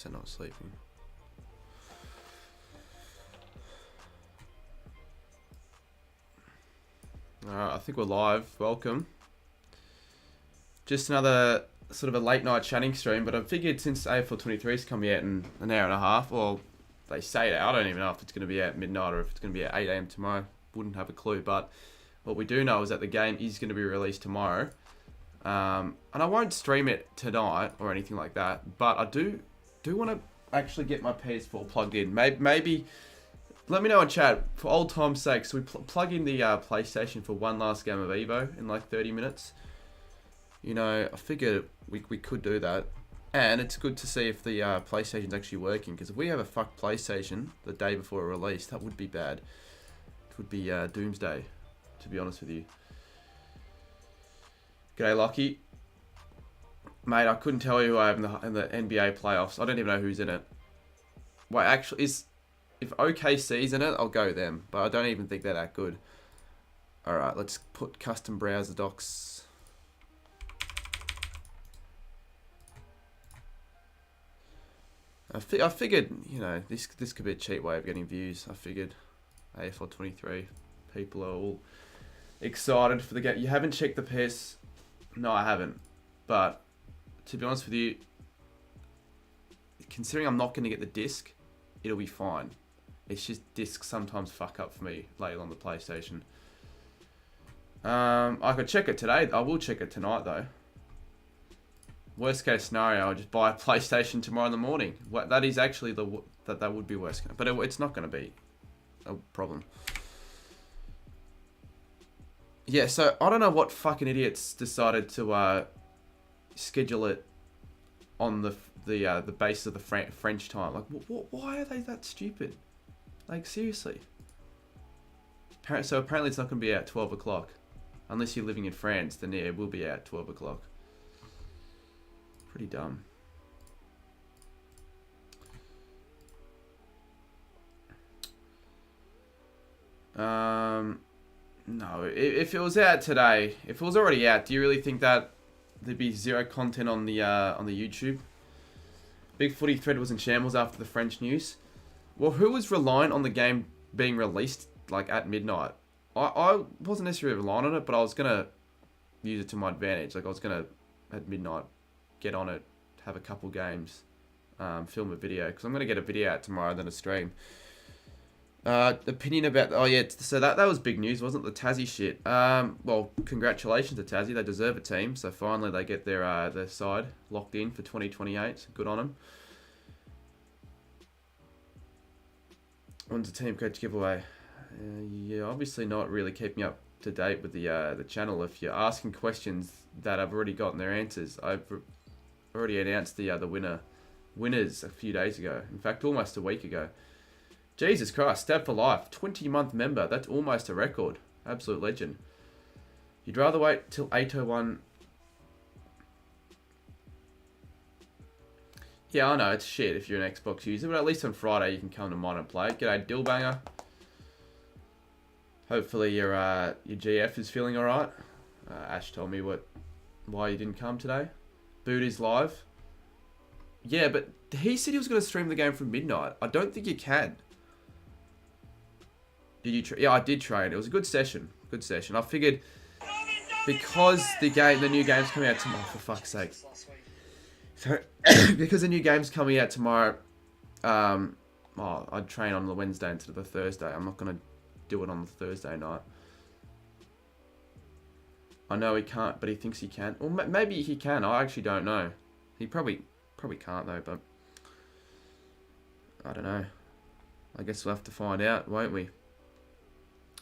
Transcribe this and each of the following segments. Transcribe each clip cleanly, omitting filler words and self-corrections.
they're not sleeping. Alright, I think we're live. Welcome. Just another sort of a late night chatting stream, but I figured since AFL 23's coming out in an hour and a half, or they say that, I don't even know if it's going to be out midnight or if it's going to be at 8 AM tomorrow. Wouldn't have a clue, but what we do know is that the game is going to be released tomorrow. And I won't stream it tonight or anything like that, but I do want to actually get my PS4 plugged in. Maybe let me know in chat, for old time's sake, so we plug in the PlayStation for one last game of Evo in like 30 minutes. You know, I figured we could do that. And it's good to see if the PlayStation's actually working, because if we have a fucked PlayStation the day before a release, that would be bad. It would be doomsday, to be honest with you. G'day, Lockie. Mate, I couldn't tell you who I have in the NBA playoffs. I don't even know who's in it. Wait, actually, if OKC's in it, I'll go them. But I don't even think they're that good. Alright, let's put custom browser docs. I figured, you know, this could be a cheap way of getting views. I figured AFL 23 people are all excited for the game. You haven't checked the PS? No, I haven't. But to be honest with you, considering I'm not going to get the disc, it'll be fine. It's just discs sometimes fuck up for me later on the PlayStation. I could check it today. I will check it tonight though. Worst case scenario, I'll just buy a PlayStation tomorrow in the morning. That is actually that would be worst case, but it's not going to be a problem. Yeah, so I don't know what fucking idiots decided to schedule it on the basis of the French time. Like, why are they that stupid? Like, seriously. So apparently it's not going to be out at 12 o'clock. Unless you're living in France, then yeah, it will be out at 12 o'clock. Pretty dumb. No, if it was out today, if it was already out, do you really think that there'd be zero content on the YouTube? Big Footy thread was in shambles after the French news. Well, who was relying on the game being released like at midnight? I wasn't necessarily relying on it, but I was gonna use it to my advantage. Like I was gonna at midnight get on it, have a couple games, film a video, because I'm gonna get a video out tomorrow, then a stream. Opinion about... Oh, yeah, so that was big news, wasn't it? The Tassie shit. Well, congratulations to Tassie. They deserve a team, so finally they get their side locked in for 2028. So good on them. When's the team coach giveaway? Yeah, obviously not really keeping up to date with the channel. If you're asking questions that I've already gotten their answers, I've already announced the winners a few days ago. In fact, almost a week ago. Jesus Christ, STAV for life, 20-month member. That's almost a record. Absolute legend. You'd rather wait till 8:01. Yeah, I know, it's shit if you're an Xbox user, but at least on Friday you can come to mine and play. G'day, Dillbanger. Hopefully your GF is feeling alright. Ash told me why you didn't come today. Boot is live. Yeah, but he said he was going to stream the game from midnight. I don't think you can. Did you? Yeah, I did train. It was a good session. Good session. I figured because the new game's coming out tomorrow. For fuck's sake. So because the new game's coming out tomorrow, I'd train on the Wednesday instead of the Thursday. I'm not gonna do it on the Thursday night. I know he can't, but he thinks he can. Or maybe he can. I actually don't know. He probably can't though. But I don't know. I guess we'll have to find out, won't we?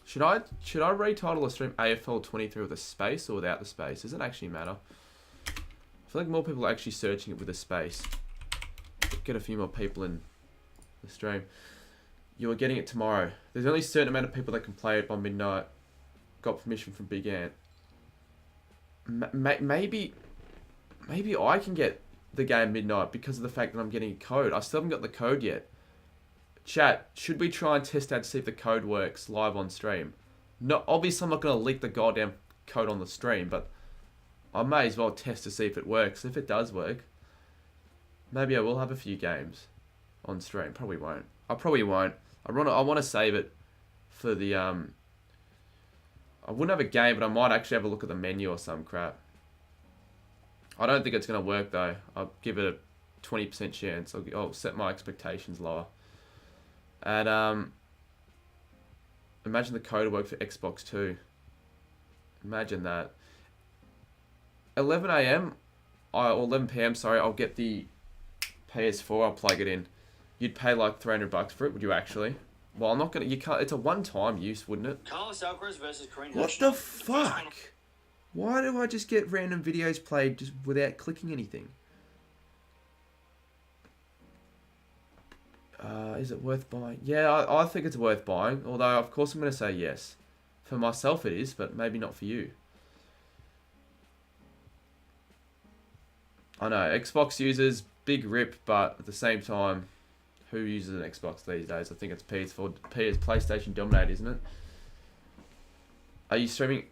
Should I retitle a stream AFL 23 with a space or without the space? Does it actually matter? I feel like more people are actually searching it with a space. Get a few more people in the stream. You are getting it tomorrow. There's only a certain amount of people that can play it by midnight. Got permission from Big Ant. Maybe I can get the game midnight because of the fact that I'm getting a code. I still haven't got the code yet. Chat, should we try and test out to see if the code works live on stream? No, obviously I'm not going to leak the goddamn code on the stream, but I may as well test to see if it works. If it does work, Maybe I will have a few games on stream. Probably won't. I probably won't. I want to save it for the I wouldn't have a game, but I might actually have a look at the menu or some crap. I don't think it's gonna work though. I'll give it a 20% chance. I'll set my expectations lower. And imagine the code worked for Xbox too. Imagine that. 11 a.m. or 11 p.m. Sorry, I'll get the PS4. I'll plug it in. You'd pay like $300 for it, would you actually? Well, I'm not gonna. You can't. It's a one-time use, wouldn't it? What the fuck? Why do I just get random videos played just without clicking anything? Is it worth buying? Yeah, I think it's worth buying. Although, of course, I'm going to say yes. For myself it is, but maybe not for you. I know, Xbox users, big rip, but at the same time, who uses an Xbox these days? I think it's PS4, PlayStation dominated, isn't it? Are you streaming?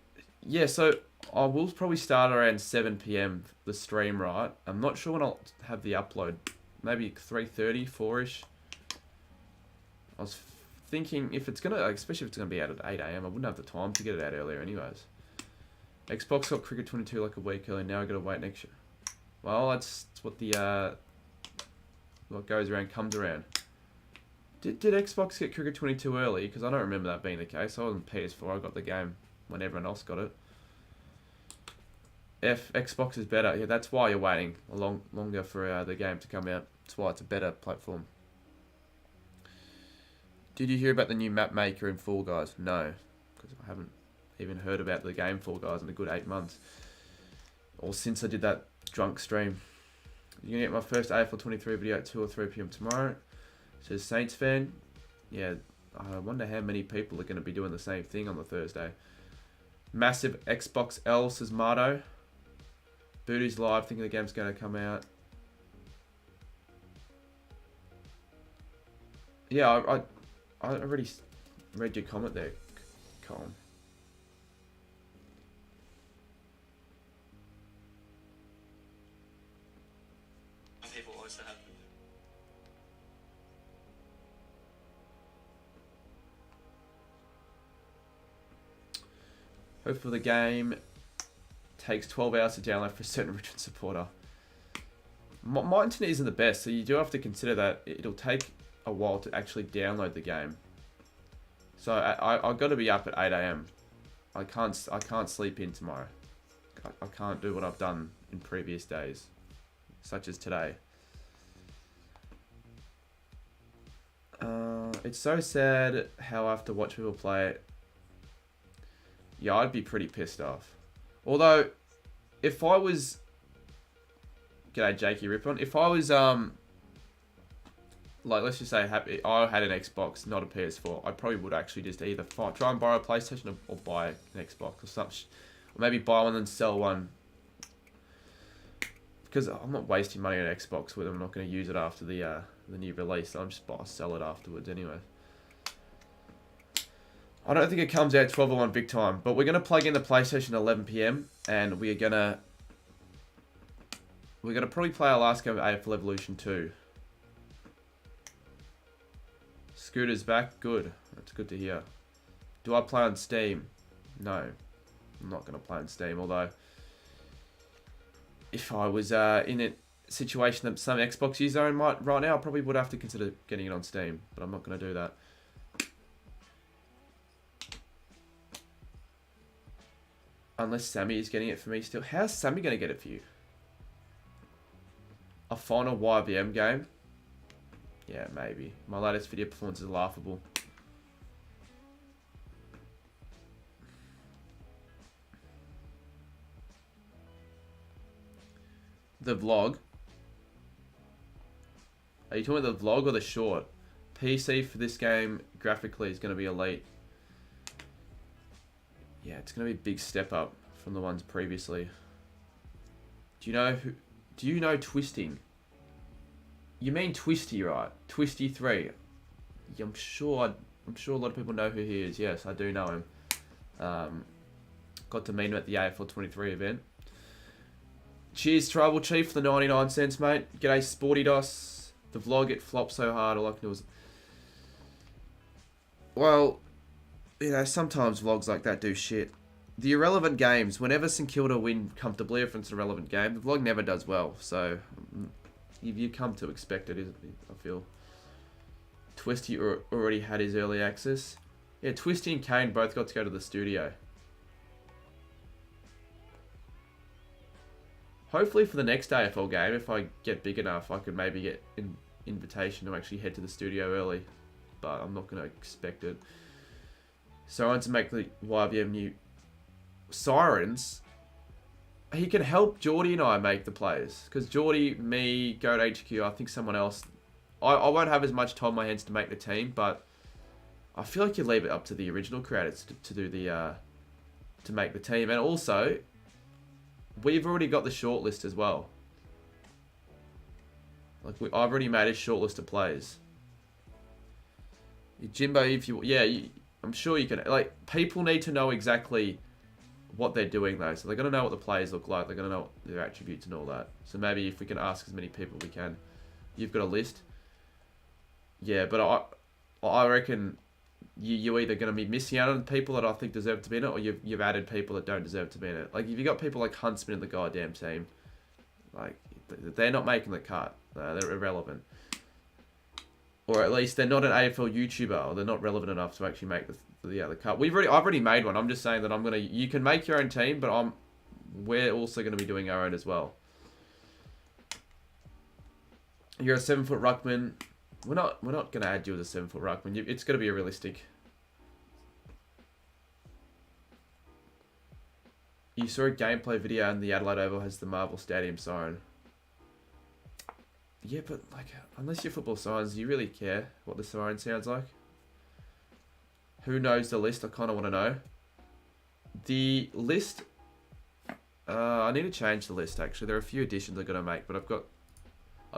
Yeah, so I will probably start around 7 p.m. the stream, right? I'm not sure when I'll have the upload. Maybe 3:30, 4-ish. I was thinking if it's gonna, especially if it's gonna be out at 8 a.m. I wouldn't have the time to get it out earlier, anyways. Xbox got Cricket 22 like a week early. Now I gotta wait next year. Well, that's what the what goes around comes around. Did Xbox get Cricket 22 early? Because I don't remember that being the case. I was on PS4. I got the game when everyone else got it. Xbox is better. Yeah, that's why you're waiting longer for the game to come out. That's why it's a better platform. Did you hear about the new map maker in Fall Guys? No, because I haven't even heard about the game Fall Guys in a good 8 months. Or since I did that drunk stream. You're going to get my first AFL 23 video at 2 or 3 p.m. tomorrow. Says Saints fan. Yeah, I wonder how many people are going to be doing the same thing on the Thursday. Massive Xbox L, says Mardo. Booty's live, thinking the game's going to come out. Yeah, I already read your comment there, Colin. People also have. Hopefully the game takes 12 hours to download for a certain Richmond supporter. My internet isn't the best, so you do have to consider that it'll take a while to actually download the game. So I've got to be up at 8 a.m. I can't sleep in tomorrow. I can't do what I've done in previous days, such as today. It's so sad how I have to watch people play it. Yeah, I'd be pretty pissed off. Although, if I was... G'day, Jakey Rippon. If I was, like, let's just say I had an Xbox, not a PS4, I probably would actually just either try and borrow a PlayStation or buy an Xbox or something. Or maybe buy one and sell one. Because I'm not wasting money on an Xbox with them. I'm not going to use it after the new release. I'm just sell it afterwards anyway. I don't think it comes out 12:01 big time, but we're going to plug in the PlayStation at 11 p.m. and we're going to probably play our last game of AFL Evolution 2. Scooter's back. Good. That's good to hear. Do I play on Steam? No. I'm not going to play on Steam, although if I was in a situation that some Xbox users are in right now, I probably would have to consider getting it on Steam, but I'm not going to do that. Unless Sammy is getting it for me still. How's Sammy going to get it for you? A final YVM game? Yeah, maybe. My latest video performance is laughable. The vlog. Are you talking about the vlog or the short? PC for this game graphically is going to be elite. Yeah, it's going to be a big step up from the ones previously. Do you know Twisting? You mean Twisty, right? Twisty 3. Yeah, I'm sure a lot of people know who he is. Yes, I do know him. Got to meet him at the AFL 23 event. Cheers, Tribal Chief, for the 99 cents, mate. G'day, Sporty Dos. The vlog, it flopped so hard. All I can do was... Well, you know, sometimes vlogs like that do shit. The irrelevant games, whenever St Kilda win comfortably, if it's a relevant game, the vlog never does well. So, you come to expect it, I feel. Twisty already had his early access. Yeah, Twisty and Kane both got to go to the studio. Hopefully for the next AFL game, if I get big enough, I could maybe get an invitation to actually head to the studio early. But I'm not going to expect it. Sirens to make the YBM new... Sirens? He can help Geordie and I make the plays. Because Geordie, me, Goat HQ, I think someone else... I won't have as much time on my hands to make the team, but... I feel like you leave it up to the original creators to do the... to make the team. And also... We've already got the shortlist as well. Like, I've already made a shortlist of players. Jimbo, if you... Yeah, I'm sure you can... Like, people need to know exactly what they're doing, though. So they're going to know what the players look like. They're going to know their attributes and all that. So maybe if we can ask as many people we can. You've got a list? Yeah, but I reckon you're either going to be missing out on people that I think deserve to be in it, or you've added people that don't deserve to be in it. Like, if you got people like Huntsman in the goddamn team, like, they're not making the cut. They're irrelevant. Or at least they're not an AFL YouTuber, or they're not relevant enough to actually make the cut. I've already made one. I'm just saying that you can make your own team, but we're also going to be doing our own as well. You're a 7-foot ruckman. We're not going to add you as a 7-foot ruckman. It's going to be a realistic. You saw a gameplay video and the Adelaide Oval has the Marvel Stadium siren. Yeah, but like, unless you're football sirens, do you really care what the siren sounds like? Who knows the list? I kind of want to know. The list... I need to change the list, actually. There are a few additions I'm going to make, but I've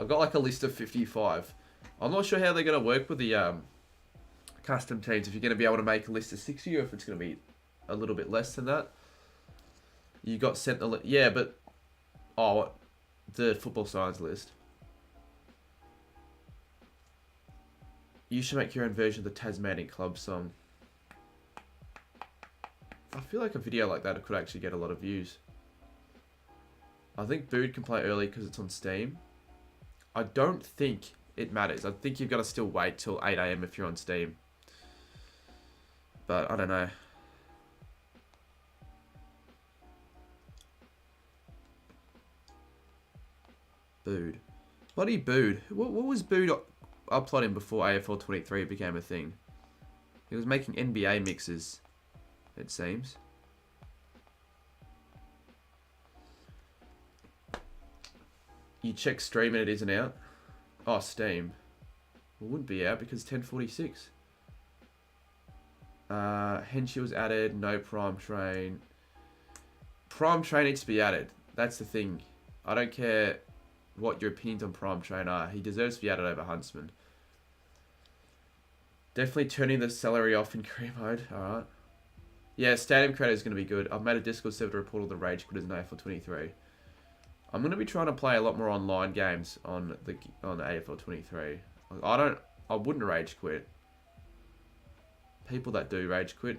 got like a list of 55. I'm not sure how they're going to work with the custom teams. If you're going to be able to make a list of 60 or if it's going to be a little bit less than that. You got sent the list. Yeah, but... Oh, the football science list. You should make your own version of the Tasmanian Club song. I feel like a video like that could actually get a lot of views. I think Bood can play early because it's on Steam. I don't think it matters. I think you've got to still wait till 8 AM if you're on Steam. But I don't know. Bood. Bloody Bood. What was Bood uploading before AFL 23 became a thing? He was making NBA mixes, it seems. You check Stream and it isn't out. Oh, Steam. Well, it wouldn't be out because 10:46. Henshi was added. No Prime Train. Prime Train needs to be added. That's the thing. I don't care what your opinions on Prime Train are. He deserves to be added over Huntsman. Definitely turning the celery off in career mode. Alright. Yeah, Stadium Creator is going to be good. I've made a Discord server to report all the rage quitters in AFL 23. I'm going to be trying to play a lot more online games on AFL 23. I wouldn't rage quit. People that do rage quit.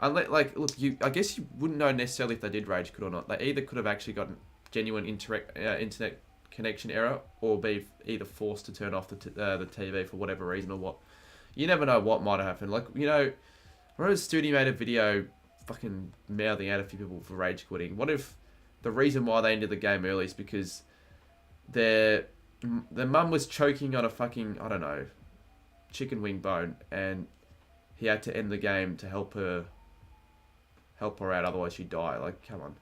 Unless, like, look, I guess you wouldn't know necessarily if they did rage quit or not. They either could have actually gotten genuine internet connection error, or be either forced to turn off the TV for whatever reason, or what. You never know what might have happened. Like, you know, I remember Studi made a video fucking mouthing out a few people for rage quitting. What if the reason why they ended the game early is because their mum was choking on a fucking, I don't know, chicken wing bone, and he had to end the game to help her out, otherwise she'd die. Like, come on.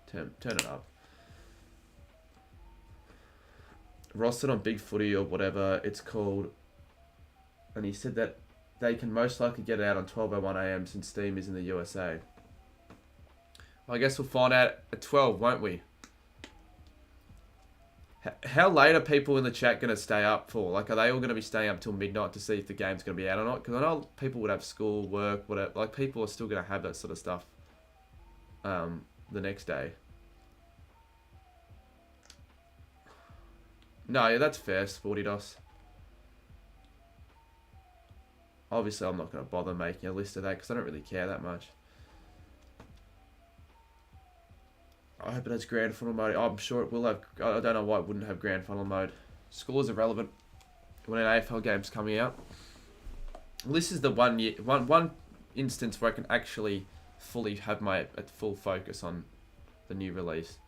Turn it up. Rostered on Big Footy or whatever it's called. And he said that they can most likely get it out on 12:01 AM since Steam is in the USA. Well, I guess we'll find out at 12, won't we? How late are people in the chat going to stay up for? Like, are they all going to be staying up till midnight to see if the game's going to be out or not? Because I know people would have school, work, whatever. Like, people are still going to have that sort of stuff the next day. No, yeah, that's fair, Sporty Dos. Obviously, I'm not going to bother making a list of that because I don't really care that much. I hope it has grand final mode. I'm sure it will have. I don't know why it wouldn't have grand final mode. Scores are relevant when an AFL game's coming out. Well, this is the one instance where I can actually fully have my full focus on the new release.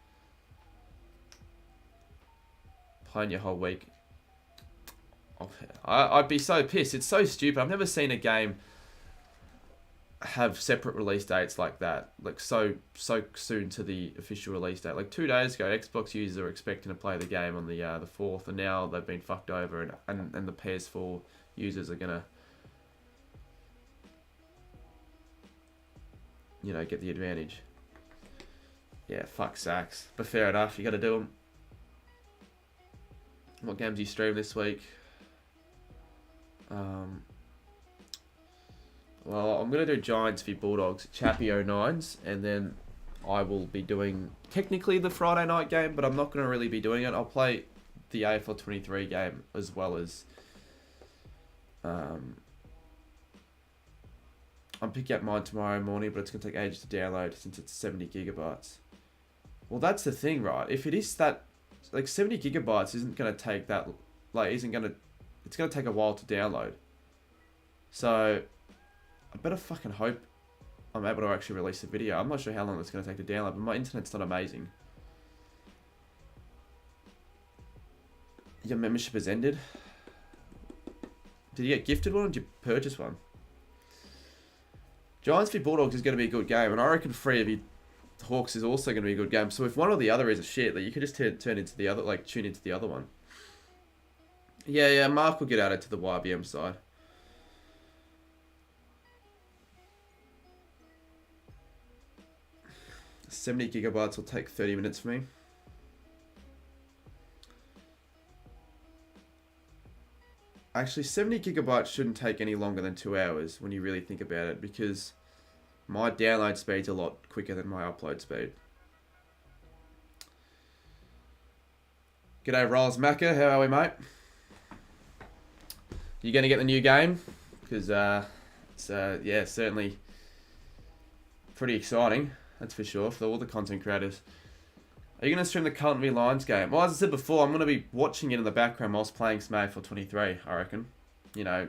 Playing your whole week. I'd be so pissed. It's so stupid. I've never seen a game have separate release dates like that. Like so soon to the official release date. Like 2 days ago, Xbox users are expecting to play the game on the 4th, and now they've been fucked over, and the PS4 users are gonna, you know, get the advantage. Yeah, fuck sacks. But fair enough. You got to do them. What games do you stream this week? Well, I'm going to do Giants v Bulldogs, Chappie 09s, and then I will be doing technically the Friday night game, but I'm not going to really be doing it. I'll play the AFL 23 game as well as I'm picking up mine tomorrow morning, but it's going to take ages to download since it's 70 gigabytes. Well, that's the thing, right? If it is that, like 70 gigabytes isn't going to take that, like it's going to take a while to download. So I better fucking hope I'm able to actually release a video. I'm not sure how long it's going to take to download, but my internet's not amazing. Your membership has ended. Did you get gifted one or did you purchase one? Giants v Bulldogs is going to be a good game, and I reckon Free of Hawks is also going to be a good game. So if one or the other is a shit, that you could just turn into the other, like tune into the other one. Yeah, Mark will get added to the YBM side. $70 gigabytes will take 30 minutes for me. Actually, 70 gigabytes shouldn't take any longer than 2 hours when you really think about it, because my download speed's a lot quicker than my upload speed. G'day, Rolls Macca. How are we, mate? You going to get the new game? Because, it's, yeah, certainly pretty exciting. That's for sure, for all the content creators. Are you going to stream the Carlton v Lions game? Well, as I said before, I'm going to be watching it in the background whilst playing some AFL 23, I reckon. You know,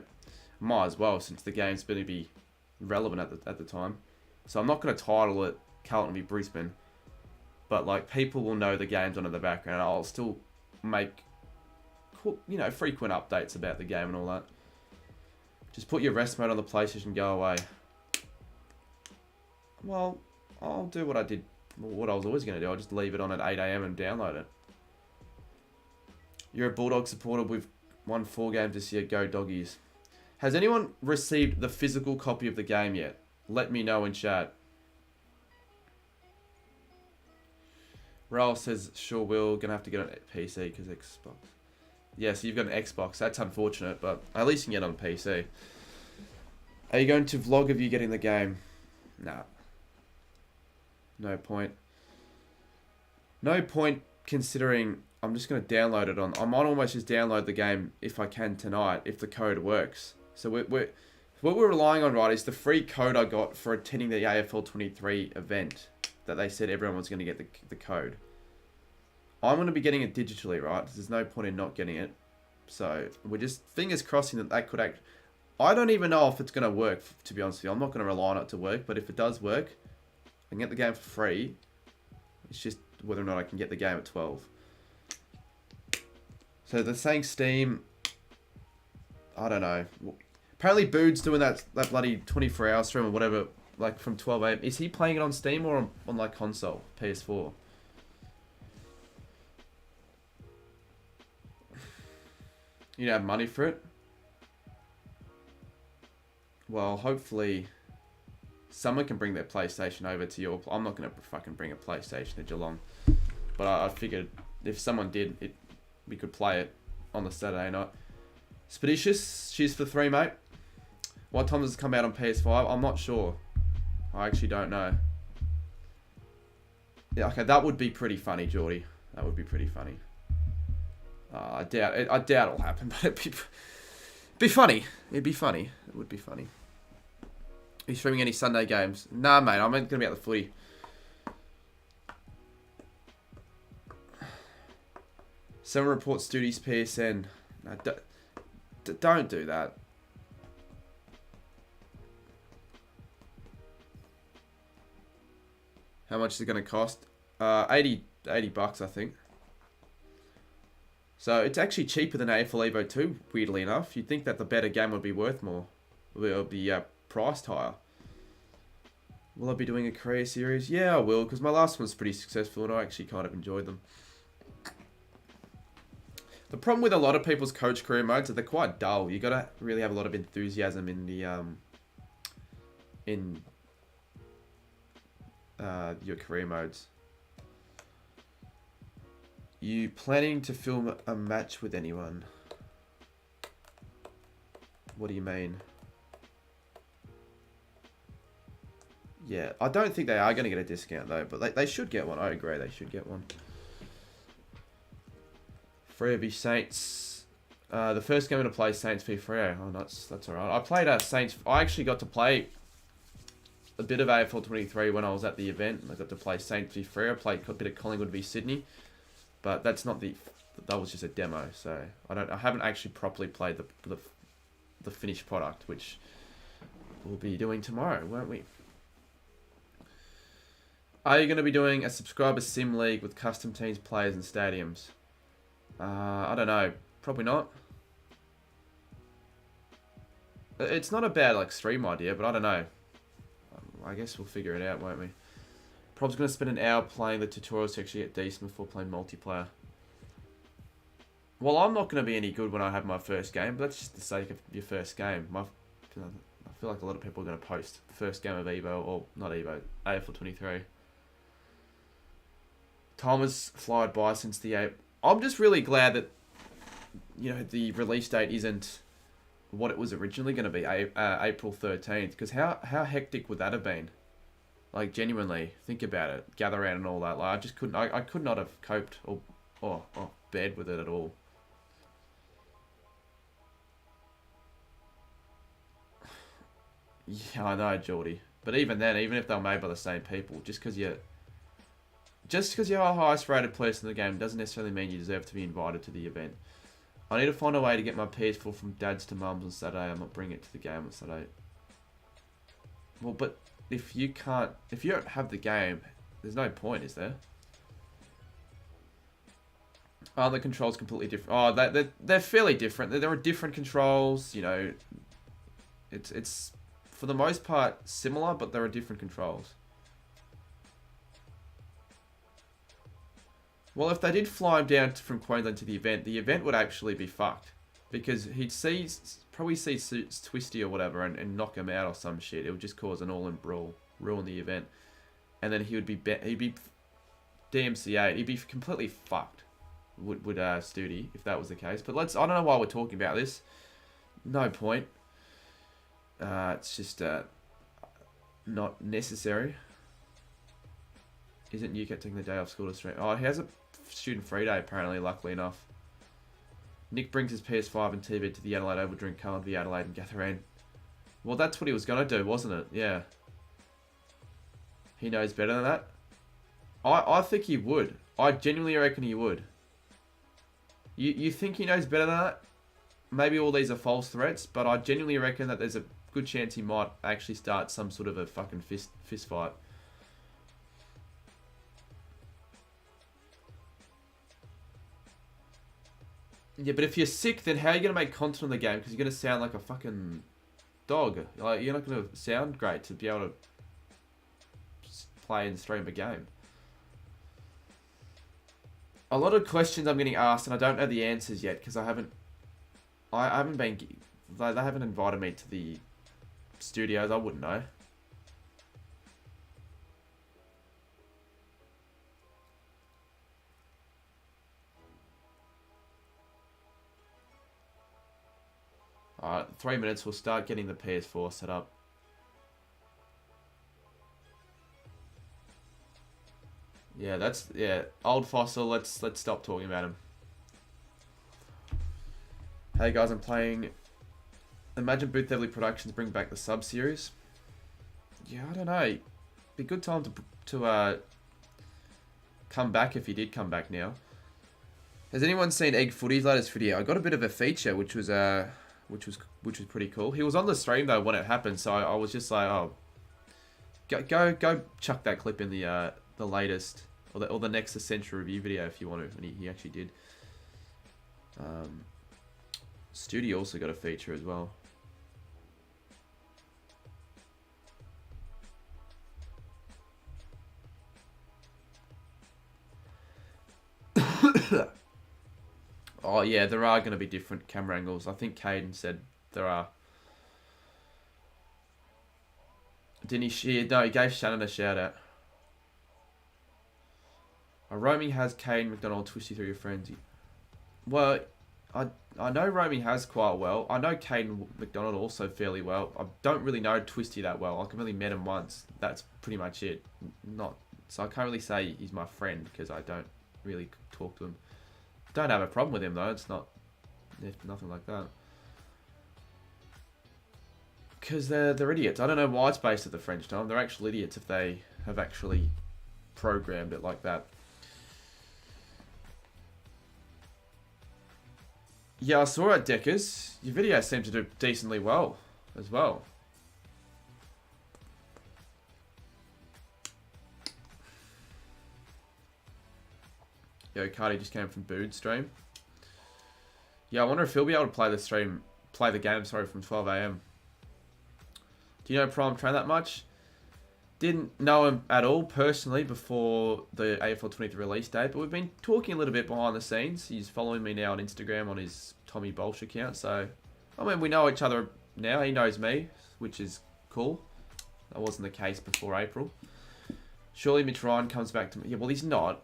might as well, since the game's going to be relevant at the time. So I'm not going to title it Carlton v Brisbane. But, like, people will know the game's on in the background. I'll still make, you know, frequent updates about the game and all that. Just put your rest mode on the PlayStation and go away. Well, I'll do what I was always going to do. I'll just leave it on at 8 AM and download it. You're a Bulldog supporter. We've won 4 games this year. Go Doggies. Has anyone received the physical copy of the game yet? Let me know in chat. Raul says, sure will. Gonna have to get on PC because Xbox. Yeah, so you've got an Xbox. That's unfortunate, but at least you can get on PC. Are you going to vlog of you getting the game? Nah. No point. No point considering I'm just going to download it on... I might almost just download the game if I can tonight, if the code works. So what we're relying on, right, is the free code I got for attending the AFL 23 event that they said everyone was going to get the code. I'm going to be getting it digitally, right? There's no point in not getting it. So we're just fingers crossing that could act... I don't even know if it's going to work, to be honest with you. I'm not going to rely on it to work, but if it does work, I can get the game for free. It's just whether or not I can get the game at 12. So they're saying Steam... I don't know. Apparently Bood's doing that bloody 24-hour stream or whatever, like from 12 AM. Is he playing it on Steam or on like console, PS4? You don't have money for it? Well, hopefully someone can bring their PlayStation over to you. I'm not going to fucking bring a PlayStation to Geelong. But I figured if someone did, we could play it on the Saturday night. Speditious, cheers for 3, mate. What time does it come out on PS5? I'm not sure. I actually don't know. Yeah, okay, that would be pretty funny, Geordie. That would be pretty funny. I doubt it. I doubt it'll happen, but be funny. It'd be funny. It would be funny. Are you streaming any Sunday games? Nah, mate. I'm going to be at the footy. Someone reports duties PSN. No, don't do that. How much is it going to cost? 80 bucks, I think. So it's actually cheaper than AFL Evo 2, weirdly enough. You'd think that the better game would be worth more. It would be priced higher. Will I be doing a career series? Yeah, I will, because my last one's pretty successful and I actually kind of enjoyed them. The problem with a lot of people's coach career modes is they're quite dull. You got to really have a lot of enthusiasm in the your career modes. You planning to film a match with anyone? What do you mean? Yeah, I don't think they are going to get a discount though, but they should get one. I agree, they should get one. Free Saints. The first game to play Saints v Freo. Oh, that's alright. I played Saints. I actually got to play a bit of AFL 23 when I was at the event. I got to play Saints v Freo. I played a bit of Collingwood v Sydney. But that's not that was just a demo, so I haven't actually properly played the finished product, which we'll be doing tomorrow, won't we? Are you going to be doing a subscriber sim league with custom teams, players, and stadiums? I don't know, probably not. It's not a bad stream idea, but I don't know. I guess we'll figure it out, won't we? Prob's going to spend an hour playing the tutorials to actually get decent before playing multiplayer. Well, I'm not going to be any good when I have my first game, but that's just the sake of your first game. I feel like a lot of people are going to post first game of Evo, or not Evo, AFL 23. Time has flown by since the 8th. I'm just really glad that, the release date isn't what it was originally going to be, April 13th, because how hectic would that have been? Like, genuinely, think about it. Gather around and all that. Like, I just couldn't... I could not have coped or bed with it at all. Yeah, I know, Geordie. But even then, even if they're made by the same people, just because you're the highest rated person in the game doesn't necessarily mean you deserve to be invited to the event. I need to find a way to get my PS4 from dads to mums on Saturday. I'm not bringing it to the game on Saturday. Well, but... If you don't have the game, there's no point, is there? Oh, the controls completely different. Oh, they're fairly different. There are different controls, It's for the most part similar, but there are different controls. Well, if they did fly him down from Queensland to the event would actually be fucked. Because he'd probably see Twisty or whatever and knock him out or some shit. It would just cause an all-in brawl, ruin the event. And then he'd be DMCA'd. He'd be completely fucked, would Studi, if that was the case. But I don't know why we're talking about this. No point. It's just not necessary. Isn't UCAT taking the day off school to stream? Oh, he has a student free day, apparently, luckily enough. Nick brings his PS5 and TV to the Adelaide Oval during Cullen v Adelaide and gather in. Well, that's what he was going to do, wasn't it? Yeah. He knows better than that. I think he would. I genuinely reckon he would. You think he knows better than that? Maybe all these are false threats, but I genuinely reckon that there's a good chance he might actually start some sort of a fucking fist fight. Yeah, but if you're sick, then how are you going to make content on the game? Because you're going to sound like a fucking dog. Like, you're not going to sound great to be able to play and stream a game. A lot of questions I'm getting asked, and I don't know the answers yet because I haven't been. They haven't invited me to the studios. I wouldn't know. Alright, 3 minutes. We'll start getting the PS4 set up. Yeah, old fossil. Let's stop talking about him. Hey guys, I'm playing. Imagine Booth Heavily Productions bring back the sub series. Yeah, I don't know. Be a good time to come back if he did come back now. Has anyone seen Egg Footy's latest video? I got a bit of a feature, which was pretty cool. He was on the stream though when it happened, so I was just like, oh, go chuck that clip in the latest or the next Essential review video if you want to. And he actually did. Studio also got a feature as well. Oh yeah, there are going to be different camera angles. I think Caden said there are. Didn't he? No, he gave Shannon a shout out. Roaming has Caden, McDonald, Twisty through your frenzy. Well, I know Roaming has quite well. I know Caden McDonald also fairly well. I don't really know Twisty that well. I've only met him once. That's pretty much it. So I can't really say he's my friend because I don't really talk to him. Don't have a problem with him though. It's nothing like that. Because they're idiots. I don't know why it's based at the French time. They're actual idiots if they have actually programmed it like that. Yeah, I saw it, Deckers. Your video seemed to do decently well as well. Yo, Cardi just came from Bood stream. Yeah, I wonder if he'll be able to play the game, from 12 AM. Do you know Prime Train that much? Didn't know him at all personally before the AFL 23 release date, but we've been talking a little bit behind the scenes. He's following me now on Instagram on his Tommy Bolsh account, so I mean we know each other now. He knows me, which is cool. That wasn't the case before April. Surely Mitch Ryan comes back to me. Yeah, well he's not.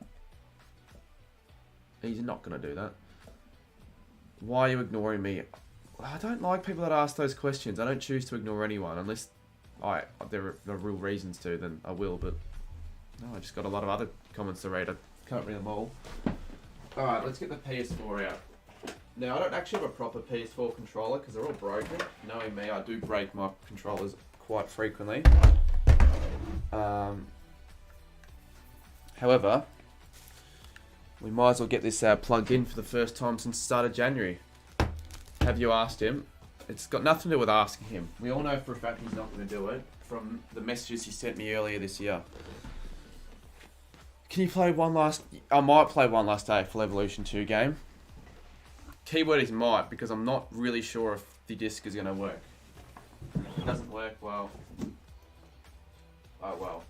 He's not going to do that. Why are you ignoring me? I don't like people that ask those questions. I don't choose to ignore anyone unless there are real reasons to, then I will, but no, I just got a lot of other comments to read. I can't read them all. Alright, let's get the PS4 out. Now, I don't actually have a proper PS4 controller because they're all broken. Knowing me, I do break my controllers quite frequently. However, we might as well get this plugged in for the first time since the start of January. Have you asked him? It's got nothing to do with asking him. We all know for a fact he's not going to do it from the messages he sent me earlier this year. Can you play one last... I might play one last AFL Evolution 2 game. Keyword is might, because I'm not really sure if the disc is going to work. If it doesn't work, well... oh well.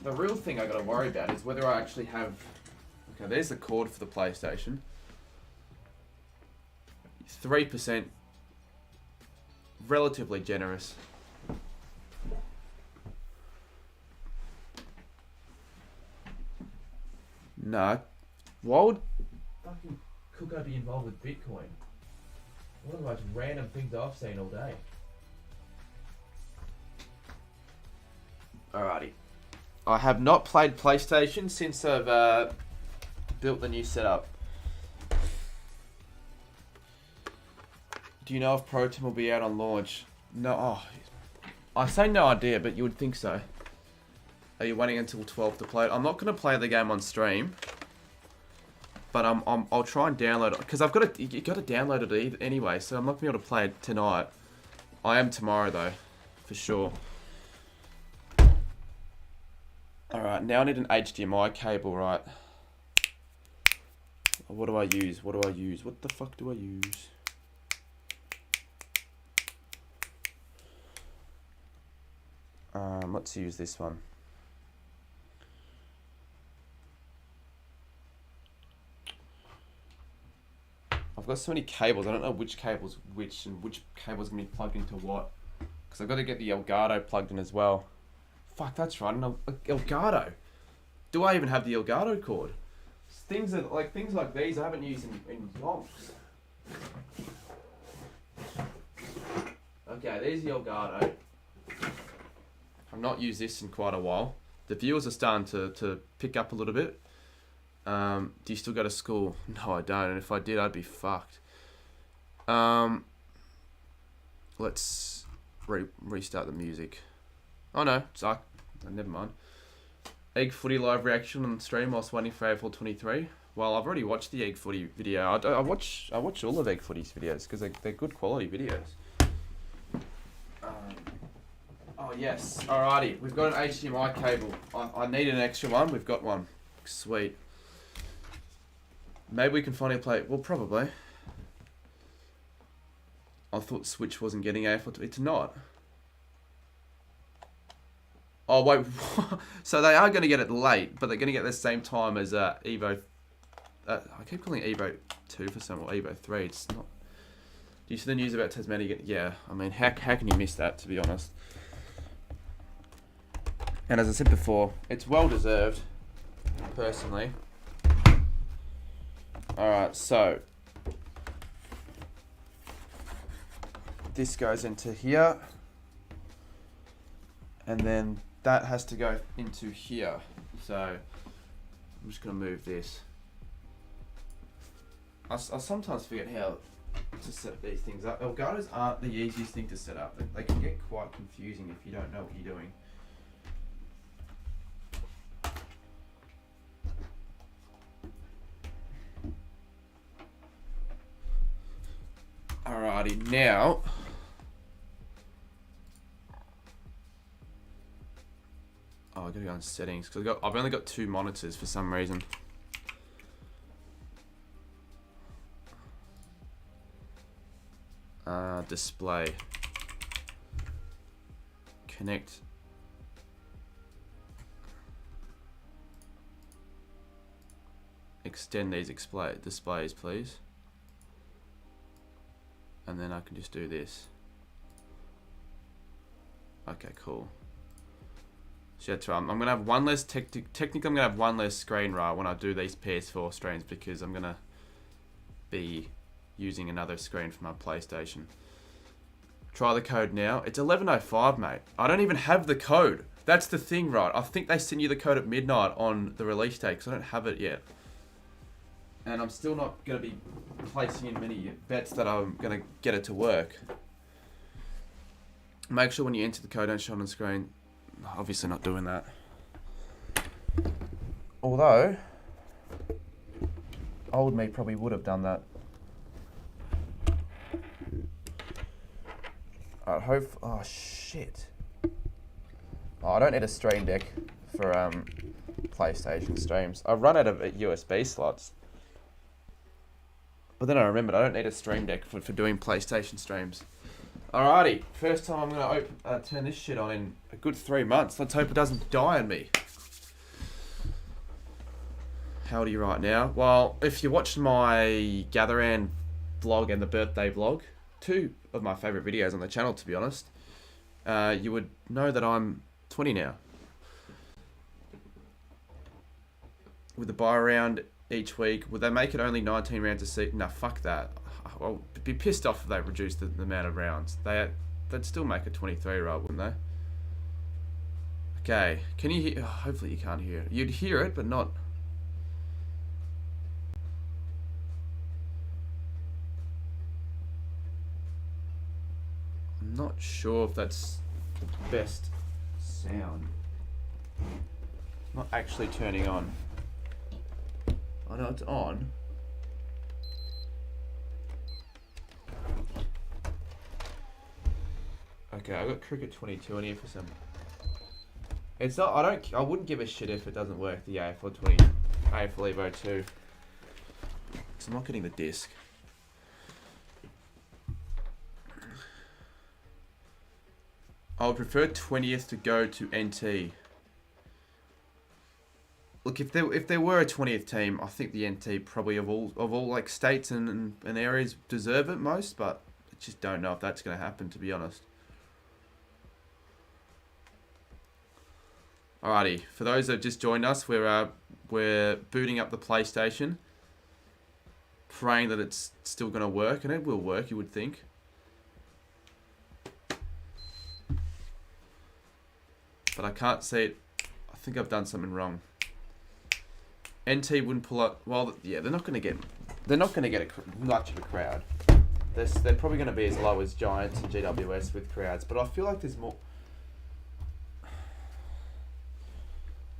The real thing I got to worry about is whether I actually have... okay, there's the cord for the PlayStation. 3%. Relatively generous. No. Why would fucking Cooko be involved with Bitcoin? One of the most random things I've seen all day. Alrighty. I have not played PlayStation since I've built the new setup. Do you know if Pro Team will be out on launch? No. Oh, I say no idea, but you would think so. Are you waiting until 12 to play it? I'm not going to play the game on stream, but I'll try and download it because you got to download it anyway. So I'm not going to be able to play it tonight. I am tomorrow though, for sure. All right, now I need an HDMI cable, right? What do I use? What the fuck do I use? Let's use this one. I've got so many cables, I don't know which cable's which and which cable's going to be plugged into what. Because I've got to get the Elgato plugged in as well. Fuck, that's right, Elgato. Do I even have the Elgato cord? Things like these I haven't used in yonks. Okay, there's the Elgato. I've not used this in quite a while. The viewers are starting to pick up a little bit. Do you still go to school? No, I don't. And if I did, I'd be fucked. Let's restart the music. Oh no, suck. Never mind. Egg Footy live reaction on stream whilst waiting for AFL 23. Well, I've already watched the Egg Footy video. I watch all of Egg Footy's videos because they're good quality videos. Oh yes, alrighty. We've got an HDMI cable. I need an extra one. We've got one. Sweet. Maybe we can finally play. Well, probably. I thought Switch wasn't getting AFL. It's not. Oh wait, so they are going to get it late, but they're going to get the same time as Evo. I keep calling it Evo 2 for some, or Evo 3. It's not. Do you see the news about Tasmania? Yeah, I mean, how can you miss that? To be honest. And as I said before, it's well deserved. Personally. All right, so this goes into here, and then that has to go into here. So I'm just going to move this. I sometimes forget how to set these things up. Elgatos aren't the easiest thing to set up. They can get quite confusing if you don't know what you're doing. Alrighty, now I gotta go on settings because I've only got 2 monitors for some reason. Display. Connect. Extend these displays, please. And then I can just do this. Okay, cool. So that's right. I'm gonna have one less technically I'm gonna have one less screen when I do these PS4 streams because I'm gonna be using another screen for my PlayStation. Try the code now. It's 11:05, mate. I don't even have the code. That's the thing, right? I think they sent you the code at midnight on the release date because I don't have it yet. And I'm still not going to be placing in many bets that I'm going to get it to work. Make sure when you enter the code, don't show it on the screen. Obviously not doing that. Although, old me probably would have done that. I hope. Oh shit! Oh, I don't need a stream deck for PlayStation streams. I run out of USB slots. But then I remembered I don't need a stream deck for doing PlayStation streams. Alrighty, first time I'm gonna turn this shit on in a good 3 months. Let's hope it doesn't die on me. How old are you right now? Well, if you watched my Gatheran vlog and the birthday vlog, 2 of my favourite videos on the channel, to be honest, you would know that I'm 20 now. With the buy round each week, would they make it only 19 rounds a season? No, fuck that. I'll be pissed off if they reduce the amount of rounds. They'd still make a 23 roll, wouldn't they? Okay, can you hear? Oh, hopefully you can't hear it. You'd hear it, but not. I'm not sure if that's the best sound. It's not actually turning on. I know it's on. Okay, I got Cricket 22 in here for some. It's not. I wouldn't give a shit if it doesn't work. The AFL Evo 2. Because I'm not getting the disc. I would prefer 20th to go to NT. Look, if there were a 20th team, I think the NT probably of all like states and areas deserve it most, but I just don't know if that's going to happen, to be honest. Alrighty, for those that have just joined us, we're booting up the PlayStation, praying that it's still going to work, and it will work, you would think. But I can't see it. I think I've done something wrong. NT wouldn't pull up. Well, yeah, they're not going to get much of a crowd. they're probably going to be as low as Giants and GWS with crowds, but I feel like there's more.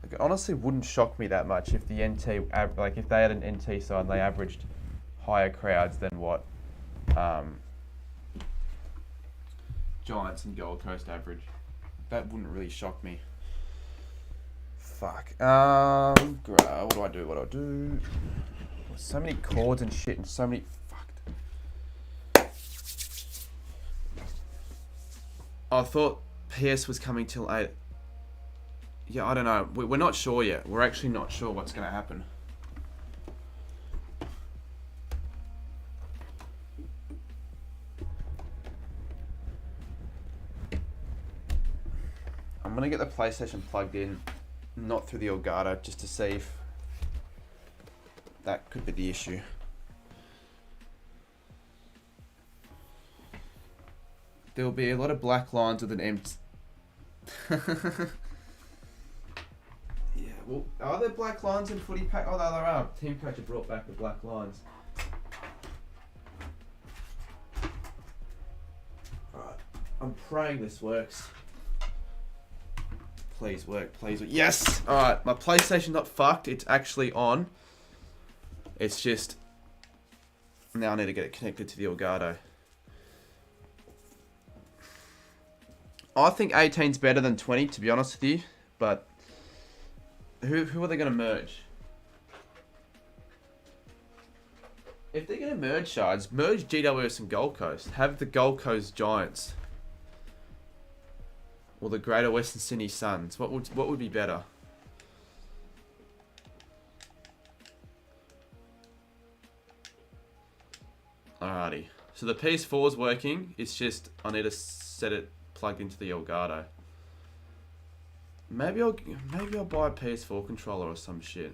Like, it honestly wouldn't shock me that much if the NT, like if they had an NT side and they averaged higher crowds than what Giants and Gold Coast average. That wouldn't really shock me. Fuck. What do I do? So many chords and shit, and so many. Fucked. I thought PS was coming till 8. Yeah, I don't know. We're not sure yet. We're actually not sure what's going to happen. I'm going to get the PlayStation plugged in, not through the Elgato, just to see if that could be the issue. There will be a lot of black lines with an empty... Yeah, well, are there black lines in footy pack? Oh, there are. Team coach have brought back the black lines. Alright, I'm praying this works. Please work, please work. Yes! Alright, my PlayStation's not fucked. It's actually on. It's just... Now I need to get it connected to the Elgato. I think 18's better than 20, to be honest with you. But... Who are they going to merge? If they're going to merge sides, merge GWS and Gold Coast. Have the Gold Coast Giants. Or the Greater Western Sydney Suns. What would be better? Alrighty. So the PS4 is working. It's just I need to set it plugged into the Elgato. Maybe I'll buy a PS4 controller or some shit.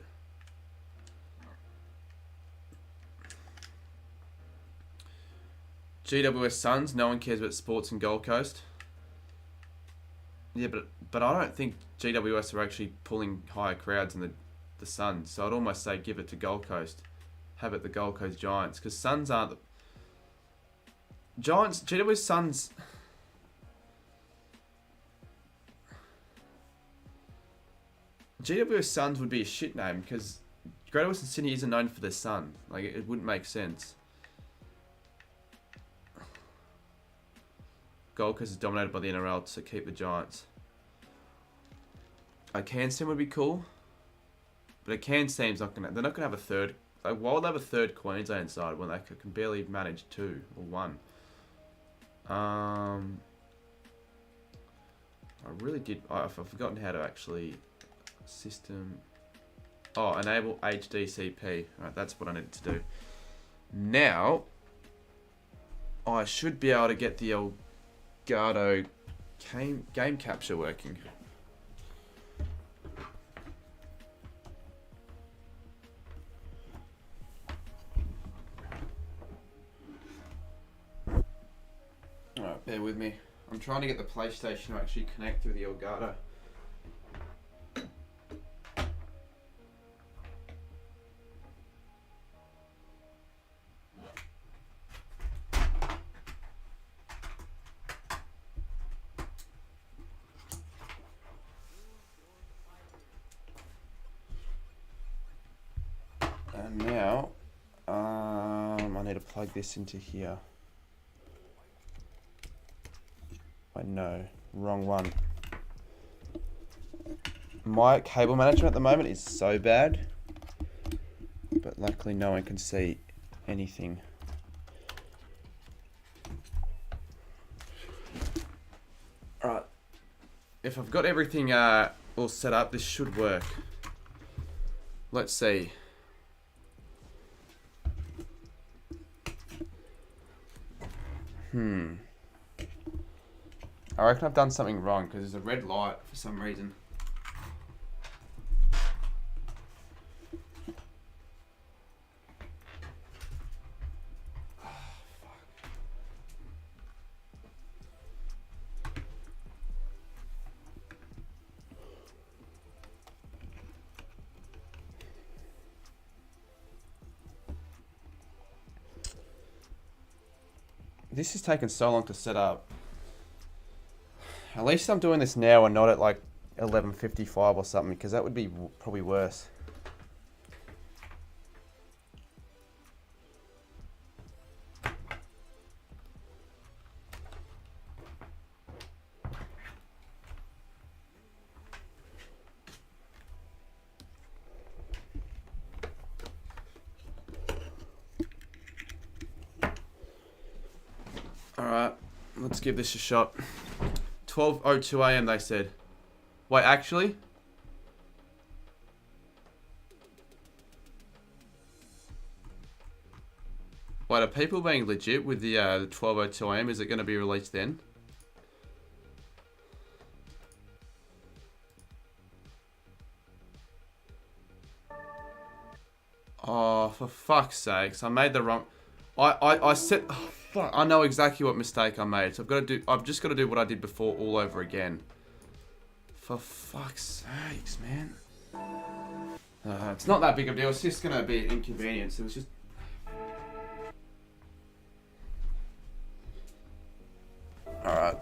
GWS Suns. No one cares about sports in Gold Coast. Yeah, but I don't think GWS are actually pulling higher crowds than the Suns. So I'd almost say give it to Gold Coast. Have it the Gold Coast Giants. Because Suns aren't the... Giants, GWS Suns... GWS Suns would be a shit name because Greater Western Sydney isn't known for their sun. Like, it wouldn't make sense. Gold Coast is dominated by the NRL, so keep the Giants. A Cairns team would be cool, but a Cairns team's not gonna. They're not gonna have a third. Like, why would they have a third Queensland side when they can barely manage 2 or 1? I really did. I've forgotten how to actually system. Oh, enable HDCP. Alright, that's what I needed to do. Now, I should be able to get the Elgato game capture working. Alright, bear with me. I'm trying to get the PlayStation to actually connect through the Elgato. And now, I need to plug this into here. Wait, no, wrong one. My cable management at the moment is so bad, but luckily no one can see anything. Alright, if I've got everything all set up, this should work. Let's see. I reckon I've done something wrong because there's a red light for some reason. This is taking so long to set up. At least I'm doing this now and not at like 11:55 or something, because that would be probably worse. Alright, let's give this a shot. 12:02 AM they said. Wait, actually? Wait, are people being legit with the 12:02 AM? Is it going to be released then? Oh, for fuck's sakes. I made the wrong... I said... Oh, fuck. I know exactly what mistake I made. So I've just got to do what I did before all over again. For fuck's sakes, man. It's not that big of a deal. It's just going to be an inconvenience. It was just... Alright.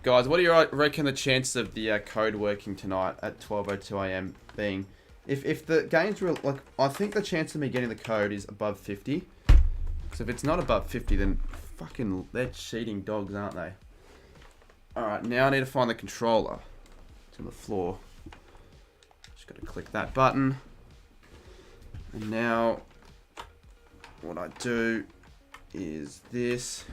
Guys, what do you reckon the chances of the code working tonight at 12:02 AM being? If the game's real, like, I think the chance of me getting the code is above 50. Because if it's not above 50, then fucking, they're cheating dogs, aren't they? Alright, now I need to find the controller. It's on the floor. Just gotta click that button. And now, what I do is this.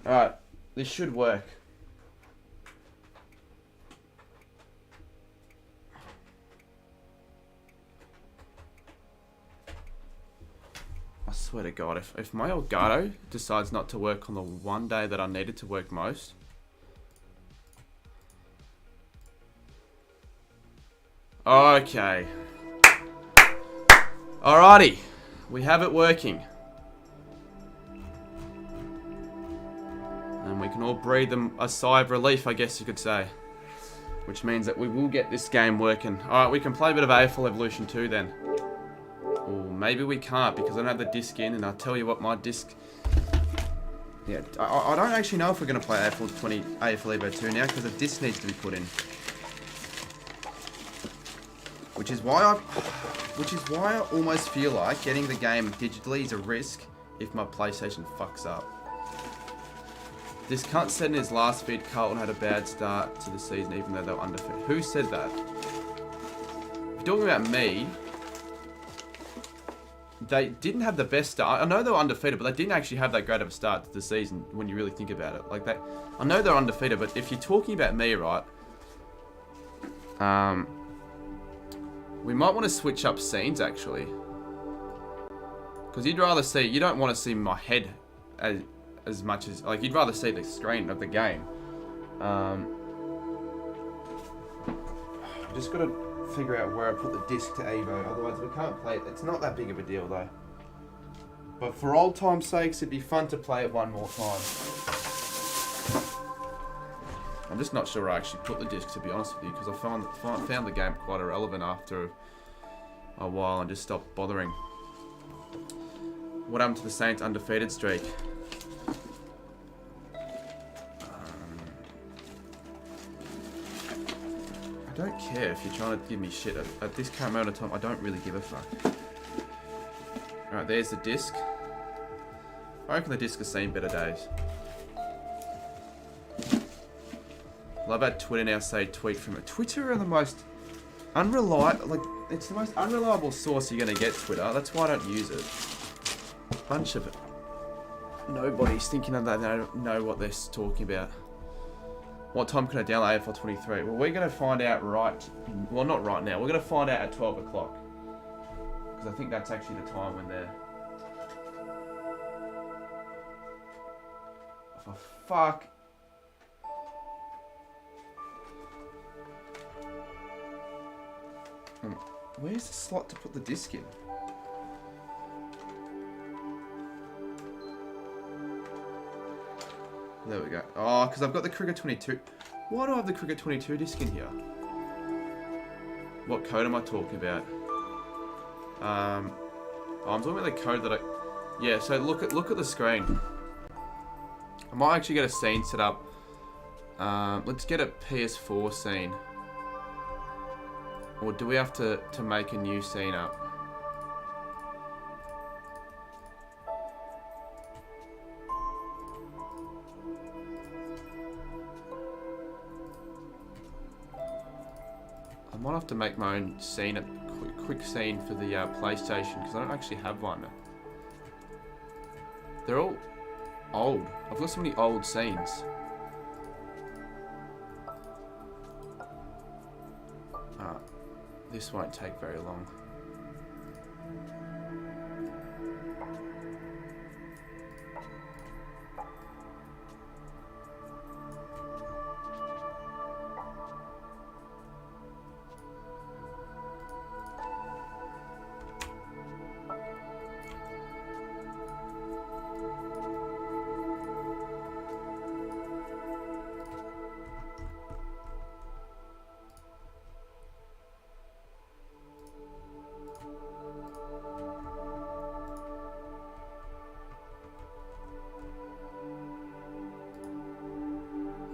Alright, this should work. I swear to God, if my Elgato decides not to work on the one day that I need it to work most. Okay. Alrighty, we have it working. And we can all breathe a sigh of relief, I guess you could say. Which means that we will get this game working. Alright, we can play a bit of AFL Evolution 2 then. Or maybe we can't because I don't have the disc in, and I'll tell you what, my disc... Yeah, I don't actually know if we're going to play AFL Evo 2 now because the disc needs to be put in. Which is why I almost feel like getting the game digitally is a risk if my PlayStation fucks up. This cunt said in his last feed Carlton had a bad start to the season even though they were undefeated. Who said that? If you're talking about me, they didn't have the best start. I know they were undefeated, but they didn't actually have that great of a start to the season when you really think about it. Like that, I know they're undefeated, but if you're talking about me, right? We might want to switch up scenes actually, because you'd rather see. You don't want to see my head as much as, like, you'd rather see the screen of the game. Just gotta figure out where I put the disc to Evo, otherwise we can't play it. It's not that big of a deal though. But for old time's sakes, it'd be fun to play it one more time. I'm just not sure where I actually put the disc, to be honest with you, because I found the game quite irrelevant after a while and just stopped bothering. What happened to the Saints' undefeated streak? I don't care if you're trying to give me shit. At this current moment of time, I don't really give a fuck. Alright, there's the disc. I reckon the disc has seen better days. Love how Twitter now say tweet from it. Twitter are the most unreliable, like, it's the most unreliable source you're going to get, Twitter. That's why I don't use it. Bunch of nobody's thinking that they don't know what they're talking about. What time can I download AFL 23? Well, we're going to find out well, not right now. We're going to find out at 12 o'clock. Because I think that's actually the time when they're... For fuck. Where's the slot to put the disc in? There we go. Oh, because I've got the Cricket 22. Why do I have the Cricket 22 disc in here? What code am I talking about? I'm talking about the code that I... Yeah, so look at the screen. I might actually get a scene set up. Let's get a PS4 scene. Or do we have to make a new scene up? I might have to make my own scene, a quick scene for the PlayStation, because I don't actually have one. They're all old. I've got so many old scenes. This won't take very long.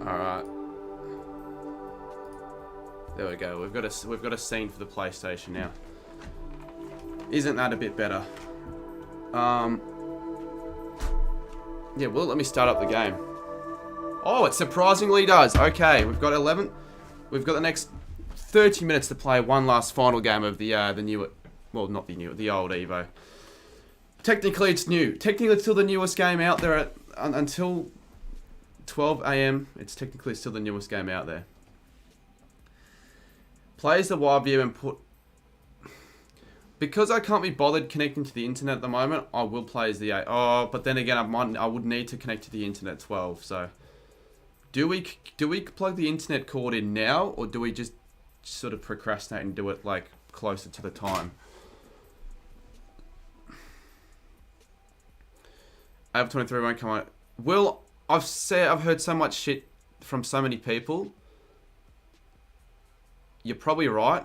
Alright. There we go. We've got a scene for the PlayStation now. Isn't that a bit better? Yeah, well, let me start up the game. Oh, it surprisingly does. Okay, we've got the next 30 minutes to play one last final game of the new, well, not the new, the old Evo. Technically, it's new. Technically, it's still the newest game out there until 12 AM. It's technically still the newest game out there. Plays the wide view and put... Because I can't be bothered connecting to the internet at the moment, I will play as the 8. Oh, but then again, I would need to connect to the internet 12, so... Do we plug the internet cord in now, or do we just sort of procrastinate and do it, like, closer to the time? Av 23 won't come on. Will... I've heard so much shit from so many people. You're probably right.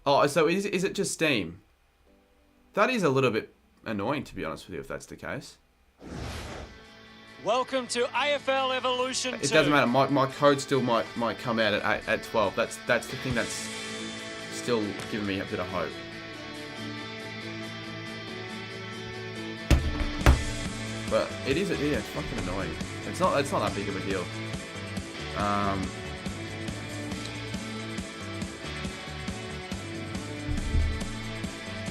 Oh, so is it just Steam? That is a little bit annoying, to be honest with you, if that's the case. Welcome to AFL Evolution 2. It doesn't matter. My code still might come out at 12. That's the thing that's still giving me a bit of hope. But it is, yeah, it's fucking annoying. It's not that big of a deal.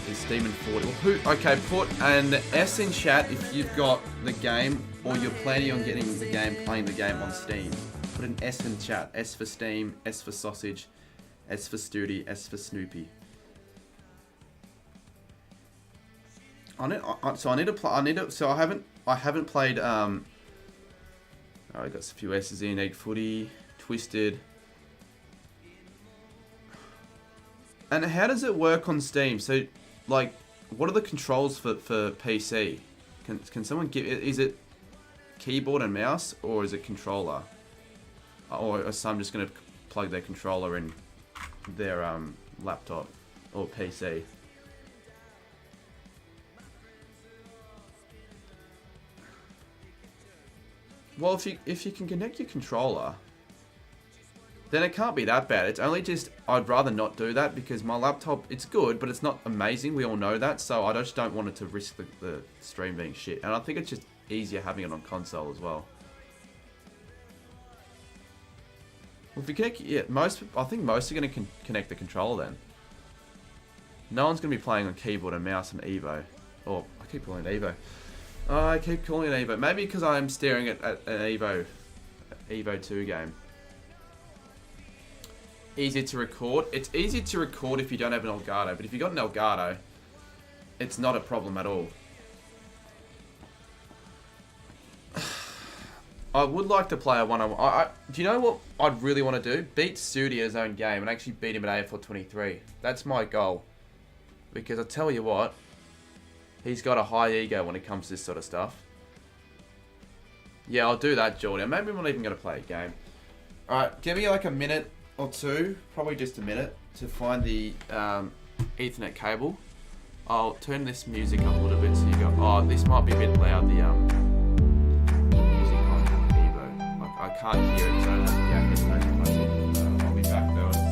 Is Demon 40? Well, okay, put an S in chat if you've got the game or you're planning on getting the game, playing the game on Steam. Put an S in chat. S for Steam, S for Sausage, S for Studi, S for Snoopy. I haven't played, oh, I got a few S's in, Egg Footy, Twisted. And how does it work on Steam? So, like, what are the controls for PC? Can someone give, is it keyboard and mouse, or is it controller? Or are some just going to plug their controller in their laptop or PC? Well, if you can connect your controller, then it can't be that bad. It's only just, I'd rather not do that because my laptop, it's good, but it's not amazing. We all know that, so I just don't want it to risk the stream being shit. And I think it's just easier having it on console as well. Well, if you connect, yeah, I think most are going to connect the controller then. No one's going to be playing on keyboard and mouse and Evo. Or, I keep calling it Evo. I keep calling it Evo. Maybe because I'm staring at an Evo 2 game. Easy to record. It's easy to record if you don't have an Elgato, but if you've got an Elgato, it's not a problem at all. I would like to play a one-on-one. Do you know what I'd really want to do? Beat Sudi at his own game and actually beat him at AFL 23. That's my goal. Because I tell you what, he's got a high ego when it comes to this sort of stuff. Yeah, I'll do that, Jordan. Maybe I'm not even going to play a game. Alright, give me like a minute or two, probably just a minute, to find the Ethernet cable. I'll turn this music up a little bit so you go, oh, this might be a bit loud, the music on Evo. Like, I can't hear it, so I don't have the headphones plugged in. I'll be back though in a second.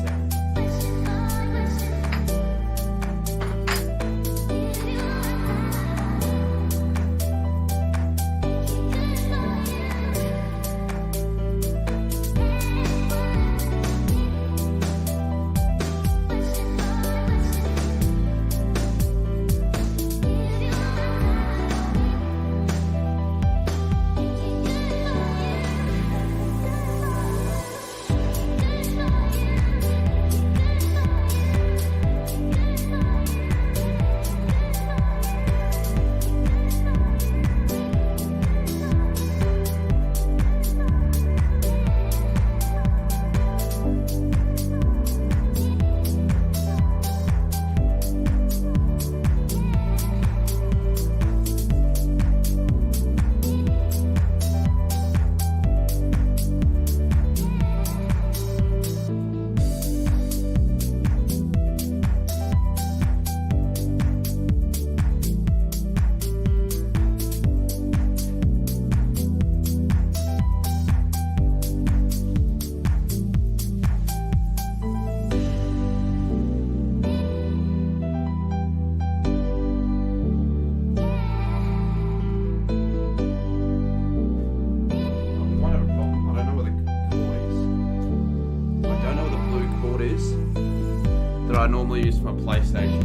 I normally use for my PlayStation.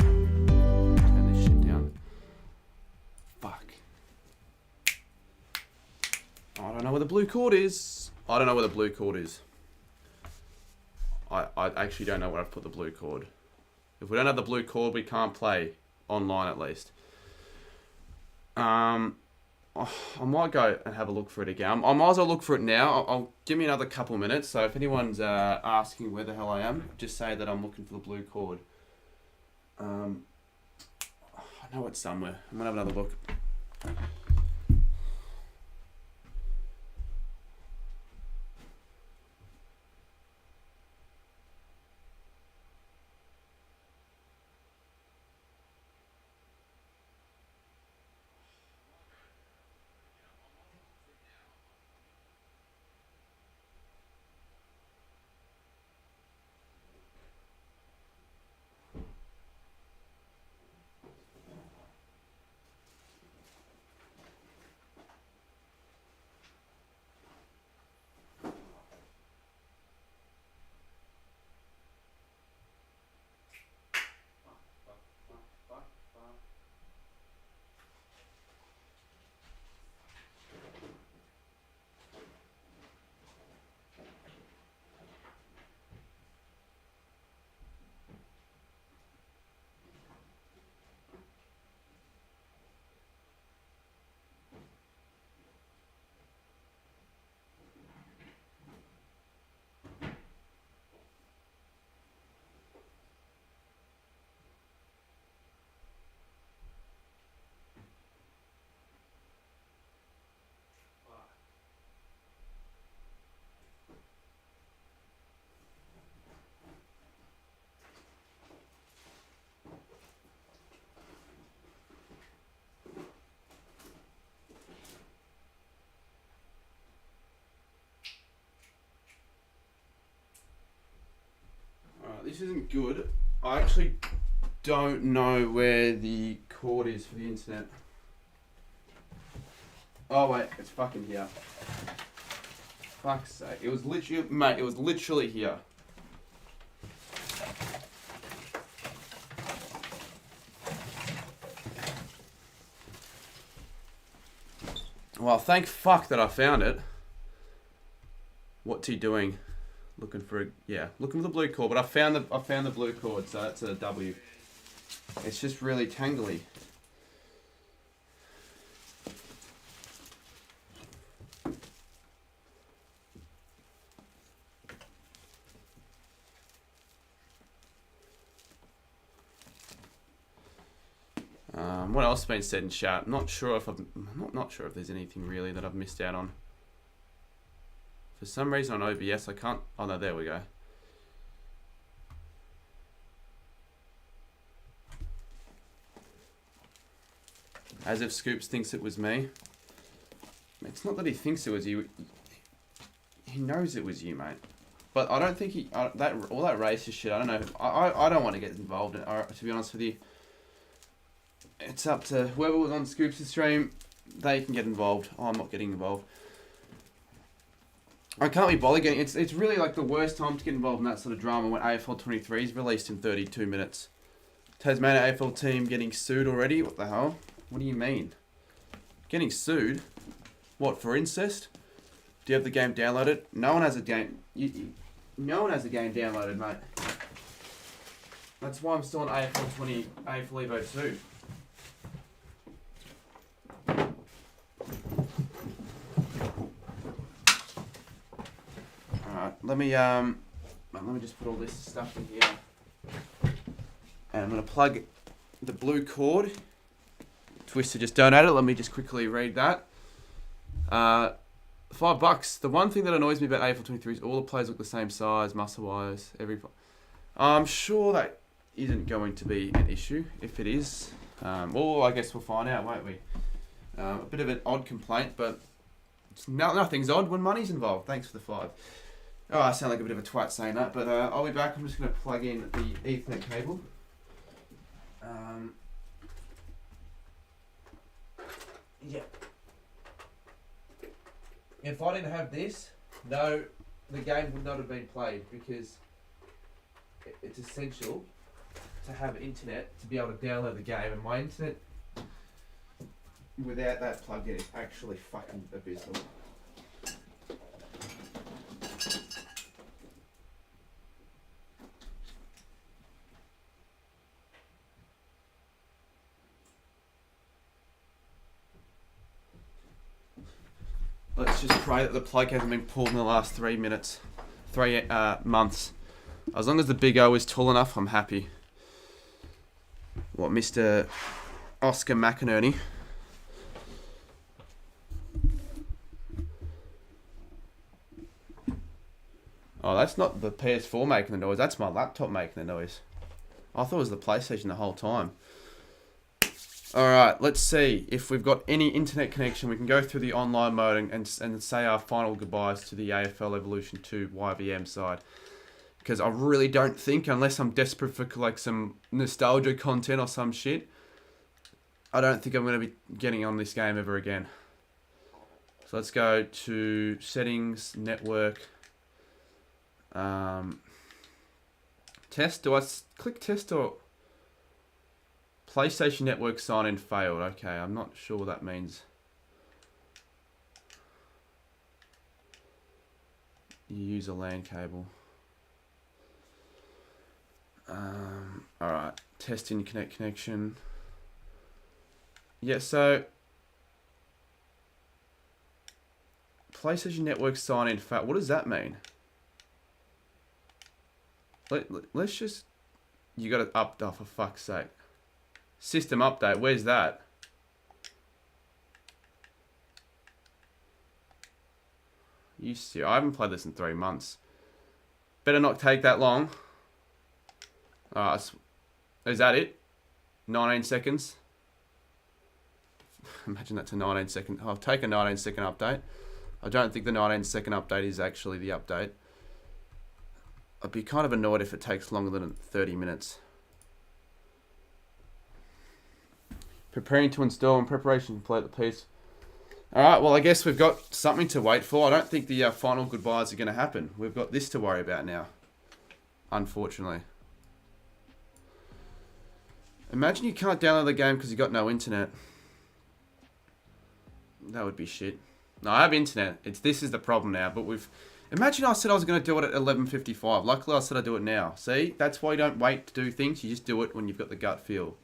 Turn this shit down. Fuck. I don't know where the blue cord is. I don't know where the blue cord is. I actually don't know where I've put the blue cord. If we don't have the blue cord, we can't play online at least. I might go and have a look for it again. I might as well look for it now. I'll give me another couple of minutes. So if anyone's asking where the hell I am, just say that I'm looking for the blue cord. I know it's somewhere. I'm gonna have another look. This isn't good. I actually don't know where the cord is for the internet. Oh wait, it's fucking here. Fuck's sake. It was literally, mate, it was literally here. Well, thank fuck that I found it. What's he doing? Looking for looking for the blue cord, but I found the blue cord, so that's a W. It's just really tangly. What else has been said in chat? I'm not sure if not sure if there's anything really that I've missed out on. For some reason on OBS I can't. Oh no, there we go. As if Scoops thinks it was me. It's not that he thinks it was you. He knows it was you, mate. But I don't think he all that racist shit. I don't know. I don't want to get involved in it. To be honest with you, it's up to whoever was on Scoops' stream. They can get involved. I'm not getting involved. I can't be bothered getting. It's really like the worst time to get involved in that sort of drama when AFL 23 is released in 32 minutes. Tasmania AFL team getting sued already. What the hell? What do you mean? Getting sued? What, for incest? Do you have the game downloaded? No one has a game. No one has a game downloaded, mate. That's why I'm still on AFL 20, AFL Evo 2. Alright, let me just put all this stuff in here. And I'm gonna plug the blue cord. Twister just donated. Let me just quickly read that. $5. The one thing that annoys me about AFL 23 is all the players look the same size, muscle-wise. I'm sure that isn't going to be an issue. If it is, well, I guess we'll find out, won't we? A bit of an odd complaint, but nothing's odd when money's involved. Thanks for the 5. Oh, I sound like a bit of a twat saying that, but I'll be back. I'm just going to plug in the Ethernet cable. Yeah. If I didn't have this, no, the game would not have been played because it's essential to have internet to be able to download the game, and my internet without that plugged in is actually fucking abysmal. Let's just pray that the plug hasn't been pulled in the last 3 months. As long as the big O is tall enough, I'm happy. What, Mr. Oscar McInerney? Oh, that's not the PS4 making the noise. That's my laptop making the noise. I thought it was the PlayStation the whole time. Alright, let's see if we've got any internet connection. We can go through the online mode and say our final goodbyes to the AFL Evolution 2 YVM side. Because I really don't think, unless I'm desperate for like some nostalgia content or some shit, I don't think I'm going to be getting on this game ever again. So let's go to settings, network, test. Do I click test or... PlayStation Network sign-in failed. Okay, I'm not sure what that means. You use a LAN cable. Alright, test internet connection. Yeah, so... PlayStation Network sign-in failed. What does that mean? Let's just... You got to update, for fuck's sake. System update, where's that? You see, I haven't played this in 3 months. Better not take that long. Is that it? 19 seconds? Imagine that's a 19 second. I'll take a 19 second update. I don't think the 19 second update is actually the update. I'd be kind of annoyed if it takes longer than 30 minutes. Preparing to install in preparation to complete the piece. Alright, well I guess we've got something to wait for. I don't think the final goodbyes are going to happen. We've got this to worry about now. Unfortunately. Imagine you can't download the game because you got no internet. That would be shit. No, I have internet. This is the problem now, but we've... Imagine I said I was going to do it at 11:55. Luckily I said I'd do it now. See? That's why you don't wait to do things. You just do it when you've got the gut feel.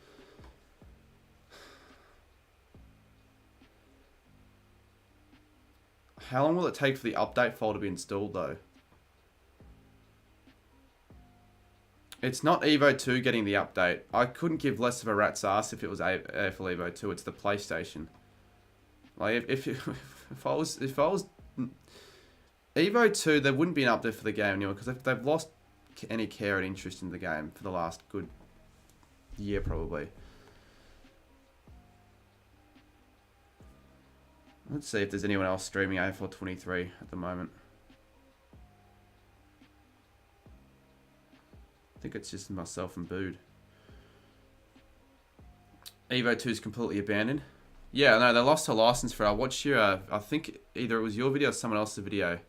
How long will it take for the update file to be installed though? It's not Evo 2 getting the update. I couldn't give less of a rat's ass if it was AFL Evo 2. It's the PlayStation. Like if I was Evo 2, there wouldn't be an update for the game anymore because they've lost any care and interest in the game for the last good year probably. Let's see if there's anyone else streaming AFL 23 at the moment. I think it's just myself and Bood. Evo 2 is completely abandoned. Yeah, no, they lost her license for it. I watched your, I think either it was your video or someone else's video. It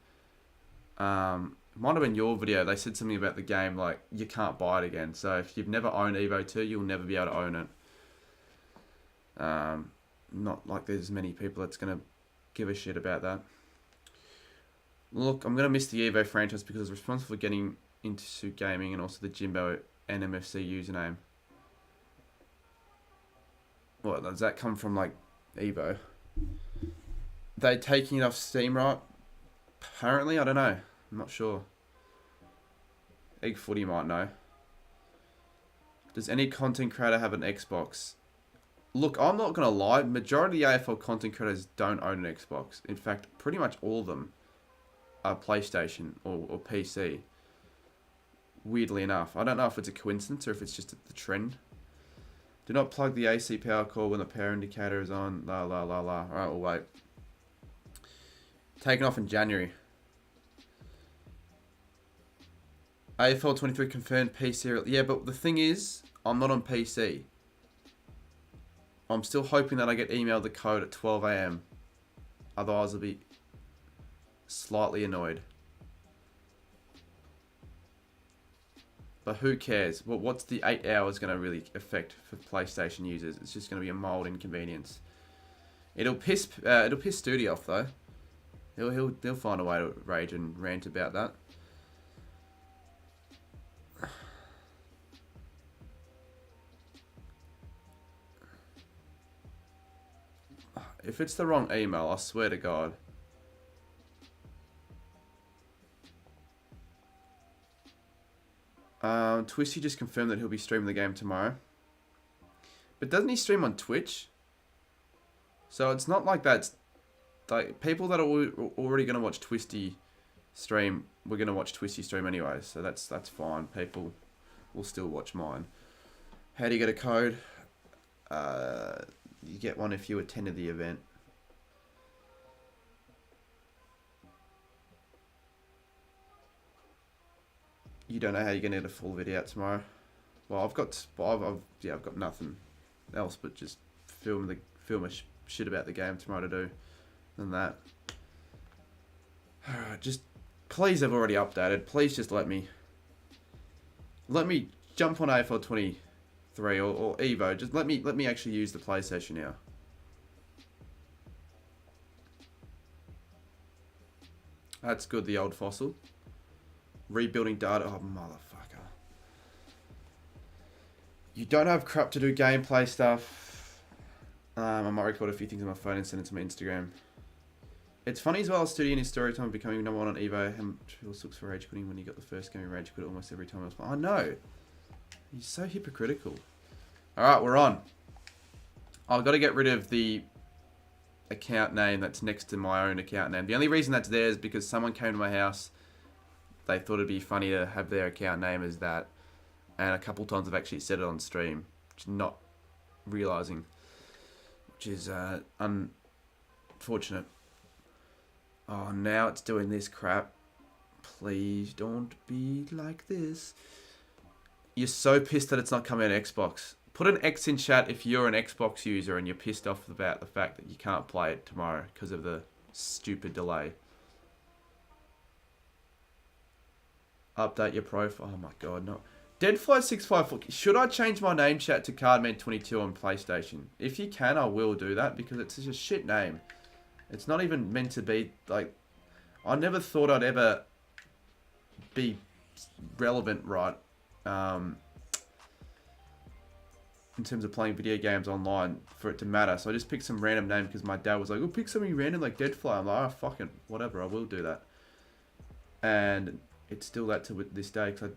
might have been your video. They said something about the game, like, you can't buy it again. So if you've never owned Evo 2, you'll never be able to own it. Not like there's many people that's going to give a shit about that. Look, I'm going to miss the Evo franchise because it's responsible for getting into gaming and also the Jimbo NMFC username. What, does that come from, like, Evo? They taking it off Steam, right? Apparently, I don't know. I'm not sure. Egg Footy might know. Does any content creator have an Xbox? Look, I'm not going to lie. Majority of the AFL content creators don't own an Xbox. In fact, pretty much all of them are PlayStation or PC. Weirdly enough. I don't know if it's a coincidence or if it's just the trend. Do not plug the AC power cord when the power indicator is on. La la la la. Alright, we'll wait. Taken off in January. AFL 23 confirmed PC. Yeah, but the thing is, I'm not on PC. I'm still hoping that I get emailed the code at 12 AM. Otherwise, I'll be slightly annoyed. But who cares? What's the 8 hours going to really affect for PlayStation users? It's just going to be a mild inconvenience. It'll piss Studi off though. He'll find a way to rage and rant about that. If it's the wrong email, I swear to God. Twisty just confirmed that he'll be streaming the game tomorrow. But doesn't he stream on Twitch? So it's not like that's... Like, people that are already going to watch Twisty stream, we're going to watch Twisty stream anyway. So that's fine. People will still watch mine. How do you get a code? You get one if you attended the event. You don't know how you're gonna get a full video out tomorrow. Well, I've got nothing else but just film a shit about the game tomorrow to do, than that. Alright, just please have already updated. Please just let me jump on AFL 23 or Evo. Just let me actually use the PlayStation now. That's good. The old fossil. Rebuilding data. Oh, motherfucker. You don't have crap to do gameplay stuff. I might record a few things on my phone and send it to my Instagram. It's funny as well, studying his story time becoming number one on Evo. How much people looks for rage quitting when you got the first game of rage quit almost every time I was playing. I know. He's so hypocritical. Alright, we're on. I've got to get rid of the account name that's next to my own account name. The only reason that's there is because someone came to my house. They thought it'd be funny to have their account name as that. And a couple times I've actually said it on stream. Which not realising. Which is unfortunate. Oh, now it's doing this crap. Please don't be like this. You're so pissed that it's not coming on Xbox. Put an X in chat if you're an Xbox user and you're pissed off about the fact that you can't play it tomorrow because of the stupid delay. Update your profile. Oh my god, no. Deadfly654. Should I change my name chat to Cardman22 on PlayStation? If you can, I will do that because it's just a shit name. It's not even meant to be, like... I never thought I'd ever be relevant, right? In terms of playing video games online for it to matter. So I just picked some random name because my dad was like, oh, pick something random like Deadfly. I'm like, oh, fucking whatever, I will do that. And it's still that to this day because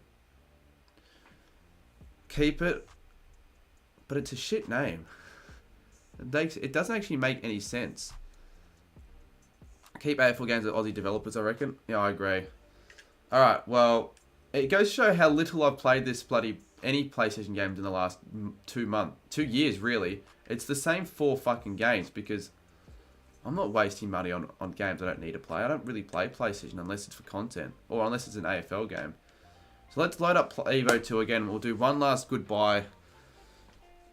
keep it. But it's a shit name. It doesn't actually make any sense. Keep AFL games with Aussie developers, I reckon. Yeah, I agree. Alright, well, it goes to show how little I've played this any PlayStation games in the last 2 years, really. It's the same 4 fucking games because I'm not wasting money on games I don't need to play. I don't really play PlayStation unless it's for content or unless it's an AFL game. So let's load up Evo 2 again. We'll do one last goodbye.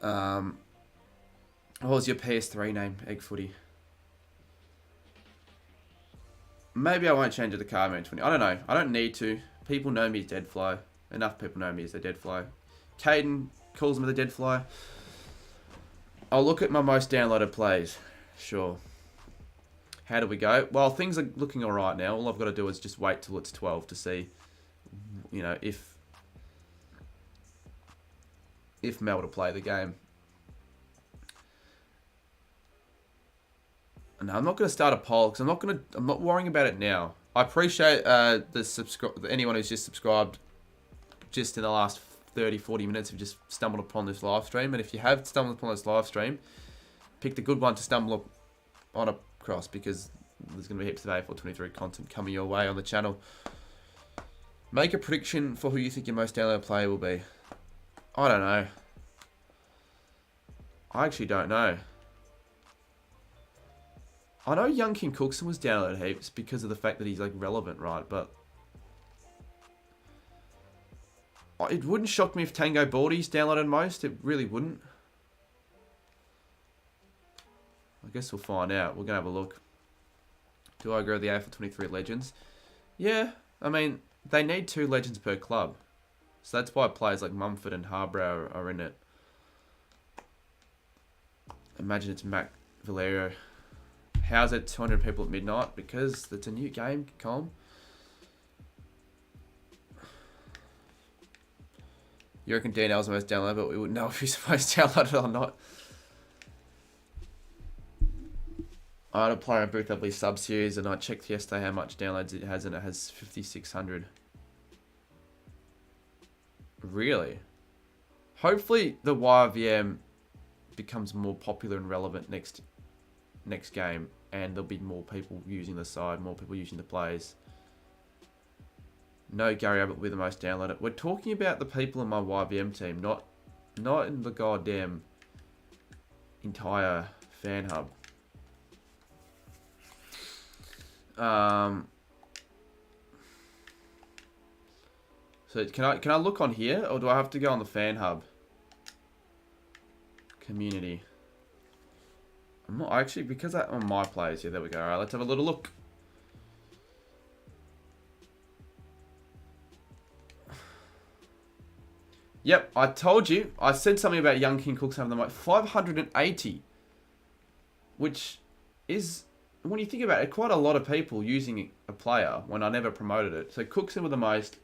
What was your PS3 name? Egg Footy. Maybe I won't change it to Carman 20. I don't know. I don't need to. People know me as Deadfly. Enough people know me as the Deadfly. Caden calls me the Deadfly. I'll look at my most downloaded plays. Sure. How do we go? Well, things are looking alright now. All I've got to do is just wait till it's 12 to see, you know, if Mel to play the game. No, I'm not going to start a poll because I'm not worrying about it now. I appreciate anyone who's just subscribed just in the last 30-40 minutes have just stumbled upon this live stream. And if you have stumbled upon this live stream, pick the good one to stumble on across because there's going to be heaps of AFL 23 content coming your way on the channel. Make a prediction for who you think your most downloaded player will be. I don't know. I actually don't know. I know Young King Cookson was downloaded heaps because of the fact that he's like relevant, right? But it wouldn't shock me if Tango Baldy's downloaded most. It really wouldn't. I guess we'll find out. We're going to have a look. Do I agree with the AFL 23 legends? Yeah. I mean, they need 2 legends per club. So that's why players like Mumford and Harbrow are in it. Imagine it's Mac Valerio. How's it 200 people at midnight? Because it's a new game, Com. You reckon DNL's the most downloaded, but we wouldn't know if he's the most downloaded or not. I had a player in Booth Lovely sub-series and I checked yesterday how much downloads it has and it has 5,600. Really? Hopefully the YVM becomes more popular and relevant next game and there'll be more people using the side, more people using the plays. No, Gary Abbott will be the most downloaded. We're talking about the people in my YVM team, not in the goddamn entire fan hub. So can I look on here or do I have to go on the fan hub? Community. I'm not actually because on my players. Yeah, there we go. All right, let's have a little look. Yep, I told you. I said something about Young King Cooks having the most 580, which is, when you think about it, quite a lot of people using a player when I never promoted it. So Cookson with the most.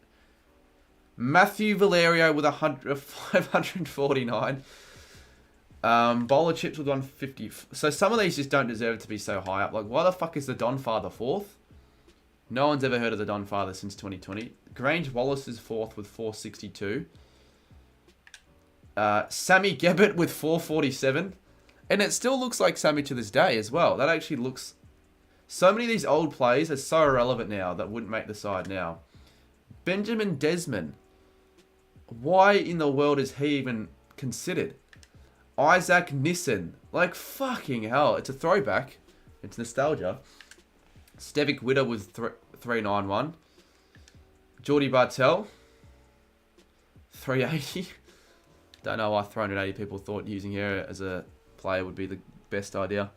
Matthew Valerio with 549. Bowler Chips with 150. So some of these just don't deserve to be so high up. Like, why the fuck is the Don Father 4th? No one's ever heard of the Don Father since 2020. Grange Wallace is 4th with 462. Sammy Gebbett with 447. And it still looks like Sammy to this day as well. That actually looks... So many of these old plays are so irrelevant now that wouldn't make the side now. Benjamin Desmond. Why in the world is he even considered? Isaac Nissen. Like, fucking hell. It's a throwback. It's nostalgia. Stevic Witter with 391. Geordie Bartel. 380. Don't know why 380 people thought using her as a player would be the best idea.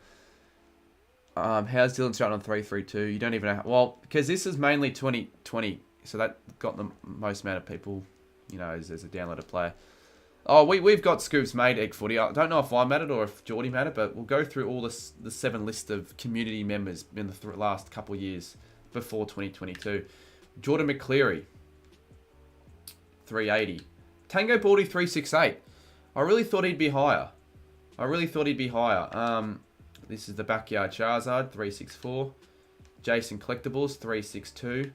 How's Dylan Stratton on 332? You don't even know. Well, because this is mainly 2020. So that got the most amount of people, you know, as a downloaded player. Oh, we've got Scoops made Egg Footy. I don't know if I'm at it or if Geordie made it, but we'll go through all the 7 list of community members in the last couple of years before 2022. Jordan McCleary, 380. Tango Baldy, 368. I really thought he'd be higher. This is the Backyard Charizard, 364. Jason Collectibles, 362.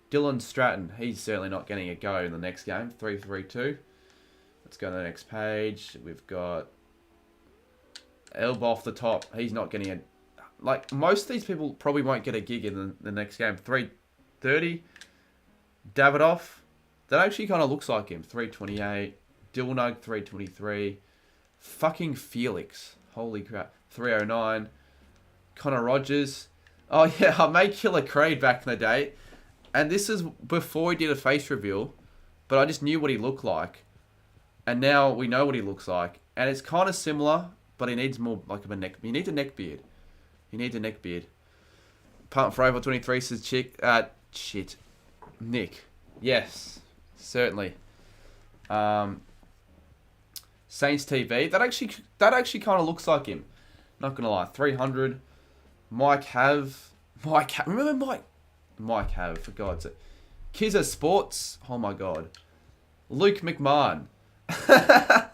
Dylan Stratton, he's certainly not getting a go in the next game, 332. Let's go to the next page. We've got Elba off the top. He's not getting a... Like, most of these people probably won't get a gig in the next game. 330. Davidoff. That actually kind of looks like him. 328. Dilnug, 323. Fucking Felix. Holy crap. 309. Connor Rogers. Oh, yeah. I made Killer Creed back in the day. And this is before he did a face reveal. But I just knew what he looked like. And now we know what he looks like. And it's kind of similar, but he needs more like of a neck. He needs a neck beard. He needs a neck beard. Punt for over 23 says shit. Nick. Yes. Certainly. Saints TV. That actually kind of looks like him. Not gonna lie. 300. Mike Have. Remember Mike? Mike Have, for God's sake. Kizza Sports. Oh my God. Luke McMahon. I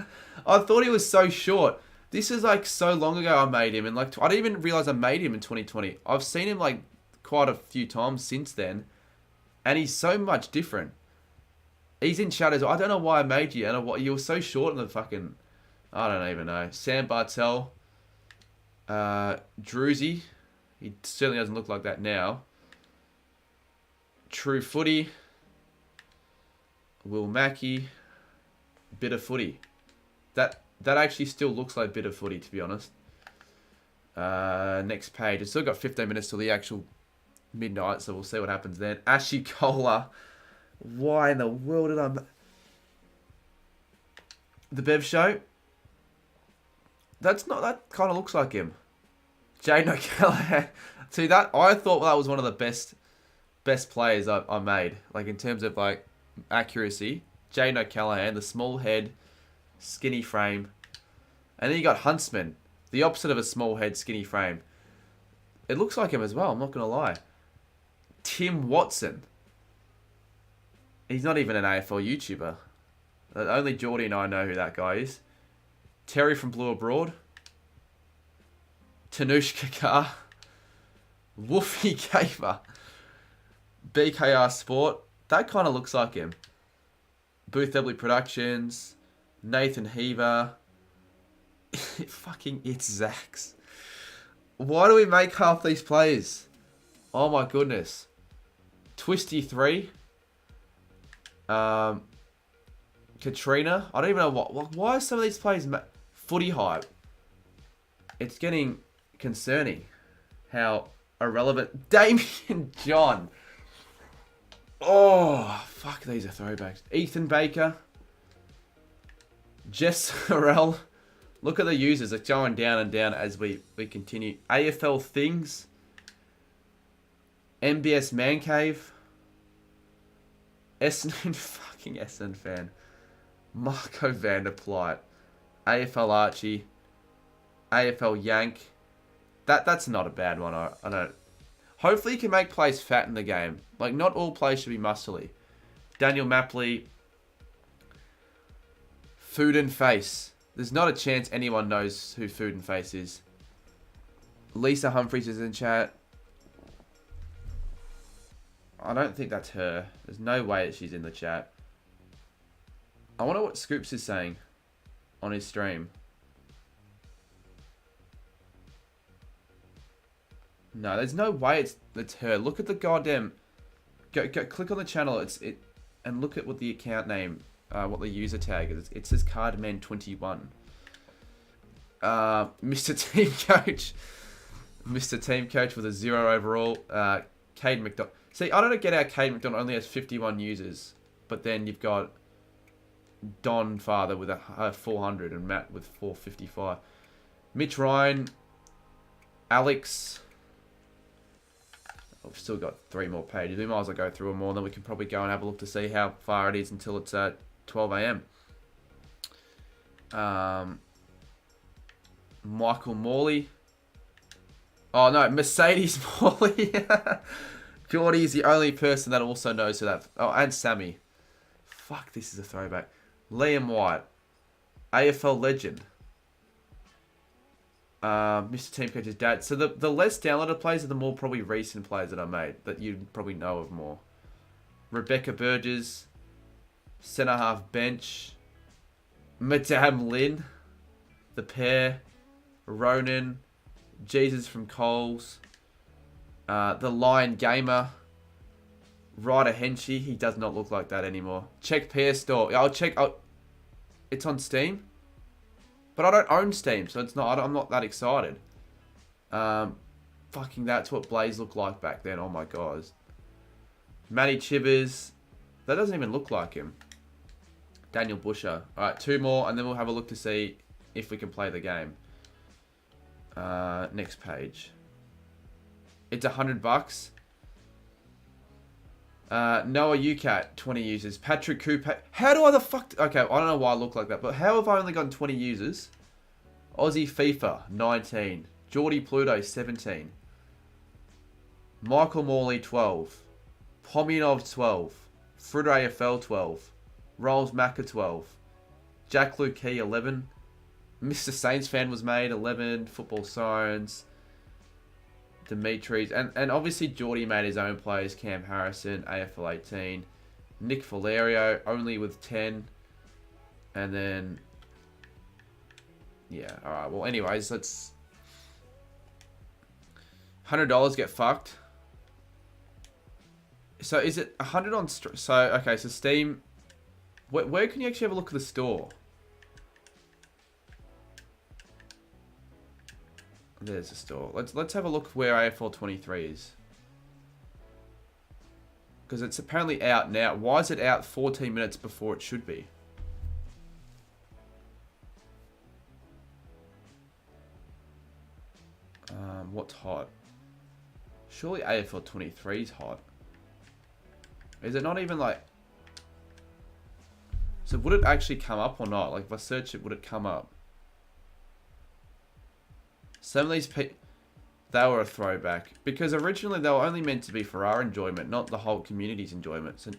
thought he was so short. This is like so long ago I made him. And like, I didn't even realize I made him in 2020. I've seen him like quite a few times since then. And he's so much different. He's in shadows. I don't know why I made you. And you were so short in the fucking... I don't even know. Sam Bartel. Druzy. He certainly doesn't look like that now. True Footy. Will Mackey. Bit of Footy. That actually still looks like Bit of Footy, to be honest. Next page. It's still got 15 minutes till the actual midnight, so we'll see what happens then. Ashy Cola. Why in the world did I... The Bev Show. That kind of looks like him. Jaden O'Callaghan. See, I thought that was one of the best players I made. Like, in terms of, like, accuracy. Jaden O'Callaghan, the small head, skinny frame. And then you got Huntsman. The opposite of a small head, skinny frame. It looks like him as well, I'm not going to lie. Tim Watson. He's not even an AFL YouTuber. Only Geordie and I know who that guy is. Terry from Blue Abroad. Tanush Kakar. Woofy Gamer. BKR Sport. That kind of looks like him. Booth Ebley Productions. Nathan Heaver. Fucking it's Zax. Why do we make half these players? Oh my goodness. Twisty 3. Katrina. I don't even know why are some of these players Footy Hype. It's getting concerning how irrelevant. Damien John. Oh, fuck, these are throwbacks. Ethan Baker. Jess Sorrell. Look at the users. It's going down and down as we continue. AFL Things. MBS Man Cave. Essendon, fucking Essendon fan. Marco Vanderplight. AFL Archie. AFL Yank. That's not a bad one. I don't... Hopefully you can make plays fat in the game. Like, not all plays should be muscly. Daniel Mapley. Food and Face. There's not a chance anyone knows who Food and Face is. Lisa Humphries is in chat. I don't think that's her. There's no way that she's in the chat. I wonder what Scoops is saying on his stream. No, there's no way it's her. Look at the goddamn... Go click on the channel. And look at what the account name, what the user tag is. It says Cardman21. Mr. Team Coach. Mr. Team Coach with a 0 overall. Cade McDonald. See, I don't get how Cade McDonald only has 51 users. But then you've got Don Father with a 400 and Matt with 455. Mitch Ryan. Alex... We've still got 3 more pages. We might as well go through them all, and then we can probably go and have a look to see how far it is until it's 12 a.m. Michael Morley. Oh, no, Mercedes Morley. Geordie is the only person that also knows who that... Oh, and Sammy. Fuck, this is a throwback. Liam White. AFL legend. Mr. Team Coach's dad. So the less downloaded players are the more probably recent players that I made that you probably know of more. Rebecca Burgess, centre half bench, Madame Lynn, the pair, Ronan, Jesus from Coles, the Lion Gamer, Ryder Henchy. He does not look like that anymore. Check PS4. I'll check. It's on Steam, but I don't own Steam, so it's not. I'm not that excited. Fucking that's what Blaze looked like back then. Oh my god. Matty Chivers. That doesn't even look like him. Daniel Busher. Alright, 2 more, and then we'll have a look to see if we can play the game. Next page. It's $100. Noah UCAT, 20 users. Patrick Coupe. How do I the fuck... Okay, I don't know why I look like that, but how have I only gotten 20 users? Aussie FIFA, 19. Geordie Pluto, 17. Michael Morley, 12. Pominov, 12. Fruit AFL, 12. Rolls Macca, 12. Jack Lukey, 11. Mr. Saints fan was made, 11. Football Sirens. Dimitri's. And obviously Geordie made his own players. Cam Harrison, AFL 18. Nick Valerio, only with 10. And then... Yeah, alright. Well, anyways, let's... $100 get fucked. So is it 100 on... So, okay, so Steam... Where can you actually have a look at the store? There's the store. Let's have a look where AFL 23 is. Because it's apparently out now. Why is it out 14 minutes before it should be? What's hot? Surely AFL 23 is hot. Is it not even like... So would it actually come up or not? Like if I search it, would it come up? Some of these people, they were a throwback. Because originally they were only meant to be for our enjoyment, not the whole community's enjoyment. So...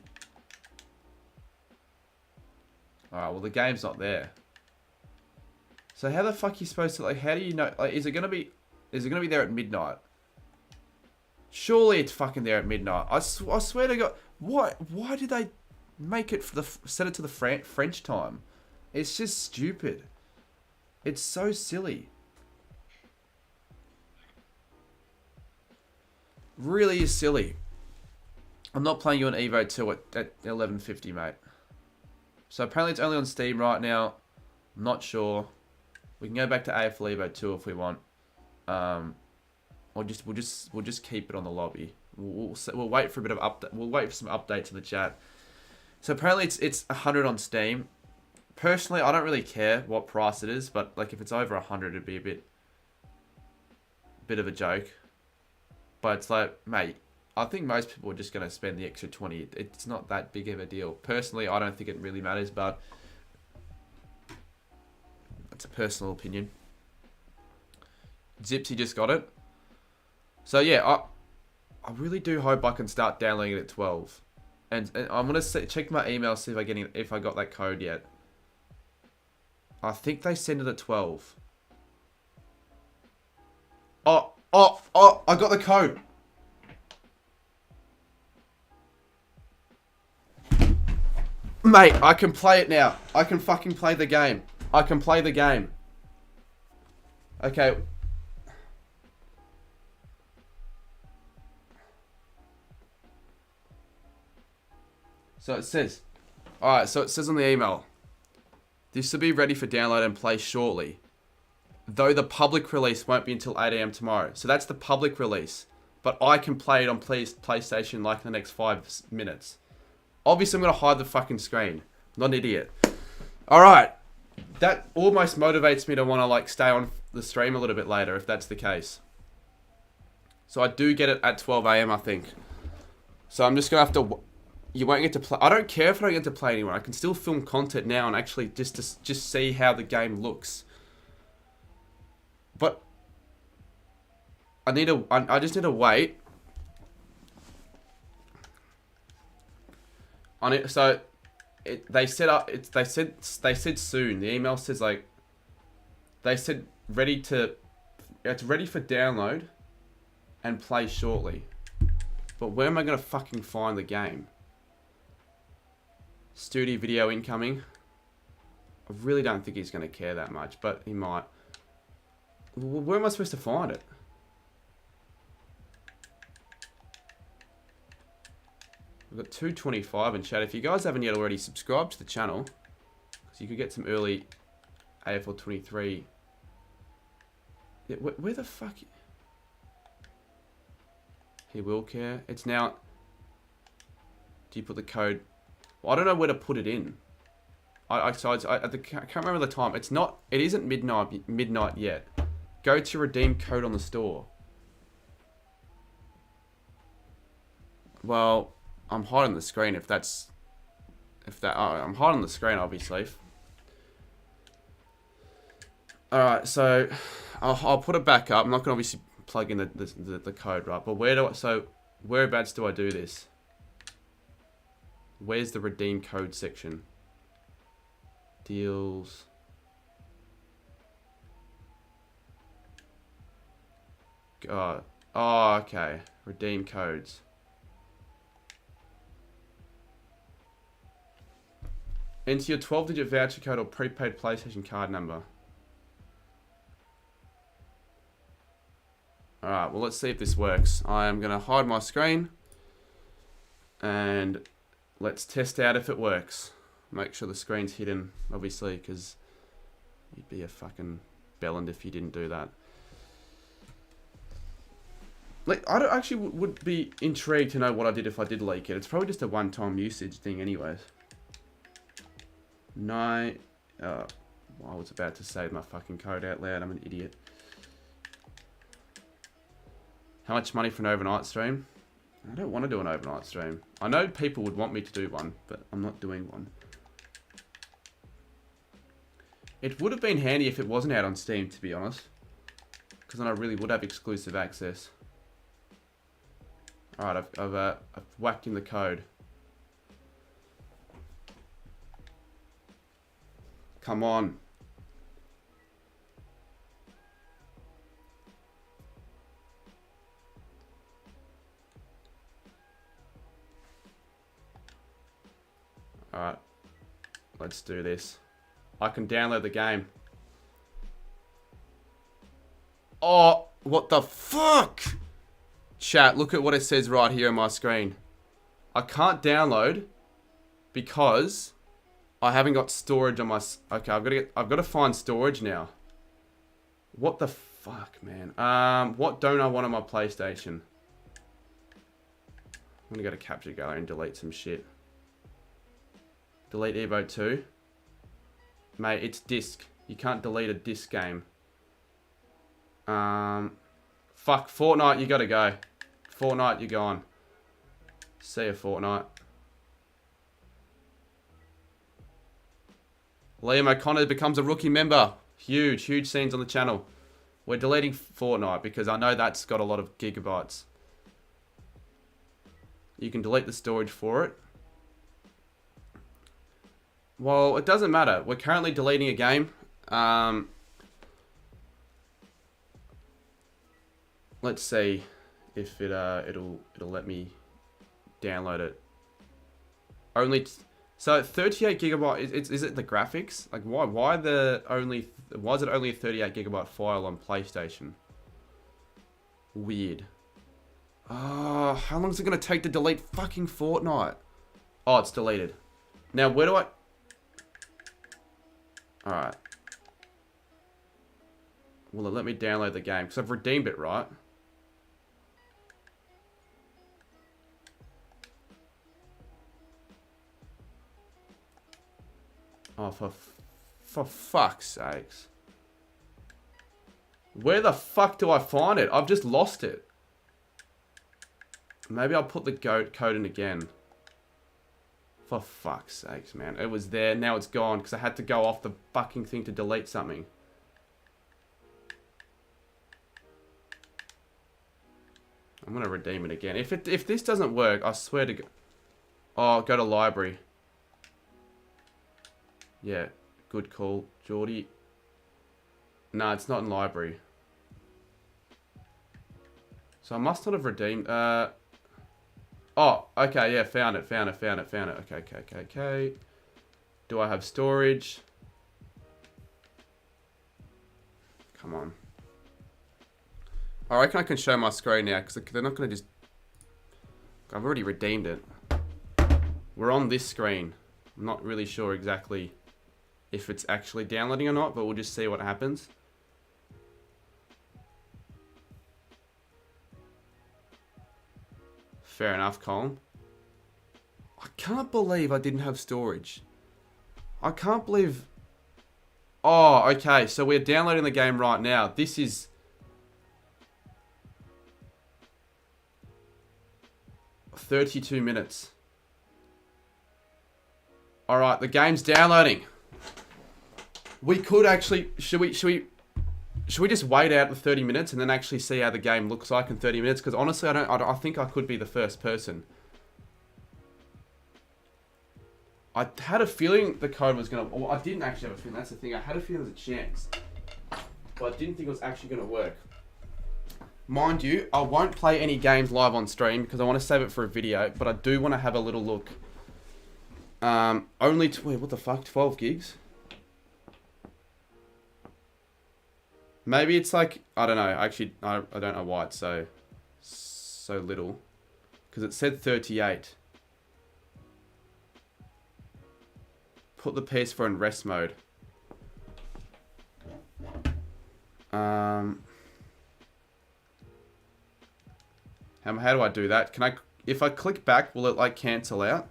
Alright, well the game's not there. So how the fuck are you supposed to, like, how do you know, like, is it gonna be there at midnight? Surely it's fucking there at midnight. I swear to God, why did they make it for set it to the French time? It's just stupid. It's so silly. Really is silly. I'm not playing you on Evo 2 at 11:50, mate. So apparently it's only on Steam right now. I'm not sure. We can go back to AFL Evo 2 if we want. Or we'll just keep it on the lobby. We'll wait for a bit of update. We'll wait for some updates in the chat. So apparently it's 100 on Steam. Personally, I don't really care what price it is, but like if it's over 100, it'd be a bit of a joke. But it's like, mate, I think most people are just gonna spend the extra 20. It's not that big of a deal. Personally, I don't think it really matters, but that's a personal opinion. Zipsy just got it. So yeah, I really do hope I can start downloading it at 12. And I'm gonna check my email, see if I got that code yet. I think they send it at 12. Oh! I got the code. Mate, I can play it now. I can fucking play the game. I can play the game. Okay. So it says, alright, so it says on the email, this will be ready for download and play shortly, though the public release won't be until 8 AM tomorrow. So that's the public release, but I can play it on PlayStation like in the next 5 minutes. Obviously I'm going to hide the fucking screen. I'm not an idiot. Alright, that almost motivates me to want to like stay on the stream a little bit later if that's the case. So I do get it at 12 AM I think. So I'm just going to have to... You won't get to play. I don't care if I don't get to play anymore. I can still film content now and actually just see how the game looks. But I just need to wait. On it, so they said soon. The email says like they said it's ready for download and play shortly. But where am I gonna fucking find the game? Studio video incoming. I really don't think he's going to care that much, but he might. Where am I supposed to find it? We've got 225 in chat. If you guys haven't yet already subscribed to the channel, because you could get some early AFL 23. Yeah, where the fuck? He will care. It's now. Do you put the code? Well, I don't know where to put it in. I can't remember the time. It's not. It isn't midnight yet. Go to redeem code on the store. Well, I'm hiding the screen. If that. I'm hiding the screen, obviously. All right, so I'll put it back up. I'm not gonna obviously plug in the code, right? But whereabouts do I do this? Where's the redeem code section? Deals. Oh, okay. Redeem codes. Enter your 12-digit voucher code or prepaid PlayStation card number. Alright, well, let's see if this works. I am going to hide my screen. And let's test out if it works. Make sure the screen's hidden, obviously, because you'd be a fucking bellend if you didn't do that. Like, I actually would be intrigued to know what I did if I did leak it. It's probably just a one-time usage thing anyways. No. I was about to say my fucking code out loud. I'm an idiot. How much money for an overnight stream? I don't want to do an overnight stream. I know people would want me to do one, but I'm not doing one. It would have been handy if it wasn't out on Steam, to be honest. Because then I really would have exclusive access. Alright, I've whacked in the code. Come on. Alright. Let's do this. I can download the game. Oh, what the fuck? Chat, look at what it says right here on my screen. I can't download because I haven't got storage on my... Okay, I've got to find storage now. What the fuck, man? What don't I want on my PlayStation? I'm gonna go to Capture Gallery and delete some shit. Delete Evo 2. Mate, it's disc. You can't delete a disc game. Fuck, Fortnite, you gotta go. Fortnite, you're gone. See ya, Fortnite. Liam O'Connor becomes a rookie member. Huge scenes on the channel. We're deleting Fortnite because I know that's got a lot of gigabytes. You can delete the storage for it. Well, it doesn't matter. We're currently deleting a game. Let's see if it'll let me download it. So 38 gigabyte. Is it the graphics? Like why is it only a 38 gigabyte file on PlayStation? Weird. Oh, how long is it gonna take to delete fucking Fortnite? Oh, it's deleted. Now where do I? All right. Will it let me download the game? Because I've redeemed it, right? Oh, for fuck's sakes. Where the fuck do I find it? I've just lost it. Maybe I'll put the code in again. For fuck's sakes, man. It was there, now it's gone because I had to go off the fucking thing to delete something. I'm gonna redeem it again. If this doesn't work, I swear to God. Oh, go to library. Yeah, good call, Geordie. No, it's not in library. So I must not have redeemed. Oh, okay, yeah, found it. Okay. Do I have storage? Come on. I reckon I can show my screen now because they're not going to just... I've already redeemed it. We're on this screen. I'm not really sure exactly if it's actually downloading or not, but we'll just see what happens. Fair enough, Colin. I can't believe I didn't have storage. I can't believe... Oh, okay. So we're downloading the game right now. This is... ...32 minutes. Alright, the game's downloading. We could actually... Should we just wait out the 30 minutes and then actually see how the game looks like in 30 minutes? Because honestly, I think I could be the first person. I had a feeling the code was going to... Well, I didn't actually have a feeling. That's the thing. I had a feeling there was a chance. But I didn't think it was actually going to work. Mind you, I won't play any games live on stream because I want to save it for a video. But I do want to have a little look. Only... Wait, what the fuck? 12 gigs? Maybe it's like... I don't know. Actually, I don't know why it's so little. Because it said 38. Put the PS4 in rest mode. How do I do that? Can I... If I click back, will it like cancel out?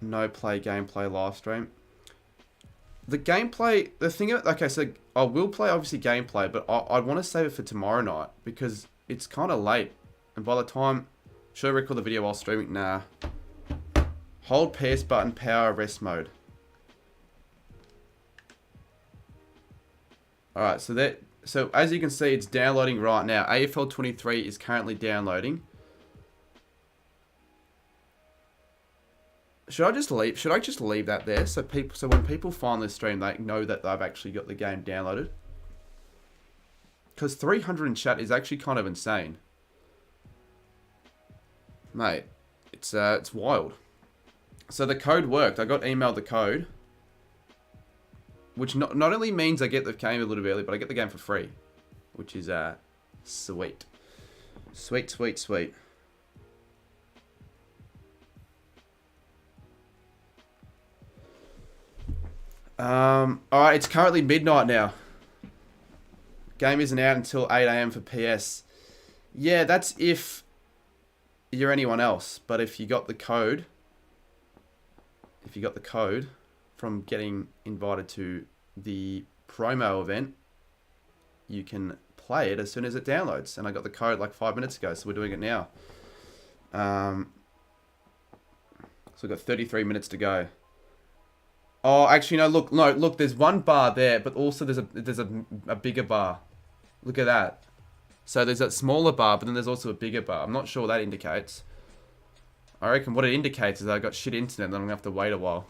No play gameplay live stream. The gameplay... The thing... Okay, so I will play obviously gameplay, but I want to save it for tomorrow night because it's kind of late. And by the time... Should I record the video while streaming? Nah. Hold PS button, power, rest mode. Alright, so as you can see, it's downloading right now. AFL 23 is currently downloading. Should I just leave that there so when people find this stream, they know that they've actually got the game downloaded? Because 300 in chat is actually kind of insane. Mate, it's wild. So the code worked. I got emailed the code. Which not only means I get the game a little bit early, but I get the game for free. Which is sweet. Sweet, sweet, sweet. Alright, it's currently midnight now. Game isn't out until 8 AM for PS. Yeah, that's if you're anyone else. But if you got the code... If you got the code from getting invited to the promo event, you can play it as soon as it downloads. And I got the code like 5 minutes ago, so we're doing it now. So we've got 33 minutes to go. Oh, actually, no, look, there's one bar there, but also there's a bigger bar. Look at that. So there's that smaller bar, but then there's also a bigger bar. I'm not sure what that indicates. I reckon what it indicates is that I got shit internet and I'm going to have to wait a while.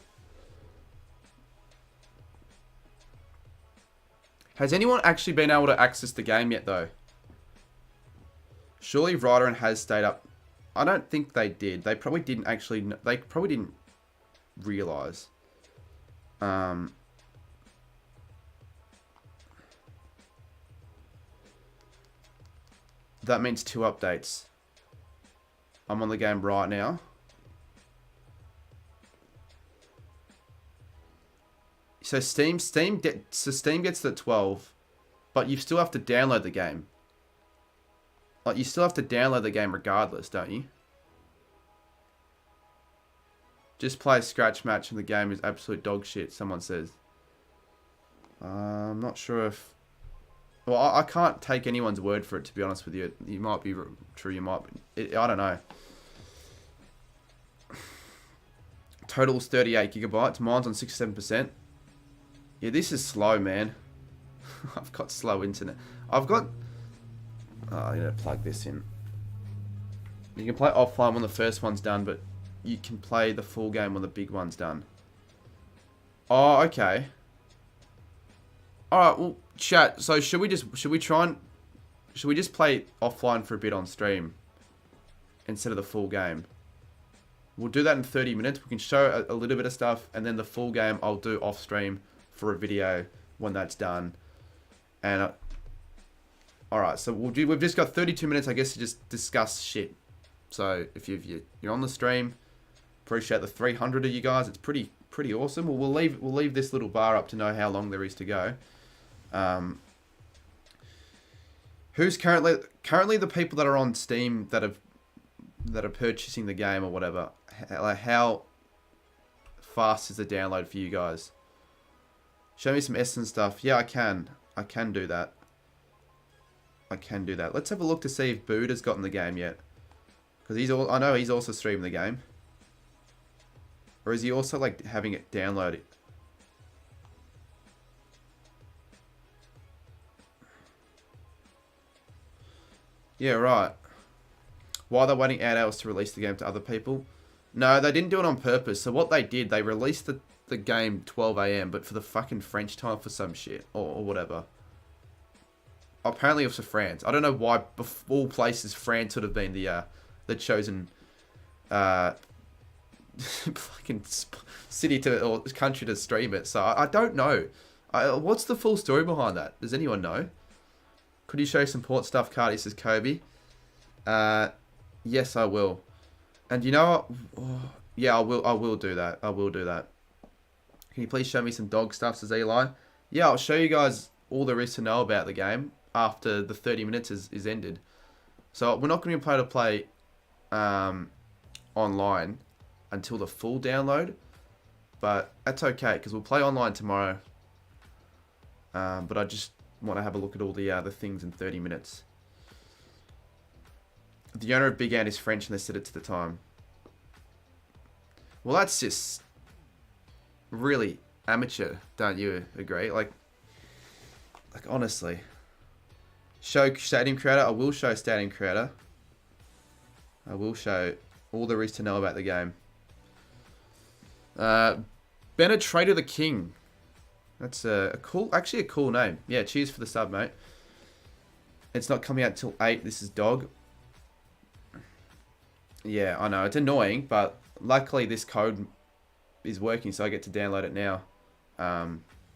Has anyone actually been able to access the game yet, though? Surely Ryder and Has stayed up. I don't think they did. They probably didn't actually... They probably didn't realise. That means 2 updates. I'm on the game right now. So Steam gets the 12, but you still have to download the game. Like, you still have to download the game regardless, don't you? Just play a scratch match and the game is absolute dog shit, someone says. I'm not sure if... Well, I can't take anyone's word for it, to be honest with you. You might be true, you might be... I don't know. Total's 38 gigabytes. Mine's on 67%. Yeah, this is slow, man. I've got slow internet. I've got... Oh, I need to plug this in. You can play offline when the first one's done, but you can play the full game when the big one's done. Oh, okay. Alright, well, chat. So should we just play offline for a bit on stream instead of the full game? We'll do that in 30 minutes. We can show a little bit of stuff, and then the full game I'll do off stream for a video when that's done. And alright, so we've just got 32 minutes, I guess, to just discuss shit. So if you're on the stream, appreciate the 300 of you guys. It's pretty awesome. We'll leave this little bar up to know how long there is to go. Who's currently the people that are on Steam that are purchasing the game or whatever? How fast is the download for you guys? Show me some S and stuff. Yeah, I can do that. Let's have a look to see if Buddha's gotten the game yet, because I know he's also streaming the game. Or is he also like having it downloaded? Yeah, right. Why are they waiting 8 hours to release the game to other people? No, they didn't do it on purpose. So what they did, they released the game 12 AM, but for the fucking French time for some shit. Or whatever. Apparently it was for France. I don't know why, of all places, France would have been the chosen fucking city or country to stream it. So I don't know. What's the full story behind that? Does anyone know? Could you show some port stuff, Cardi, says Kobe. Yes, I will. And you know what? Oh, yeah, I will do that. Can you please show me some dog stuff, says Eli? Yeah, I'll show you guys all there is to know about the game after the 30 minutes is ended. So we're not going to be able to play online until the full download. But that's okay, because we'll play online tomorrow. But I just want to have a look at all the things in 30 minutes. The owner of Big Ant is French and they set it to the time. Well, that's just really amateur, don't you agree? Like honestly. Show Stadium Creator. I will show Stadium Creator. I will show all there is to know about the game. Bennett Trader the King. That's a cool name. Yeah, cheers for the sub, mate. It's not coming out till 8. This is dog. Yeah, I know. It's annoying, but luckily this code is working, so I get to download it now.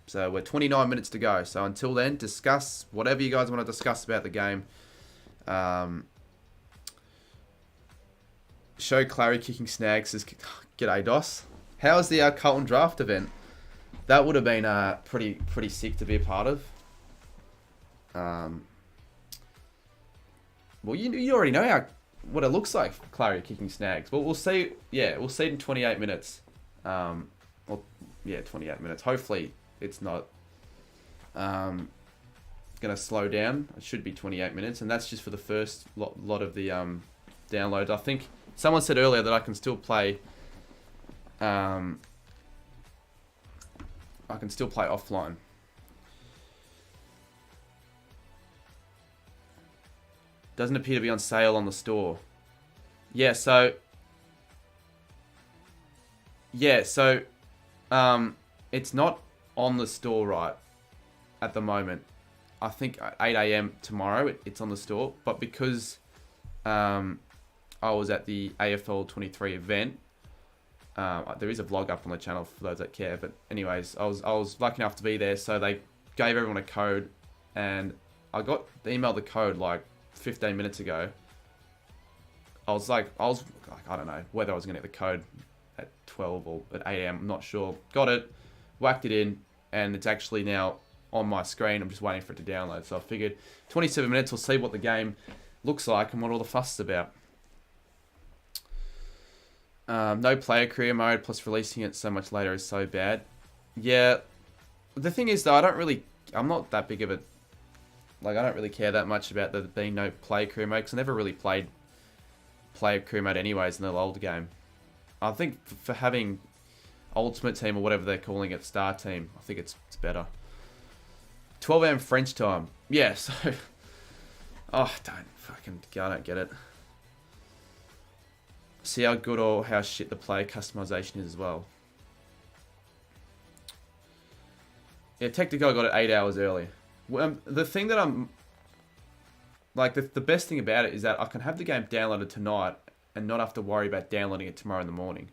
So we're 29 minutes to go. So until then, discuss whatever you guys want to discuss about the game. Show Clary kicking snags. Says, g'day, DOS. How's the Carlton draft event? That would have been pretty sick to be a part of. Well, you already know what it looks like, Clary kicking snags. But we'll see. Yeah, we'll see it in 28 minutes. 28 minutes. Hopefully, it's not gonna slow down. It should be 28 minutes, and that's just for the first lot of the downloads. I think someone said earlier that I can still play. I can still play offline. Doesn't appear to be on sale on the store. Yeah, so it's not on the store right at the moment. I think at 8 AM tomorrow it's on the store, but because I was at the AFL 23 event, there is a vlog up on the channel for those that care. But anyways, I was lucky enough to be there, so they gave everyone a code, and I emailed the code like 15 minutes ago. I was like, I don't know whether I was gonna get the code at 12 or at 8 AM. I'm not sure. Got it, whacked it in, and it's actually now on my screen. I'm just waiting for it to download. So I figured 27 minutes, we'll see what the game looks like and what all the fuss is about. No player career mode, plus releasing it so much later is so bad. Yeah, the thing is though, I'm not that big of a, I don't really care that much about there being no player career mode, because I never really played player career mode anyways in the old game. I think for having Ultimate Team or whatever they're calling it, Star Team, I think it's better. 12 AM French time. Yeah, so I don't get it. See how good or how shit the player customization is as well. Yeah, technically I got it 8 hours early. The thing that I'm like, the best thing about it is that I can have the game downloaded tonight and not have to worry about downloading it tomorrow in the morning.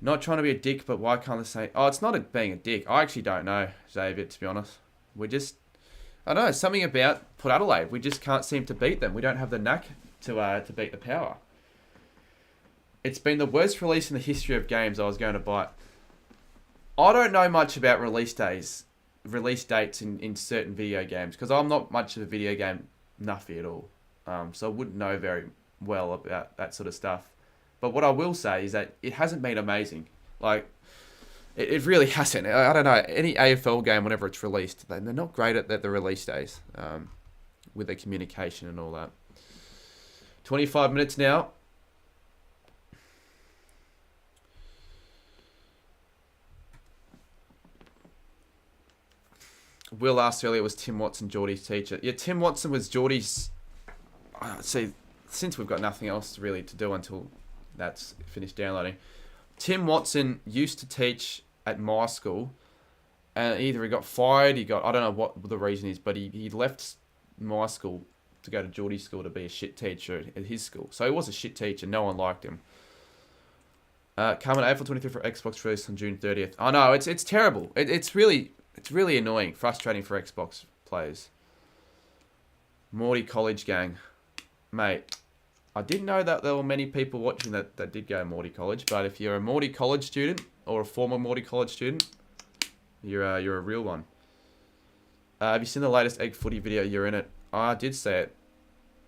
Not trying to be a dick, but why can't they say... Oh, it's not being a dick. I actually don't know, Xavier, to be honest. We just... I don't know, something about Port Adelaide. We just can't seem to beat them. We don't have the knack to beat the power. It's been the worst release in the history of games I was going to buy. I don't know much about release dates in certain video games, because I'm not much of a video game nuffy at all. So I wouldn't know very well about that sort of stuff. But what I will say is that it hasn't been amazing. Like, it really hasn't. I don't know. Any AFL game, whenever it's released, they're not great at the release days with the communication and all that. 25 minutes now. Will asked earlier, was Tim Watson Geordie's teacher? Yeah, Tim Watson was Geordie's... See, since we've got nothing else really to do until that's finished downloading. Tim Watson used to teach at my school, and either he got fired, I don't know what the reason is, but he left my school to go to Geordie's school to be a shit teacher at his school. So he was a shit teacher, no one liked him. Coming April 23 for Xbox release on June 30th. I know, it's terrible. It's really annoying, frustrating for Xbox players. Morty College Gang. Mate, I didn't know that there were many people watching that did go to Morty College, but if you're a Morty College student, or a former Morty College student, you're a real one. Have you seen the latest Egg Footy video? You're in it. I did say it.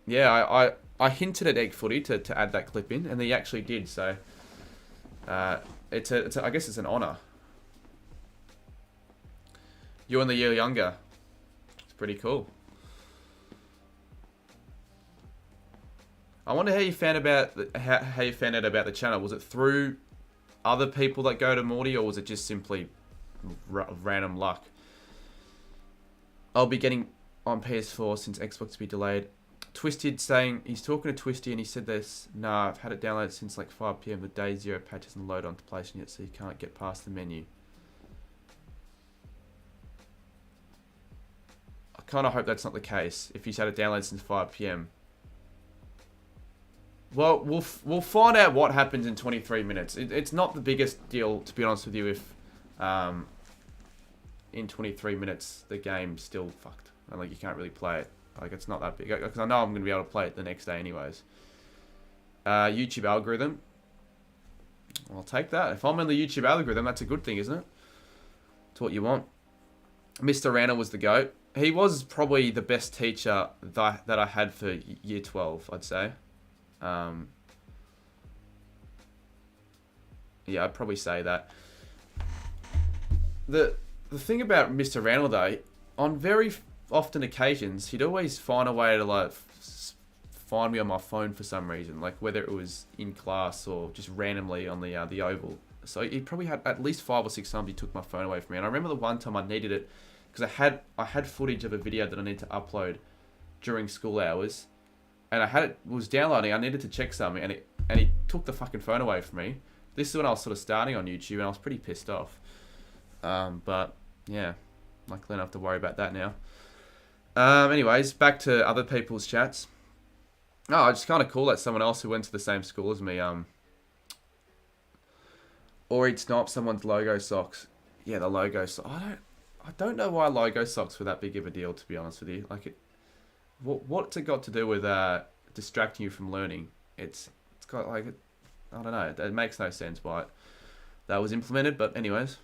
Yeah, I hinted at Egg Footy to add that clip in, and he actually did, so... I guess it's an honour. You're in the year younger. It's pretty cool. I wonder how you found how you found out about the channel. Was it through other people that go to Morty, or was it just simply random luck? I'll be getting on PS4 since Xbox will be delayed. Twisted saying he's talking to Twisty and he said this. Nah, I've had it downloaded since like 5 PM. The day 0 patch hasn't loaded onto PlayStation yet, so you can't get past the menu. I kind of hope that's not the case. If he's had it downloaded since 5 PM. Well, we'll find out what happens in 23 minutes. It's not the biggest deal, to be honest with you, if in 23 minutes the game's still fucked. And like you can't really play it. Like it's not that big. Because I know I'm going to be able to play it the next day anyways. YouTube algorithm. I'll take that. If I'm in the YouTube algorithm, that's a good thing, isn't it? It's what you want. Mr. Rana was the GOAT. He was probably the best teacher that I had for year 12, I'd say. Yeah, I'd probably say that. The thing about Mr. Randall though, on very often occasions, he'd always find a way to like find me on my phone for some reason, like whether it was in class or just randomly on the oval. So he probably had at least 5 or 6 times he took my phone away from me. And I remember the one time I needed it because I had footage of a video that I needed to upload during school hours. And was downloading. I needed to check something, and he took the fucking phone away from me. This is when I was sort of starting on YouTube, and I was pretty pissed off. But yeah, luckily I don't have to worry about that now. Anyways, back to other people's chats. Oh, it's kind of cool that someone else who went to the same school as me. Or he'd snip someone's logo socks. Yeah, the logo socks. I don't know why logo socks were that big of a deal, to be honest with you. Like it. What's it got to do with distracting you from learning? It's got like, I don't know. It makes no sense why that was implemented. But anyways,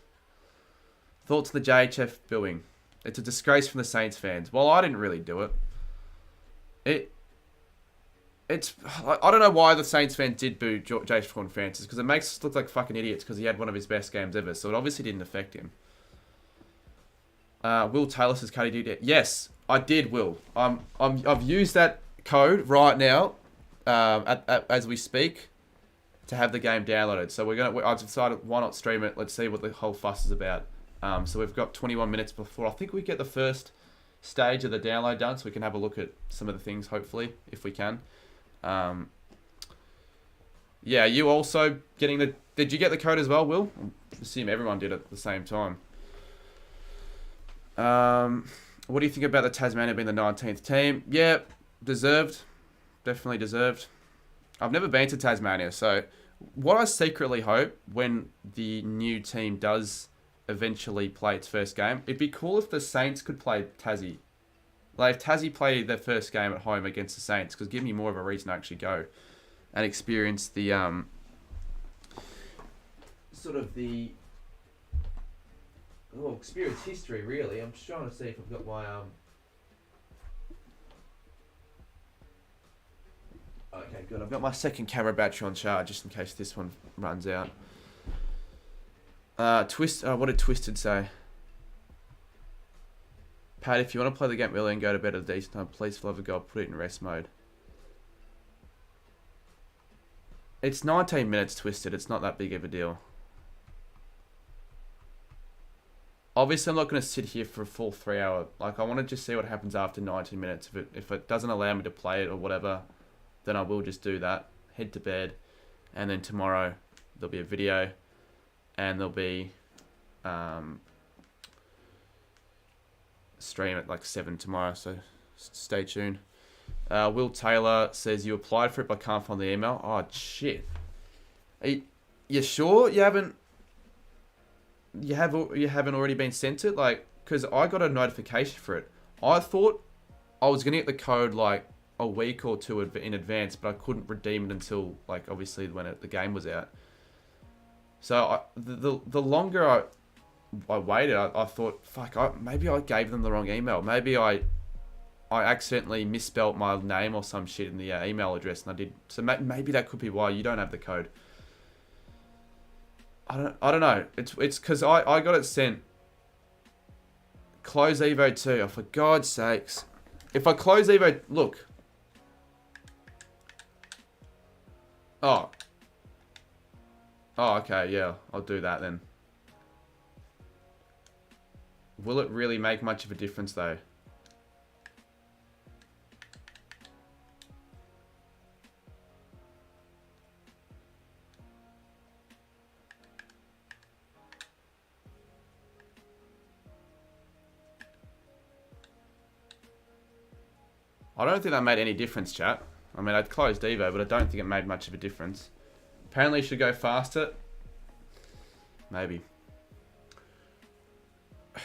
thoughts on the JHF booing? It's a disgrace from the Saints fans. Well, I didn't really do it. I don't know why the Saints fans did boo Jason Francis, because it makes us look like fucking idiots because he had one of his best games ever. So it obviously didn't affect him. Will Taylor says, "Cuddy, did it?" Yes, I did, Will. I've used that code right now, as we speak, to have the game downloaded. So I've decided why not stream it. Let's see what the whole fuss is about. So we've got 21 minutes before I think we get the first stage of the download done, so we can have a look at some of the things, hopefully, if we can. Yeah, you also getting the... Did you get the code as well, Will? I assume everyone did at the same time. What do you think about the Tasmania being the 19th team? Yeah, deserved. Definitely deserved. I've never been to Tasmania, so what I secretly hope when the new team does eventually play its first game, it'd be cool if the Saints could play Tassie. Like, if Tassie played their first game at home against the Saints, because give me more of a reason to actually go and experience the, sort of the, well, experience history, really. I'm just trying to see if I've got my, okay, good. I've got my second camera battery on charge, just in case this one runs out. What did Twisted say? Pat, if you want to play the game early and go to bed at a decent time, please, for love of God, put it in rest mode. It's 19 minutes, Twisted. It's not that big of a deal. Obviously, I'm not going to sit here for a full 3 hour. Like, I want to just see what happens after 19 minutes. If it doesn't allow me to play it or whatever, then I will just do that. Head to bed. And then tomorrow, there'll be a video. And there'll be stream at like 7 tomorrow. So stay tuned. Will Taylor says, you applied for it but can't find the email. Oh, shit. Are you sure you haven't... You haven't already been sent it? Like, because I got a notification for it. I thought I was going to get the code like a week or two in advance, but I couldn't redeem it until, like, obviously when the game was out. So the longer I waited, I thought, fuck, maybe I gave them the wrong email. Maybe I accidentally misspelled my name or some shit in the email address, and I did. So maybe that could be why you don't have the code. I don't know. It's because I got it sent. Close Evo 2. Oh, for God's sakes. If I close Evo... Look. Oh. Oh, okay. Yeah. I'll do that then. Will it really make much of a difference, though? I don't think that made any difference, chat. I mean, I'd closed Evo, but I don't think it made much of a difference. Apparently, it should go faster. Maybe.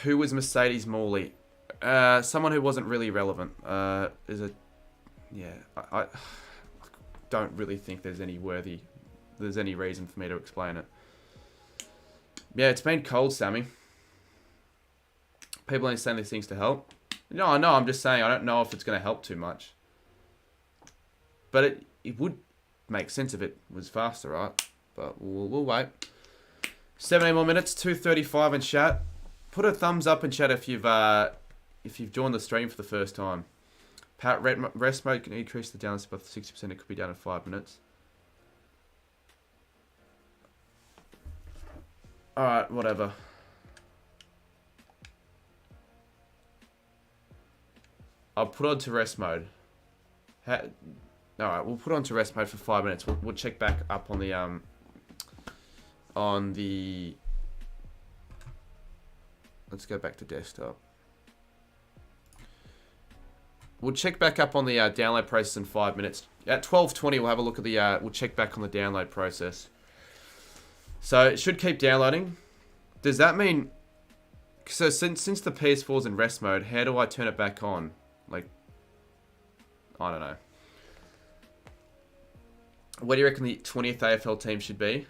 Who was Mercedes Morley? Someone who wasn't really relevant. Yeah, I don't really think there's any reason for me to explain it. Yeah, it's been cold, Sammy. People only saying these things to help. No, I'm just saying I don't know if it's going to help too much. But it would make sense if it was faster, right? But we'll wait. 17 more minutes, 2:35 in chat. Put a thumbs up in chat if you've joined the stream for the first time. Pat, rest mode can increase the download by 60%. It could be down in 5 minutes. Alright, whatever. I'll put on to rest mode. Alright, we'll put on to rest mode for 5 minutes. We'll check back up on the... Let's go back to desktop. We'll check back up on the download process in 5 minutes. At 12:20, we'll have a look at the... we'll check back on the download process. So, it should keep downloading. Does that mean... So, since the PS4's in rest mode, how do I turn it back on? Like, I don't know. What do you reckon the 20th AFL team should be?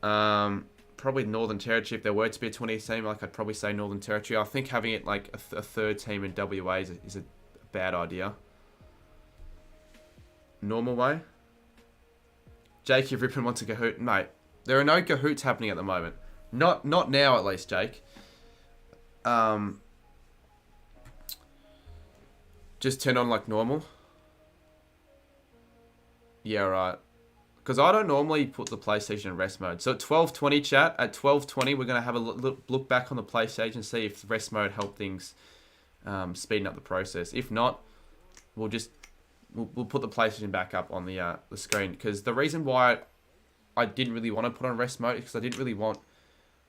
Probably Northern Territory. If there were to be a 20th team, like, I'd probably say Northern Territory. I think having it like a third team in WA is a bad idea. Normal way. Jake, you've ripping wants a Kahoot. Mate, there are no Kahoots happening at the moment. Not now, at least, Jake. Just turn on like normal. Yeah, right. Because I don't normally put the PlayStation in rest mode. So at 12:20, chat, at 12:20, we're going to have a look back on the PlayStation and see if rest mode helped things speeding up the process. If not, we'll put the PlayStation back up on the screen. Because the reason why I didn't really want to put on rest mode is because I didn't really want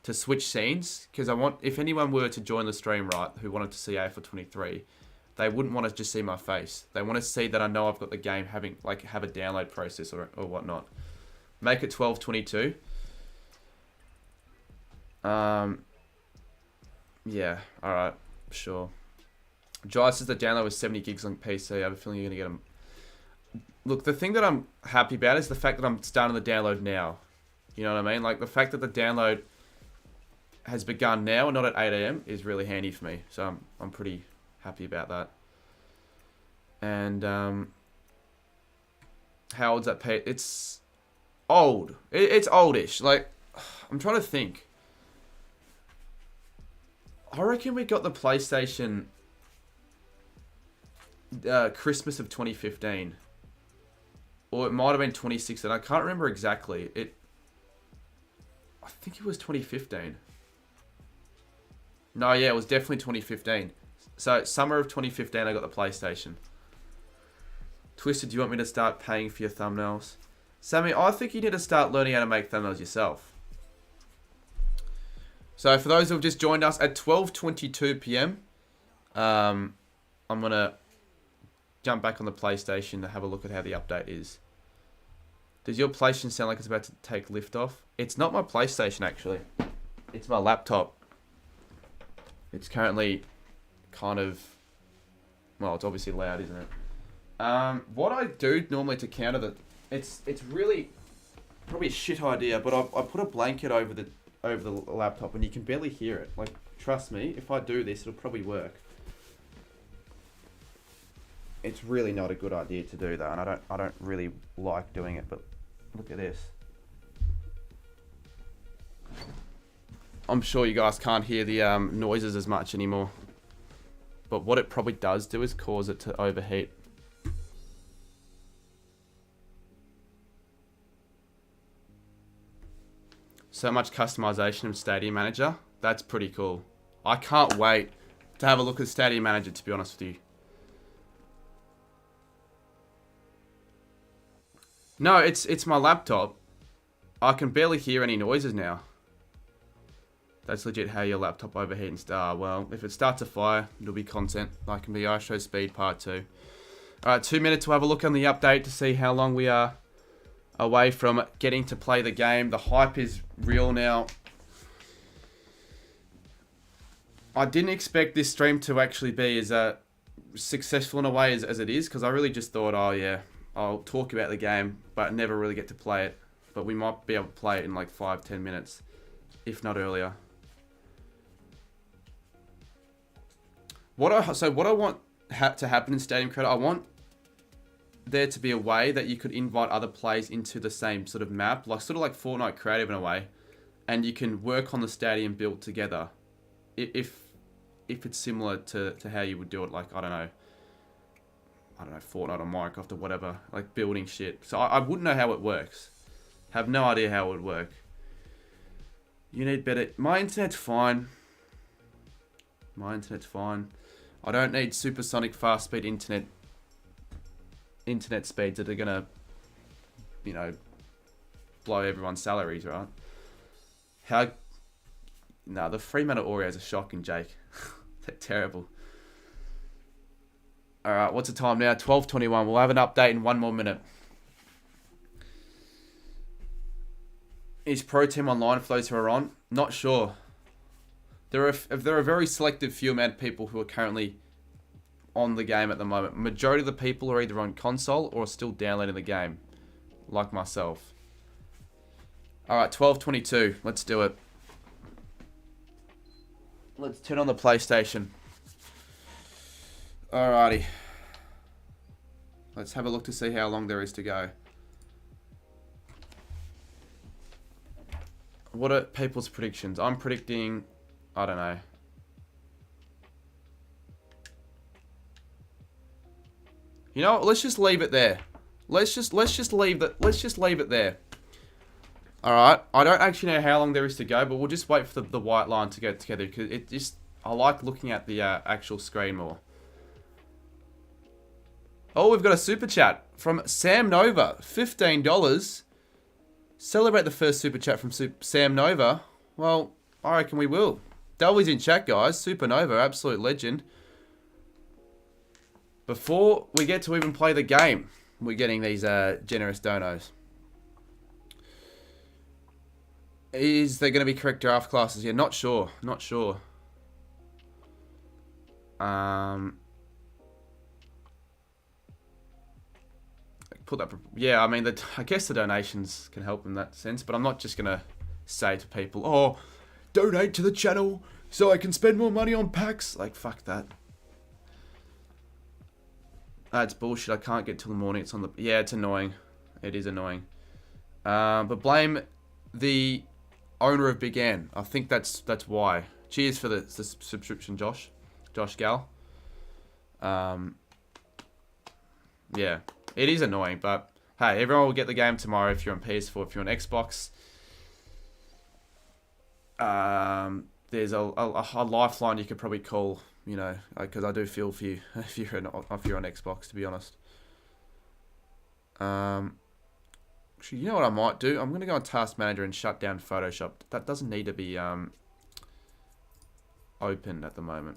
to switch scenes. Because if anyone were to join the stream, right, who wanted to see AFL 23, they wouldn't want to just see my face. They want to see that I know I've got the game have a download process or whatnot. Make it 1222. Yeah, alright, sure. Jai says the download was 70 gigs on PC. I have a feeling you're going to get them. Look, the thing that I'm happy about is the fact that I'm starting the download now. You know what I mean? Like, the fact that the download has begun now and not at 8 AM is really handy for me. So I'm pretty happy about that. And, how old's that pay? It's old. It's oldish. Like, I'm trying to think. I reckon we got the PlayStation Christmas of 2015. Or it might have been 2016. I can't remember exactly. I think it was 2015. No, yeah, it was definitely 2015. So, summer of 2015, I got the PlayStation. Twisted, do you want me to start paying for your thumbnails? Sammy, I think you need to start learning how to make thumbnails yourself. So, for those who have just joined us at 12:22 p.m., I'm going to jump back on the PlayStation to have a look at how the update is. Does your PlayStation sound like it's about to take lift off? It's not my PlayStation, actually. It's my laptop. It's currently kind of... Well, it's obviously loud, isn't it? What I do normally to counter that... It's really... Probably a shit idea, but I put a blanket over the laptop and you can barely hear it. Like, trust me, if I do this, it'll probably work. It's really not a good idea to do that, and I don't really like doing it, but look at this. I'm sure you guys can't hear the noises as much anymore. But what it probably does do is cause it to overheat. So much customization of Stadia Manager. That's pretty cool. I can't wait to have a look at Stadia Manager, to be honest with you. No, it's my laptop. I can barely hear any noises now. That's legit how your laptop overheat and start. Well, if it starts a fire, it'll be content. Like in the iShow Speed Part 2. Alright, 2 minutes to have a look on the update to see how long we are away from getting to play the game. The hype is real now. I didn't expect this stream to actually be as successful in a way as it is, because I really just thought, oh yeah, I'll talk about the game, but never really get to play it. But we might be able to play it in like 5-10 minutes, if not earlier. What I want to happen in Stadium Credit, I want there to be a way that you could invite other players into the same sort of map, like sort of like Fortnite Creative in a way, and you can work on the stadium build together. If it's similar to how you would do it, like I don't know, Fortnite or Minecraft or whatever, like building shit. So I wouldn't know how it works. Have no idea how it would work. You need better. My internet's fine. I don't need supersonic fast speed internet speeds that are gonna, you know, blow everyone's salaries, right? The Fremantle Oreos are shocking, Jake. They're terrible. Alright, what's the time now? 12:21. We'll have an update in 1 more minute. Is Pro Team online for those who are on? Not sure. There are a very selective few amount of people who are currently on the game at the moment. Majority of the people are either on console or are still downloading the game, like myself. Alright, 12:22. Let's do it. Let's turn on the PlayStation. Alrighty. Let's have a look to see how long there is to go. What are people's predictions? I'm predicting, I don't know. You know what? Let's just leave it there. Let's just leave it there. Alright, I don't actually know how long there is to go, but we'll just wait for the white line to get together, because I like looking at the actual screen more. Oh, we've got a super chat from Sam Nova, $15. Celebrate the first super chat from Sam Nova. Well, I reckon we will. Delby's in chat, guys. Supernova, absolute legend. Before we get to even play the game, we're getting these generous donos. Is there going to be correct draft classes? Yeah, not sure. Not sure. Put that. Yeah, I mean, I guess the donations can help in that sense, but I'm not just going to say to people, oh, donate to the channel so I can spend more money on packs. Like, fuck that. That's bullshit. I can't get till the morning. It's on the... Yeah, it's annoying. It is annoying. But blame the owner of Big Ann. I think that's why. Cheers for the subscription, Josh. Josh Gal. Yeah. It is annoying, but hey, everyone will get the game tomorrow if you're on PS4, if you're on Xbox. There's a lifeline you could probably call, you know, because I do feel for you if you're on Xbox, to be honest. Actually, you know what I might do? I'm going to go on Task Manager and shut down Photoshop. That doesn't need to be open at the moment.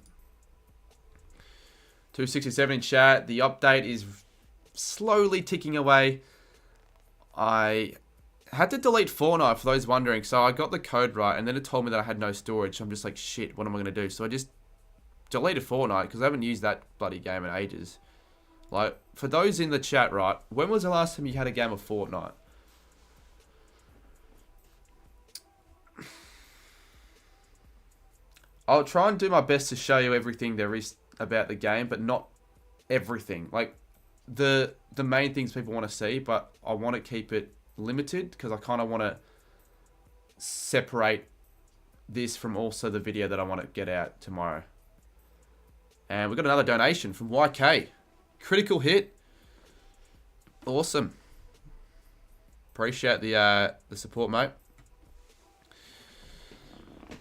267 in chat. The update is slowly ticking away. I had to delete Fortnite for those wondering. So I got the code right and then it told me that I had no storage. So I'm just like, shit, what am I going to do? So I just deleted Fortnite because I haven't used that bloody game in ages. Like, for those in the chat, right, when was the last time you had a game of Fortnite? I'll try and do my best to show you everything there is about the game, but not everything. Like, the main things people want to see, but I want to keep it limited because I kind of want to separate this from also the video that I want to get out tomorrow. And we've got another donation from YK. Critical hit. Awesome. Appreciate the support, mate.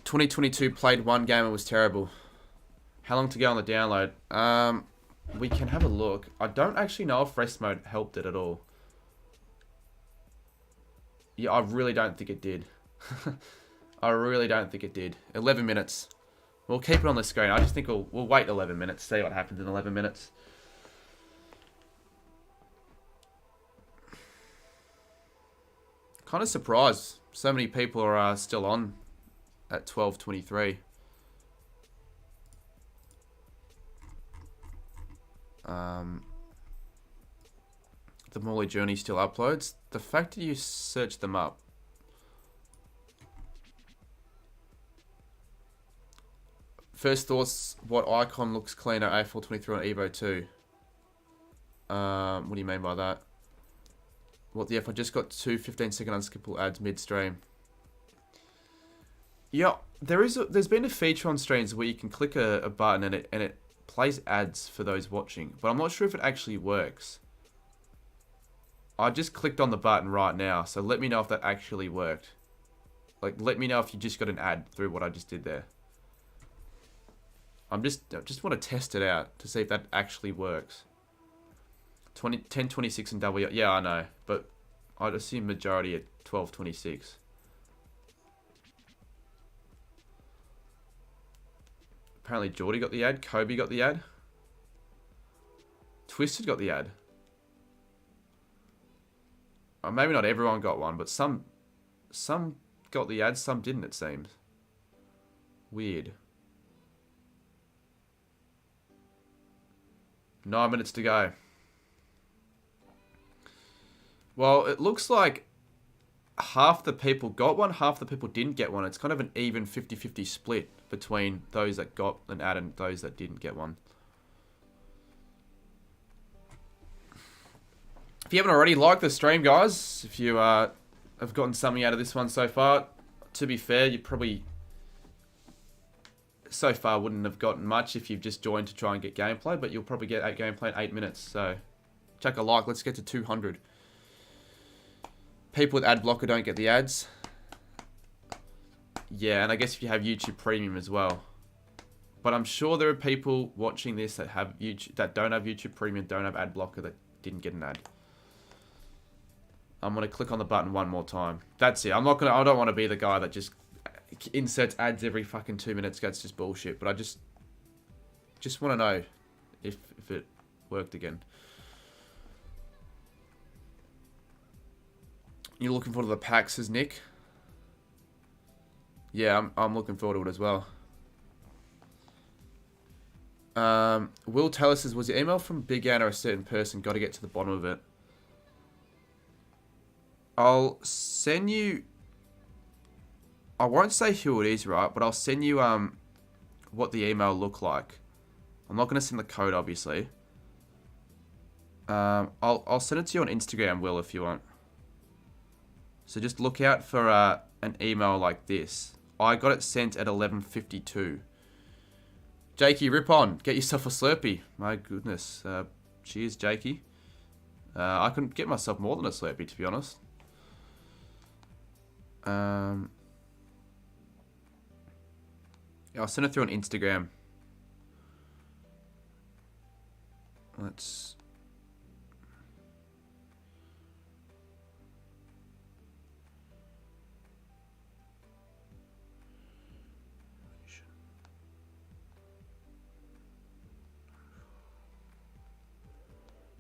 2022 played one game and was terrible. How long to go on the download? We can have a look. I don't actually know if rest mode helped it at all. Yeah, I really don't think it did. I really don't think it did. 11 minutes. We'll keep it on the screen. I just think we'll wait 11 minutes, see what happens in 11 minutes. Kind of surprised so many people are still on at 12:23. The Morley Journey still uploads. The fact that you search them up. First thoughts, what icon looks cleaner, A423 on Evo 2? What do you mean by that? What the F? I just got two 15-second unskippable ads mid-stream. Yeah, there's been a feature on streams where you can click a button and it plays ads for those watching, but I'm not sure if it actually works. I just clicked on the button right now, so let me know if that actually worked. Like, let me know if you just got an ad through what I just did there. I just want to test it out to see if that actually works. 10:26 and W. Yeah, I know, but I'd assume majority at 12:26. Apparently Geordie got the ad. Kobe got the ad. Twisted got the ad. Maybe not everyone got one, but some got the ad, some didn't, it seems. Weird. 9 minutes to go. Well, it looks like half the people got one, half the people didn't get one. It's kind of an even 50-50 split between those that got an ad and those that didn't get one. If you haven't already, like the stream, guys. If you have gotten something out of this one so far, to be fair, you probably so far wouldn't have gotten much if you've just joined to try and get gameplay, but you'll probably get gameplay in 8 minutes. So chuck a like. Let's get to 200. People with ad blocker don't get the ads. Yeah, and I guess if you have YouTube Premium as well. But I'm sure there are people watching this that have YouTube, that don't have YouTube Premium, don't have ad blocker, that didn't get an ad. I'm gonna click on the button one more time. That's it. I don't want to be the guy that just inserts ads every fucking 2 minutes. That's just bullshit. But I just want to know if it worked again. You're looking forward to the packs, says Nick. Yeah, I'm looking forward to it as well. Will Taylor says, was your email from Big Ann or a certain person? Got to get to the bottom of it. I'll send you... I won't say who it is, right? But I'll send you what the email looked like. I'm not going to send the code, obviously. I'll send it to you on Instagram, Will, if you want. So just look out for an email like this. I got it sent at 11:52. Jakey, rip on. Get yourself a Slurpee. My goodness. Cheers, Jakey. I couldn't get myself more than a Slurpee, to be honest. I'll send it through on Instagram. Let's...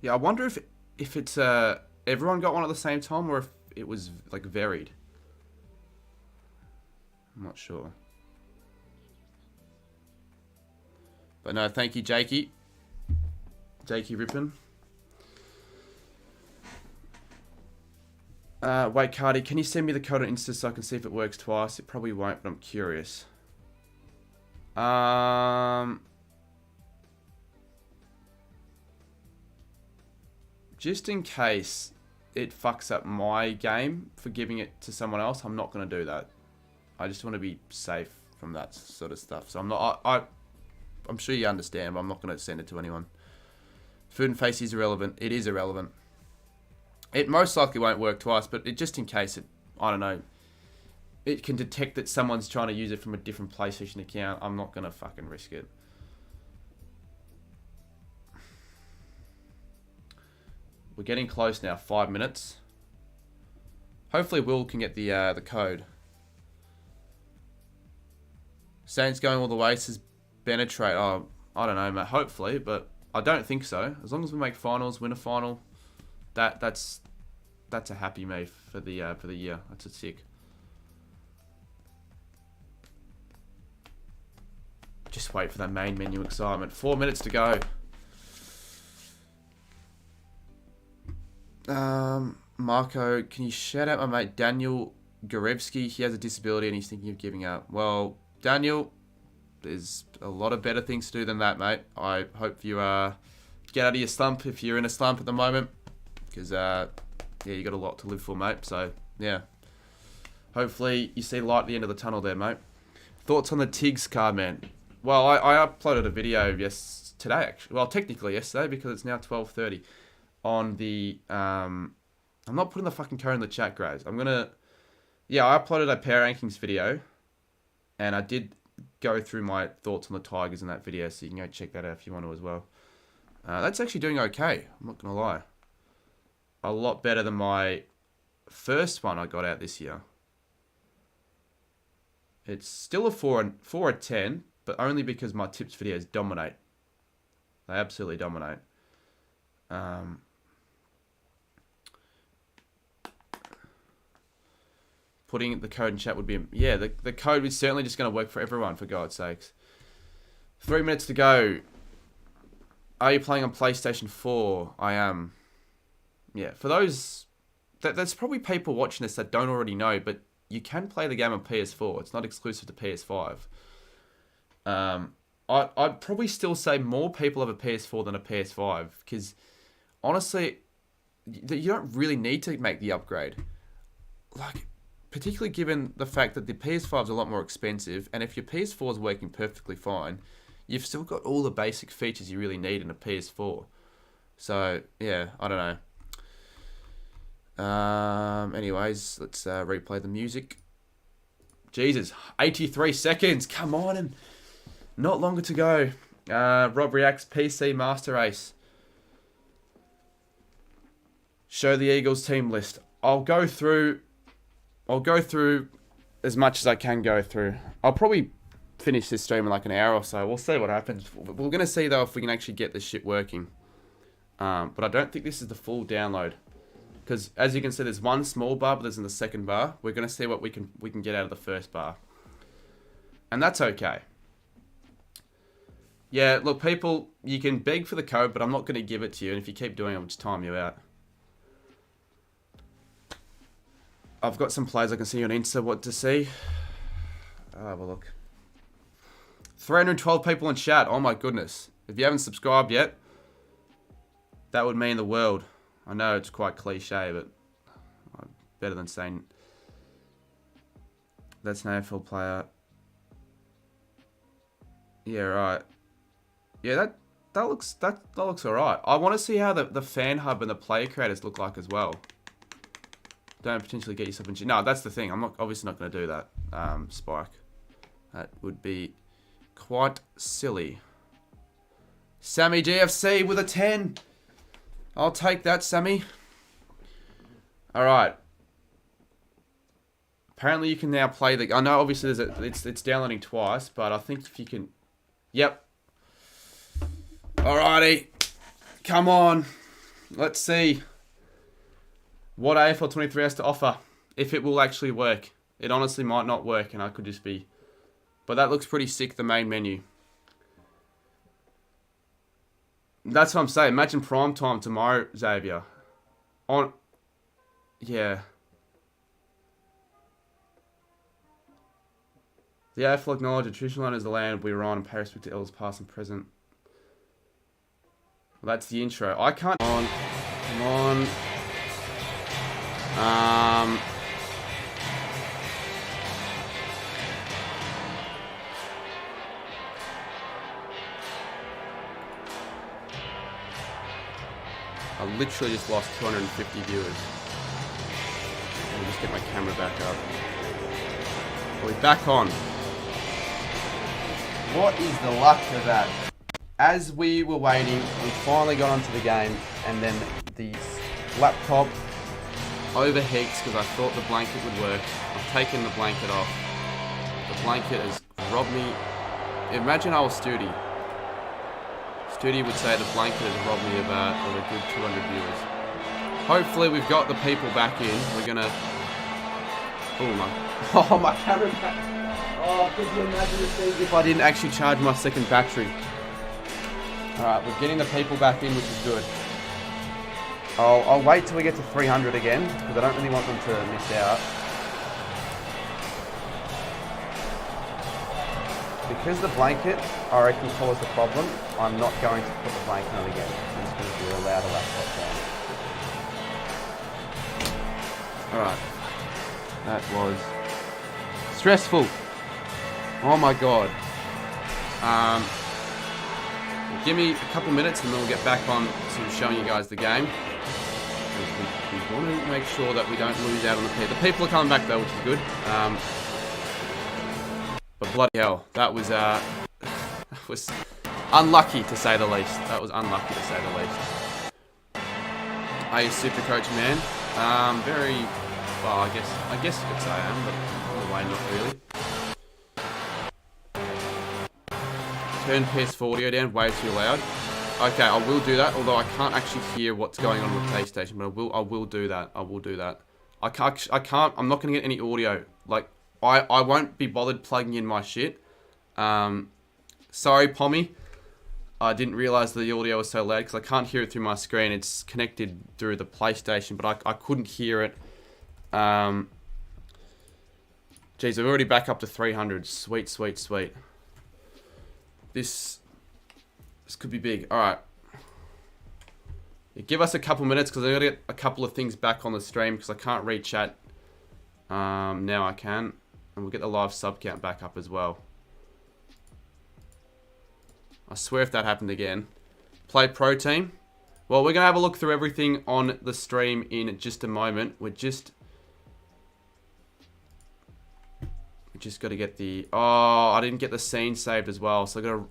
Yeah, I wonder if it's everyone got one at the same time or if it was like varied. I'm not sure. But no, thank you, Jakey. Jakey Rippin. Wait, Cardi, can you send me the code on Insta so I can see if it works twice? It probably won't, but I'm curious. Just in case it fucks up my game for giving it to someone else, I'm not going to do that. I just want to be safe from that sort of stuff. So I'm not... I'm sure you understand, but I'm not going to send it to anyone. Food and face is irrelevant. It is irrelevant. It most likely won't work twice, but just in case it... I don't know. It can detect that someone's trying to use it from a different PlayStation account. I'm not going to fucking risk it. We're getting close now. 5 minutes. Hopefully Will can get the code. Saints going all the way, says Benetrate. Oh, I don't know, mate. Hopefully, but I don't think so. As long as we make finals, win a final, that's a happy me for the year. That's a tick. Just wait for that main menu excitement. 4 minutes to go. Marco, can you shout out my mate Daniel Gorevsky? He has a disability and he's thinking of giving up. Well, Daniel, there's a lot of better things to do than that, mate. I hope you get out of your slump if you're in a slump at the moment. Because, yeah, you got a lot to live for, mate. So, yeah. Hopefully you see light at the end of the tunnel there, mate. Thoughts on the Tiggs car, man? Well, I uploaded a video today, actually. Well, technically yesterday because it's now 12:30. On the... I'm not putting the fucking code in the chat, guys. I'm going to... Yeah, I uploaded a power rankings video. And I did go through my thoughts on the Tigers in that video. So you can go check that out if you want to as well. That's actually doing okay. I'm not going to lie. A lot better than my first one I got out this year. It's still a 4 out of 10. But only because my tips videos dominate. They absolutely dominate. Putting the code in chat would be... Yeah, the code is certainly just going to work for everyone, for God's sakes. 3 minutes to go. Are you playing on PlayStation 4? I am. Yeah, for those... There's probably people watching this that don't already know, but you can play the game on PS4. It's not exclusive to PS5. I'd probably still say more people have a PS4 than a PS5, because honestly, you don't really need to make the upgrade. Like... Particularly given the fact that the PS5 is a lot more expensive, and if your PS4 is working perfectly fine, you've still got all the basic features you really need in a PS4. So, yeah, I don't know. Replays the music. Jesus, 83 seconds. Come on, and not longer to go. Rob reacts PC Master Race. Show the Eagles team list. I'll go through as much as I can go through. I'll probably finish this stream in like an hour or so. We'll see what happens. We're going to see, though, if we can actually get this shit working. But I don't think this is the full download. Because, as you can see, there's one small bar, but there's in the second bar. We're going to see what we can get out of the first bar. And that's okay. Yeah, look, people, you can beg for the code, but I'm not going to give it to you. And if you keep doing it, I'll just time you out. I've got some players I can see on Insta what to see. I'll have a look. 312 people in chat. Oh my goodness. If you haven't subscribed yet, that would mean the world. I know it's quite cliche, but better than saying that's an AFL player. Yeah, right. Yeah, that looks alright. I want to see how the fan hub and the player creators look like as well. Don't potentially get yourself in. No, that's the thing. I'm obviously not going to do that. Spike. That would be quite silly. Sammy GFC with a 10. I'll take that, Sammy. All right. Apparently, you can now play the. I know, obviously, it's downloading twice, but I think if you can. Yep. Alrighty. Come on. Let's see what AFL 23 has to offer. If it will actually work. It honestly might not work, and I could just be. But that looks pretty sick, the main menu. That's what I'm saying. Imagine prime time tomorrow, Xavier. Yeah. The AFL acknowledge the traditional owners of the land we are on and pay respect to elders past and present. Well, that's the intro. I can't. Come on. I literally just lost 250 viewers. Let me just get my camera back up. We're back on. What is the luck of that? As we were waiting, we finally got onto the game, and then the laptop overheats because I thought the blanket would work. I've taken the blanket off. The blanket has robbed me. Imagine I was Studi. Studi would say the blanket has robbed me of a good 200 viewers. Hopefully we've got the people back in. We're gonna. Oh my camera back. Oh, could you imagine the thing if I didn't actually charge my second battery? Alright, we're getting the people back in, which is good. I'll wait till we get to 300 again, because I don't really want them to miss out. Because the blanket, I reckon, caused the problem, I'm not going to put the blanket on again. I'm just going to allow the laptop down. Alright. That was stressful. Oh my god. Give me a couple minutes and then we'll get back on to showing you guys the game. We want to make sure that we don't lose out on the people. The people are coming back though, which is good. But bloody hell, that was unlucky to say the least. That was unlucky to say the least. Are you super coach, man? Very. Well, I guess you could say I am, but in a way, not really. Turn PS4 audio down, way too loud. Okay, I will do that, although I can't actually hear what's going on with the PlayStation, but I will do that. I will do that. I'm not going to get any audio. Like, I won't be bothered plugging in my shit. Sorry, Pommy. I didn't realise the audio was so loud, because I can't hear it through my screen. It's connected through the PlayStation, but I couldn't hear it. Geez, we're already back up to 300. Sweet, sweet, sweet. This could be big. Alright. Yeah, give us a couple minutes because I've got to get a couple of things back on the stream because I can't read chat. Now I can. And we'll get the live sub count back up as well. I swear if that happened again. Play pro team. Well, we're going to have a look through everything on the stream in just a moment. We just got to get the... Oh, I didn't get the scene saved as well. So I got to...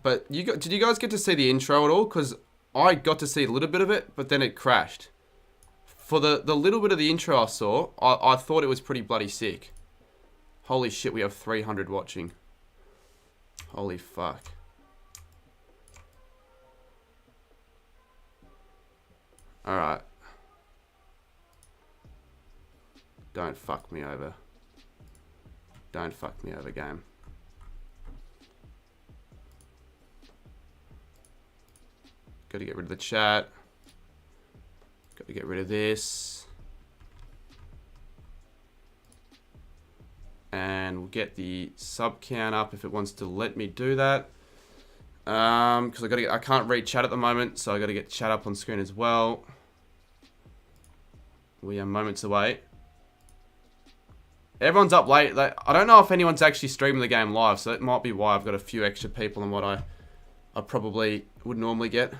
But did you guys get to see the intro at all? Because I got to see a little bit of it, but then it crashed. For the little bit of the intro I saw, I thought it was pretty bloody sick. Holy shit, we have 300 watching. Holy fuck. Alright. Don't fuck me over. Don't fuck me over, game. Got to get rid of the chat. Got to get rid of this. And we'll get the sub count up if it wants to let me do that. Because I can't read chat at the moment, so I got to get chat up on screen as well. We are moments away. Everyone's up late. Like, I don't know if anyone's actually streaming the game live, so that might be why I've got a few extra people than what I probably would normally get.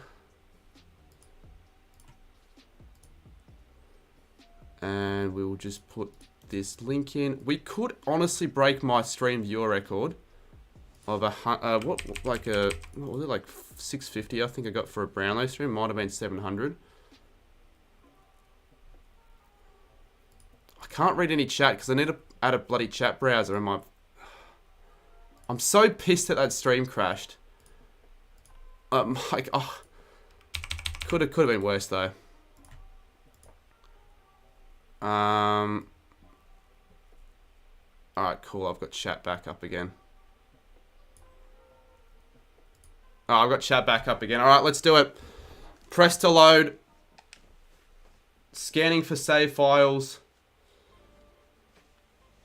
And we will just put this link in. We could honestly break my stream viewer record of what was it, like 650? I think I got for a Brownlow stream. Might have been 700. I can't read any chat because I need to add a bloody chat browser. I'm so pissed that stream crashed. Like, oh, could have been worse though. Alright, cool. I've got chat back up again. Oh, I've got chat back up again. Alright, let's do it. Press to load. Scanning for save files.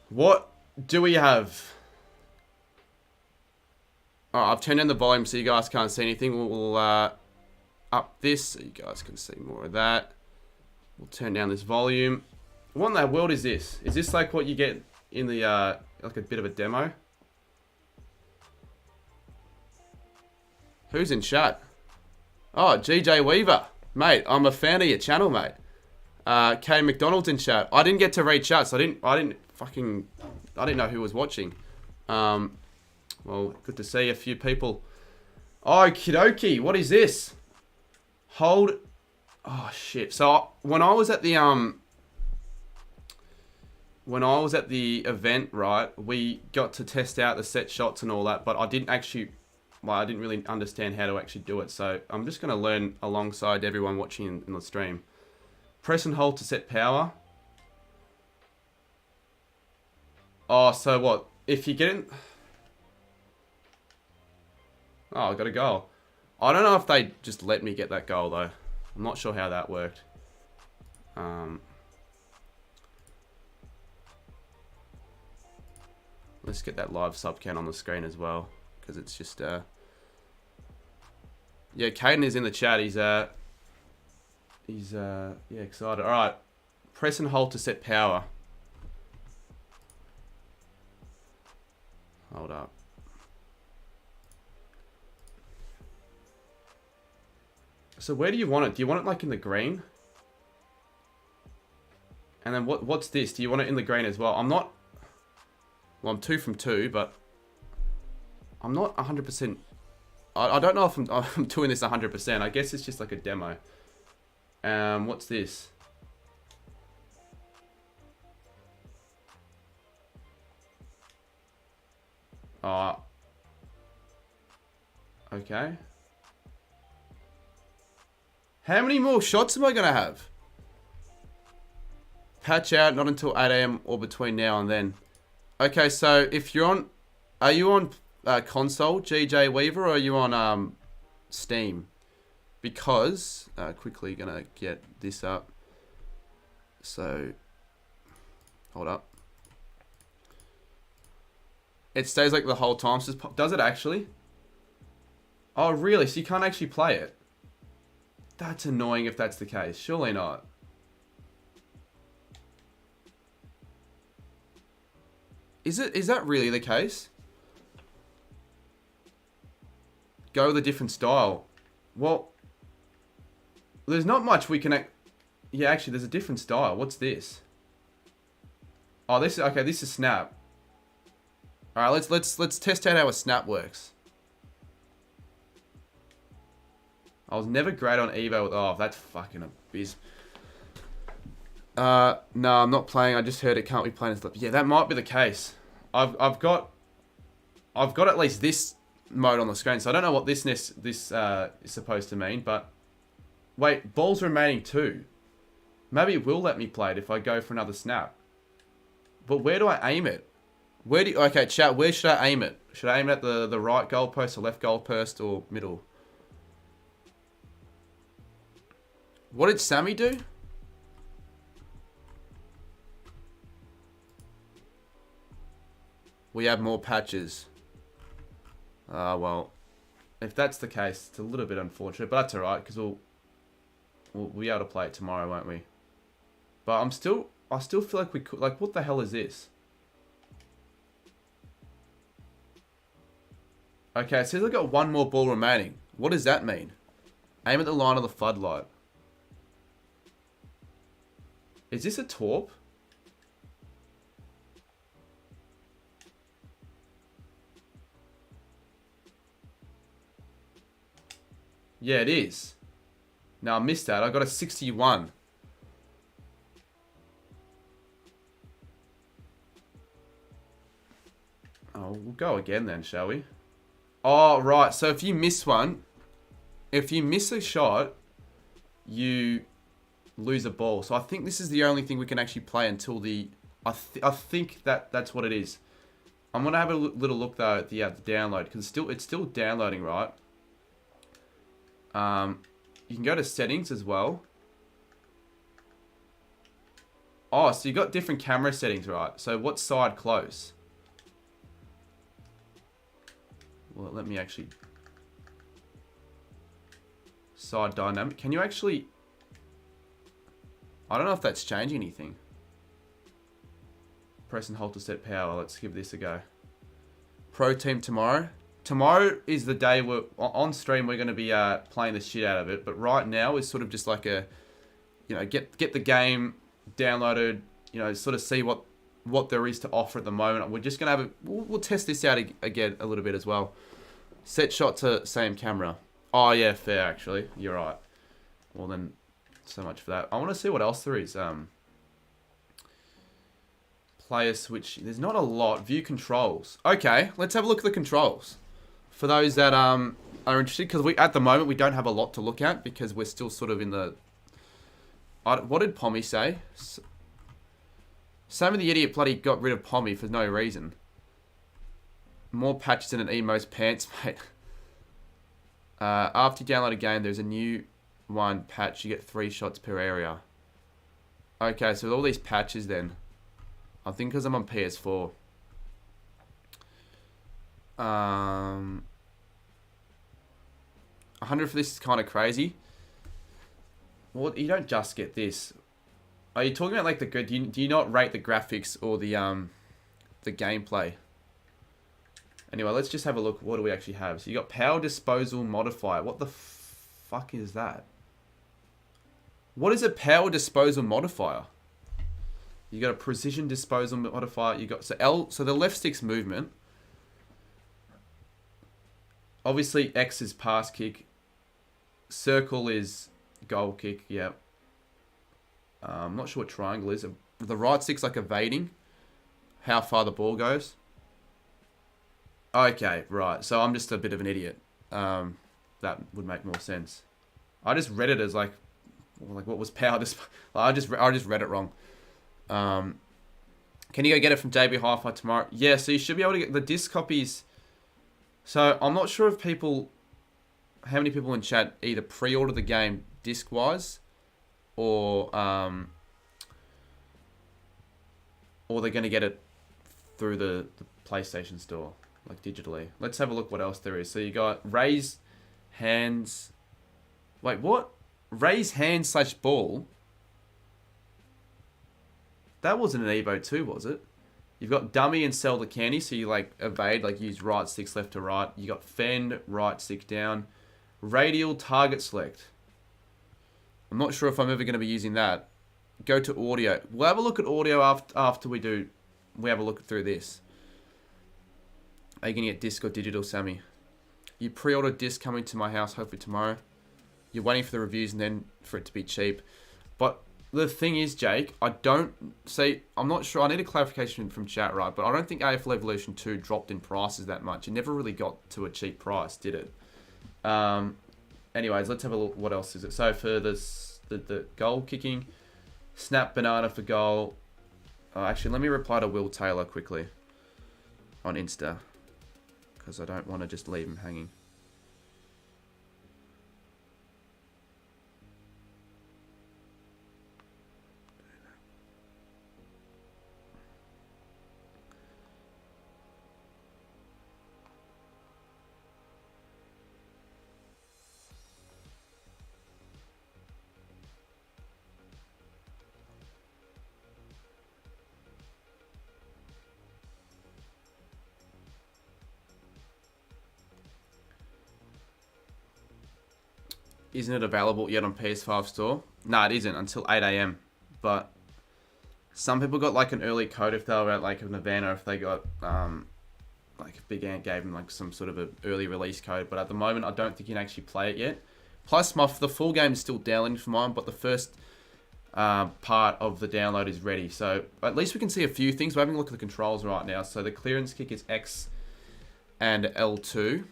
What do we have? Alright, I've turned down the volume so you guys can't see anything. We'll up this so you guys can see more of that. We'll turn down this volume. What in the world is this? Is this like what you get in the, like a bit of a demo? Who's in chat? Oh, GJ Weaver. Mate, I'm a fan of your channel, mate. K McDonald's in chat. I didn't get to read chat, so I didn't know who was watching. Well, good to see a few people. Okie dokie, what is this? Hold. Oh shit. So when I was at the event, right, we got to test out the set shots and all that, but I didn't really understand how to actually do it. So I'm just gonna learn alongside everyone watching in the stream. Press and hold to set power. Oh, so what? If you get in... Oh, I got a goal. I don't know if they just let me get that goal, though. I'm not sure how that worked. Let's get that live sub count on the screen as well. Because it's just... Yeah, Caden is in the chat. He's yeah, excited. Alright. Press and hold to set power. Hold up. So where do you want it? Do you want it like in the green? And then what's this? Do you want it in the green as well? I'm not... Well, I'm 2 from 2, but... I'm not 100%... I don't know if I'm doing this 100%. I guess it's just like a demo. What's this? Okay. How many more shots am I going to have? Patch out, not until 8 AM or between now and then. Okay, so if you're on... Are you on console, GJ Weaver, or are you on Steam? Because... quickly going to get this up. So... Hold up. It stays like the whole time. So does it actually? Oh, really? So you can't actually play it? That's annoying if that's the case. Surely not. Is that really the case? Go with a different style. Well, there's not much we can... Yeah, actually, there's a different style. What's this? Oh, this is... Okay, this is Snap. Alright, let's test out how a Snap works. I was never great on Evo with... Oh, that's fucking abysmal. No, I'm not playing. I just heard it can't be playing. Yeah, that might be the case. I've got at least this mode on the screen, so I don't know what this is supposed to mean. But wait, balls remaining 2. Maybe it will let me play it if I go for another snap. But where do I aim it? Okay, chat. Where should I aim it? Should I aim it at the right goalpost, or left goalpost, or middle? What did Sammy do? We have more patches. Well, if that's the case, it's a little bit unfortunate, but that's alright, because we'll be able to play it tomorrow, won't we? But I still feel like we could, like, what the hell is this? Okay, it says I've got 1 more ball remaining. What does that mean? Aim at the line of the floodlight. Is this a torp? Yeah, it is. No, I missed that. I got a 61. Oh, we'll go again then, shall we? Oh, right. So if you miss one, if you miss a shot, you lose a ball. So I think this is the only thing we can actually play until the... I think that's what it is. I'm going to have a little look, though, at the download, because it's still downloading, right? You can go to settings as well. Oh, so you got different camera settings, right? So what's side close? Well, let me actually... Side dynamic. Can you actually... I don't know if that's changing anything. Press and hold to set power. Let's give this a go. Pro team tomorrow. Tomorrow is the day we're... On stream, we're going to be playing the shit out of it. But right now is sort of just like a... You know, get the game downloaded. You know, sort of see what there is to offer at the moment. We're just going to have a... We'll test this out again a little bit as well. Set shot to same camera. Oh, yeah, fair, actually. You're right. Well, then, so much for that. I want to see what else there is. Player switch. There's not a lot. View controls. Okay, let's have a look at the controls. For those that are interested, because at the moment, we don't have a lot to look at, because we're still sort of in the... What did Pommy say? Sam the idiot bloody got rid of Pommy for no reason. More patches than an emo's pants, mate. After you download a game, there's a new one patch. You get 3 shots per area. Okay, so with all these patches then. I think because I'm on PS4. 100 for this is kind of crazy. Well, you don't just get this. Are you talking about like the good? Do you not rate the graphics or the gameplay? Anyway, let's just have a look. What do we actually have? So you got power disposal modifier. What the fuck is that? What is a power disposal modifier? You got a precision disposal modifier. You got so the left stick's movement. Obviously X is pass kick. Circle is goal kick. Yeah. I'm not sure what triangle is. The right stick's like evading. How far the ball goes. Okay, right. So I'm just a bit of an idiot. That would make more sense. I just read it as like what was power disposal? I just read it wrong. Can you go get it from JB Hi-Fi tomorrow? Yeah, so you should be able to get the disc copies. So I'm not sure if how many people in chat either pre-order the game disc-wise, or they're going to get it through the PlayStation Store, like digitally. Let's have a look what else there is. So you got raise hands. Wait, what? Raise hands / ball. That wasn't an Evo 2, was it? You've got dummy and sell the candy, so you like evade, like use right sticks left to right. You got fend, right stick down. Radial target select. I'm not sure if I'm ever going to be using that. Go to audio. We'll have a look at audio after we have a look through this. Are you going to get disc or digital, Sammy? You pre-order disc coming to my house hopefully tomorrow. You're waiting for the reviews and then for it to be cheap. But the thing is, Jake, I don't see. I'm not sure. I need a clarification from chat, right? But I don't think AFL Evolution 2 dropped in prices that much. It never really got to a cheap price, did it? Anyways, let's have a look. What else is it? So for the goal kicking, snap banana for goal. Actually, let me reply to Will Taylor quickly on Insta because I don't want to just leave him hanging. Isn't it available yet on PS5 store? No, it isn't until 8 a.m. But some people got like an early code if they were at like an event or if they got like Big Ant gave them like some sort of an early release code. But at the moment, I don't think you can actually play it yet. Plus, the full game is still downloading for mine, but the first part of the download is ready. So at least we can see a few things. We're having a look at the controls right now. So the clearance kick is X and L2.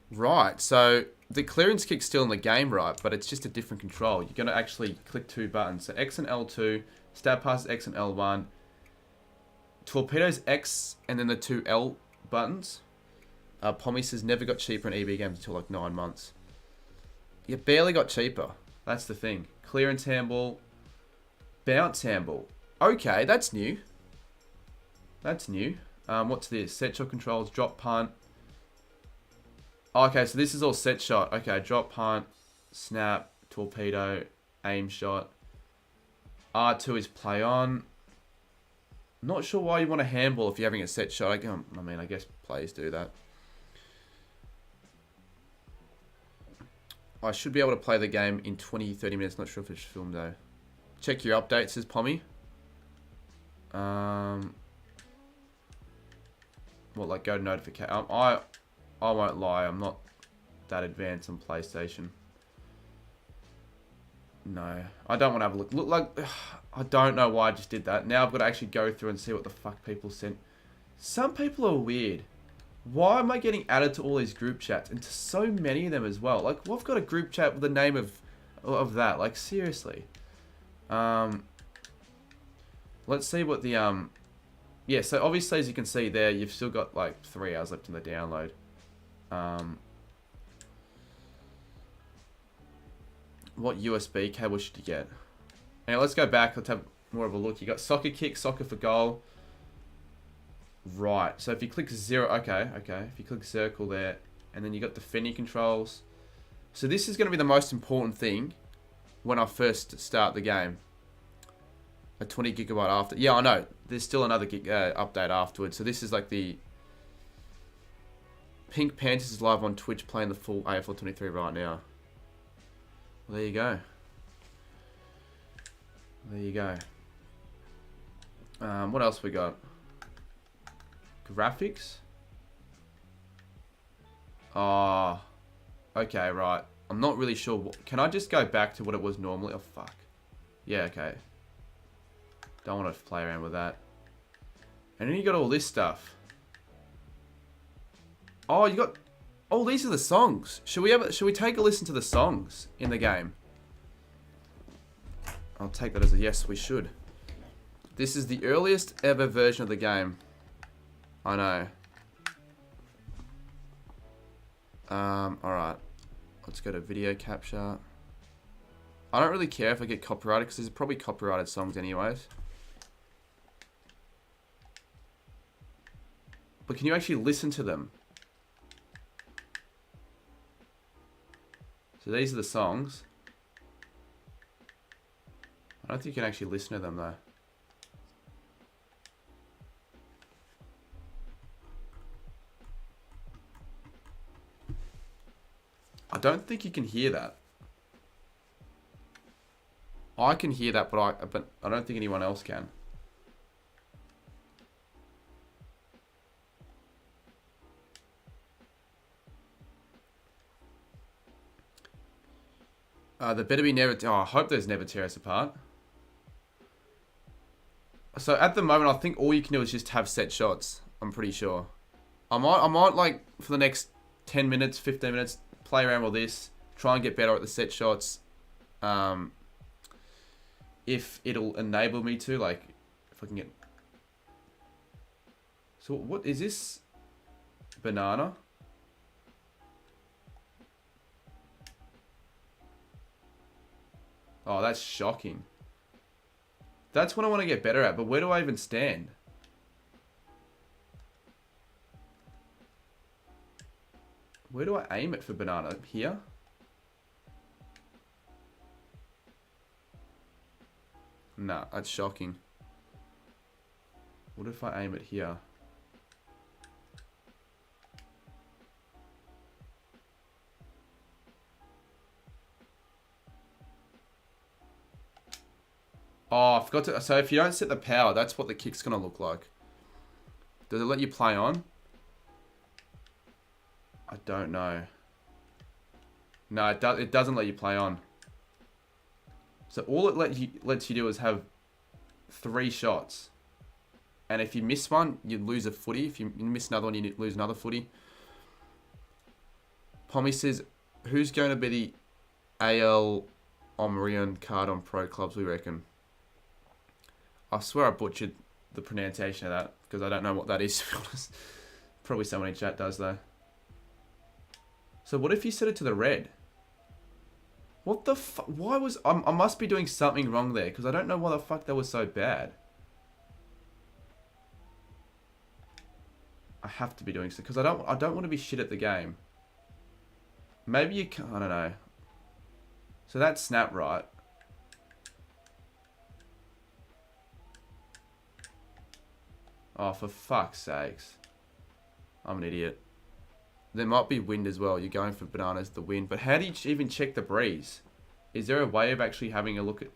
Right, so the clearance kick's still in the game, right? But it's just a different control. You're going to actually click two buttons. So X and L2, stab pass is X and L1, torpedoes X and then the two L buttons. Pommy says never got cheaper in EB games until like 9 months. You barely got cheaper. That's the thing. Clearance handball, bounce handball. Okay, that's new. That's new. What's this? Set shot controls, drop punt. Okay, so this is all set shot. Okay, drop punt, snap, torpedo, aim shot. R2 is play on. Not sure why you want a handball if you're having a set shot. I mean, I guess players do that. I should be able to play the game in 20, 30 minutes. Not sure if it's filmed though. Check your updates, says Pommy. What, like go to notification? I won't lie, I'm not that advanced on PlayStation. No, I don't want to have a look. Look like, I don't know why I just did that. Now I've got to actually go through and see what the fuck people sent. Some people are weird. Why am I getting added to all these group chats? And to so many of them as well. Like, well, I've got a group chat with the name of that. Like, seriously. Let's see what the, yeah, so obviously as you can see there, you've still got like 3 hours left in the download. What USB cable should you get? Now let's go back. Let's have more of a look. You got soccer kick, soccer for goal. Right. So if you click 0, okay. If you click circle there, and then you got the Finny controls. So this is going to be the most important thing when I first start the game. A 20 gigabyte after. Yeah, I know. There's still another update afterwards. So this is like the Pink Panthers is live on Twitch playing the full AFL 23 right now. Well, there you go. There you go. What else we got? Graphics? Oh, okay, right. I'm not really sure. Can I just go back to what it was normally? Oh, fuck. Yeah, okay. Don't want to play around with that. And then you got all this stuff. Oh, you got... Oh, these are the songs. Should we take a listen to the songs in the game? I'll take that as a yes, we should. This is the earliest ever version of the game. I know. Alright. Let's go to video capture. I don't really care if I get copyrighted because there's probably copyrighted songs anyways. But can you actually listen to them? So these are the songs. I don't think you can actually listen to them though. I don't think you can hear that. I can hear that, but I don't think anyone else can. There better be never... Oh, I hope there's never tear us apart. So at the moment, I think all you can do is just have set shots. I'm pretty sure. I might like, for the next 10 minutes, 15 minutes, play around with this. Try and get better at the set shots. If it'll enable me to, like, if I can get... So what is this? Banana? Oh, that's shocking. That's what I want to get better at, but where do I even stand? Where do I aim it for banana? Here? Nah, that's shocking. What if I aim it here? Oh, I forgot to... So if you don't set the power, that's what the kick's going to look like. Does it let you play on? I don't know. No, it doesn't let you play on. So all it lets you do is have 3 shots. And if you miss one, you lose a footy. If you miss another one, you lose another footy. Pommy says, who's going to be the AL Omrion card on Pro Clubs, we reckon? I swear I butchered the pronunciation of that because I don't know what that is, to be honest. Probably someone in chat does, though. So what if you set it to the red? What the fuck? Why was... I must be doing something wrong there because I don't know why the fuck that was so bad. I have to be doing so because I don't want to be shit at the game. Maybe you can... I don't know. So that's snap right. Oh, for fuck's sakes. I'm an idiot. There might be wind as well. You're going for bananas, the wind. But how do you even check the breeze? Is there a way of actually having a look at...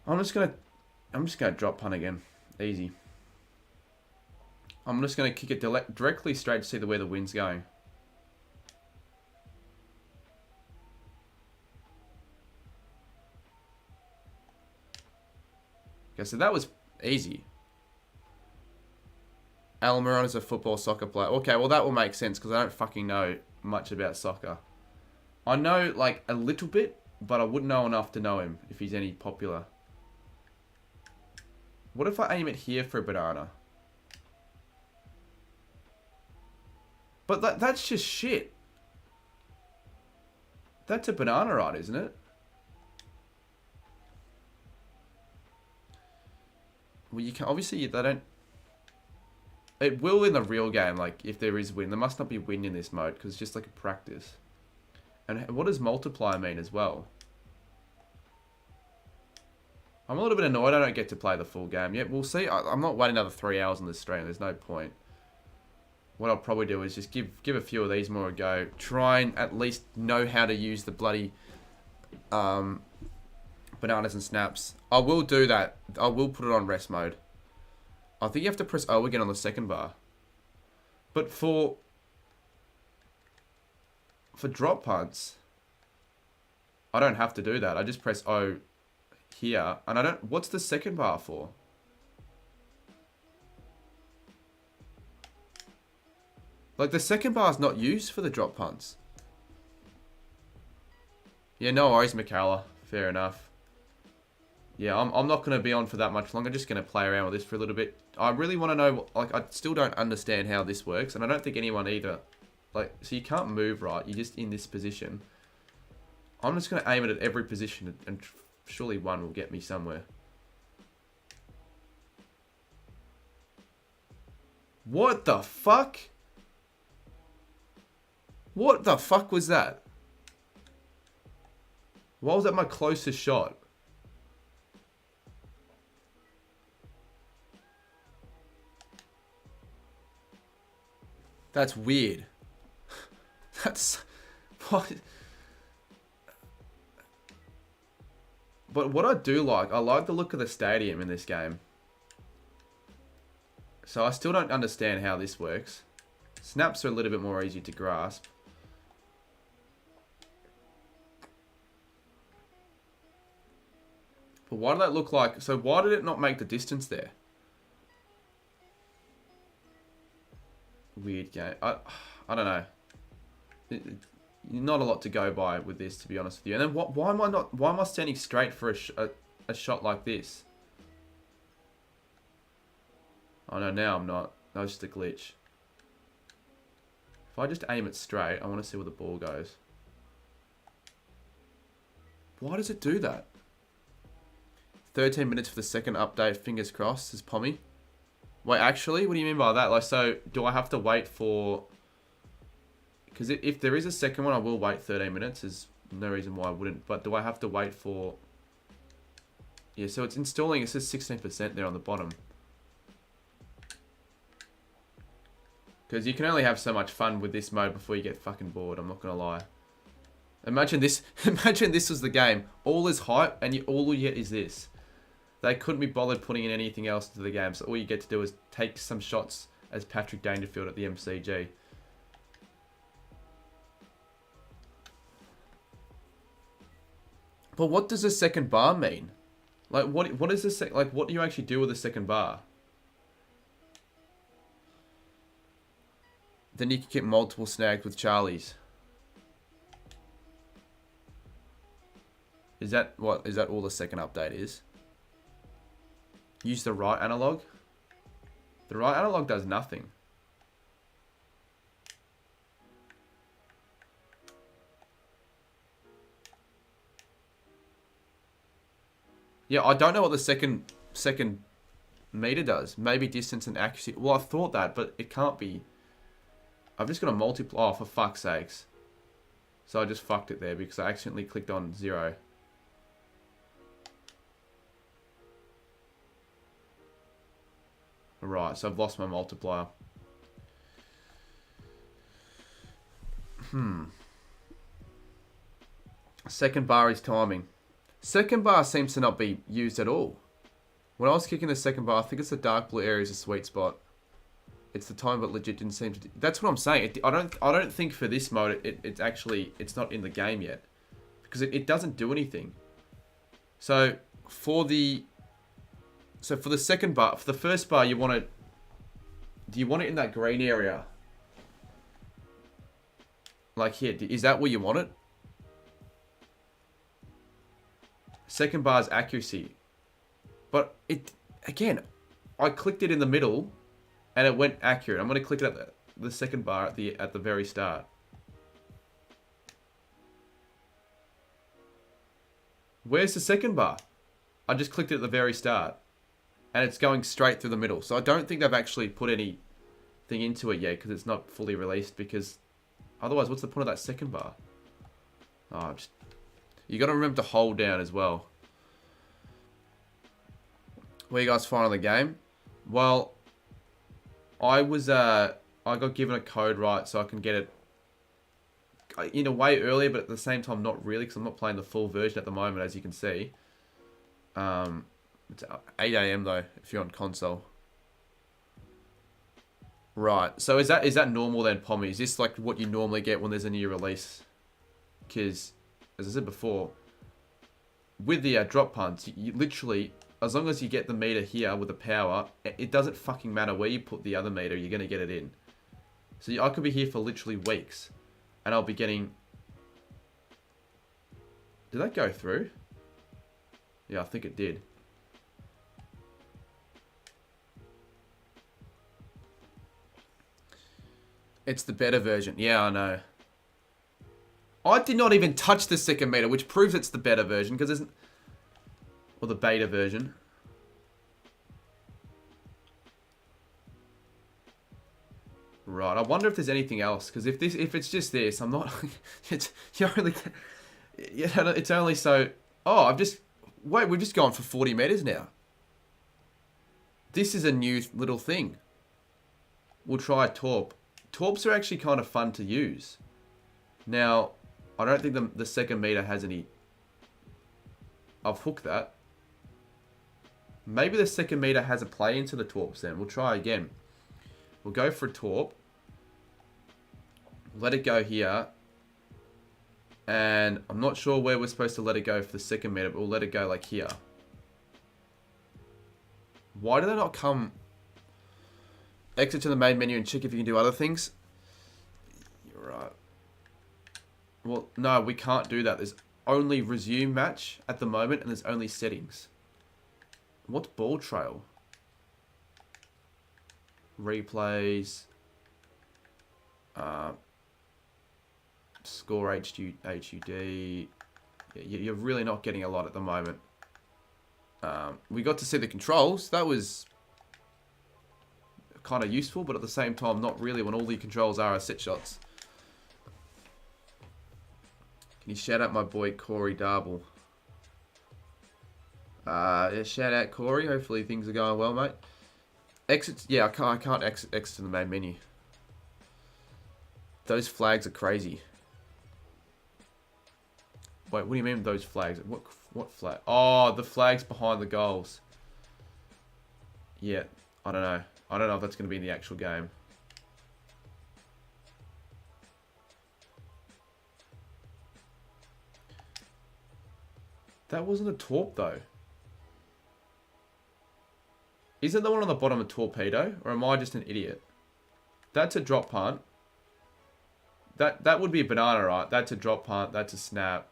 I'm just gonna drop punt again. Easy. I'm just gonna kick it directly straight to see where the wind's going. Okay, so that was easy. Almiron is a football soccer player. Okay, well that will make sense because I don't fucking know much about soccer. I know like a little bit, but I wouldn't know enough to know him if he's any popular. What if I aim it here for a banana? But that's just shit. That's a banana, right, isn't it? Well, you can obviously they don't. It will in the real game, like if there is wind. There must not be wind in this mode because it's just like a practice. And what does multiplier mean as well? I'm a little bit annoyed I don't get to play the full game yet. We'll see. I'm not waiting another 3 hours on this stream. There's no point. What I'll probably do is just give a few of these more a go. Try and at least know how to use the bloody bananas and snaps. I will do that. I will put it on rest mode. I think you have to press O again on the second bar. But for drop punts, I don't have to do that. I just press O here. And I don't... What's the second bar for? Like, the second bar is not used for the drop punts. Yeah, no worries, McCalla. Fair enough. Yeah, I'm not going to be on for that much longer. I'm just going to play around with this for a little bit. I really want to know... Like, I still don't understand how this works. And I don't think anyone either... Like, so you can't move right. You're just in this position. I'm just going to aim it at every position. And surely one will get me somewhere. What the fuck? What the fuck was that? Why was that my closest shot? That's weird. That's... What? But what I do like, I like the look of the stadium in this game. So I still don't understand how this works. Snaps are a little bit more easy to grasp. But why did that look like... So why did it not make the distance there? Weird game. I don't know. Not a lot to go by with this, to be honest with you. And then why am I standing straight for a shot like this? Oh no, now I'm not. That was just a glitch. If I just aim it straight, I want to see where the ball goes. Why does it do that? 13 minutes for the second update, fingers crossed, says Pommy. Wait, actually, what do you mean by that? Like, so, do I have to wait for... Because if there is a second one, I will wait 13 minutes. There's no reason why I wouldn't. But do I have to wait for... Yeah, so it's installing. It says 16% there on the bottom. Because you can only have so much fun with this mode before you get fucking bored. I'm not going to lie. Imagine this. Imagine this was the game. All is hype, and all you get is this. They couldn't be bothered putting in anything else into the game. So all you get to do is take some shots as Patrick Dangerfield at the MCG. But what does the second bar mean? Like, what is this? Like, what do you actually do with the second bar? Then you can get multiple snags with Charlies. Is that what? Is that all the second update is? Use the right analog. The right analog does nothing. Yeah, I don't know what the second meter does. Maybe distance and accuracy. Well, I thought that, but it can't be. I've just got to multiply. Oh, for fuck's sakes. So I just fucked it there because I accidentally clicked on 0. Right, so I've lost my multiplier. Second bar is timing. Second bar seems to not be used at all. When I was kicking the second bar, I think it's the dark blue area is a sweet spot. It's the time, but legit didn't seem to... That's what I'm saying. I don't think for this mode, it's not in the game yet. Because it doesn't do anything. So, for the second bar, for the first bar, you want it... Do you want it in that green area? Like here, is that where you want it? Second bar is accuracy. But again, I clicked it in the middle and it went accurate. I'm going to click it at the second bar at the very start. Where's the second bar? I just clicked it at the very start. And it's going straight through the middle. So I don't think they've actually put anything into it yet because it's not fully released. Because otherwise, what's the point of that second bar? Oh, you got to remember to hold down as well. Where you guys find on the game? Well, I got given a code right so I can get it in a way earlier, but at the same time not really because I'm not playing the full version at the moment, as you can see. It's 8 AM though, if you're on console. Right, so is that normal then, Pommy? Is this like what you normally get when there's a new release? Because, as I said before, with the drop punts, you literally, as long as you get the meter here with the power, it doesn't fucking matter where you put the other meter, you're going to get it in. So I could be here for literally weeks, and I'll be getting... Did that go through? Yeah, I think it did. It's the better version. Yeah, I know. I did not even touch the second meter, which proves it's the better version, because isn't... Or the beta version. Right, I wonder if there's anything else, because if it's just this, I'm not... it's only so... Oh, Wait, we've just gone for 40 meters now. This is a new little thing. We'll try Torp. Torps are actually kind of fun to use. Now, I don't think the second meter has any... I've hooked that. Maybe the second meter has a play into the Torps then. We'll try again. We'll go for a Torp. Let it go here. And I'm not sure where we're supposed to let it go for the second meter, but we'll let it go like here. Why do they not come... Exit to the main menu and check if you can do other things? You're right. Well, no, we can't do that. There's only resume match at the moment, and there's only settings. What's ball trail? Replays. Score HUD. Yeah, you're really not getting a lot at the moment. We got to see the controls. That was kind of useful, but at the same time, not really when all the controls are set shots. Can you shout out my boy Corey Darble? Yeah, shout out Corey. Hopefully things are going well, mate. Exit. Yeah, I can't exit to the main menu. Those flags are crazy. Wait, what do you mean those flags? What flag? Oh, the flags behind the goals. Yeah, I don't know. I don't know if that's going to be in the actual game. That wasn't a torp though. Isn't the one on the bottom a torpedo? Or am I just an idiot? That's a drop punt. That would be a banana, right? That's a drop punt. That's a snap.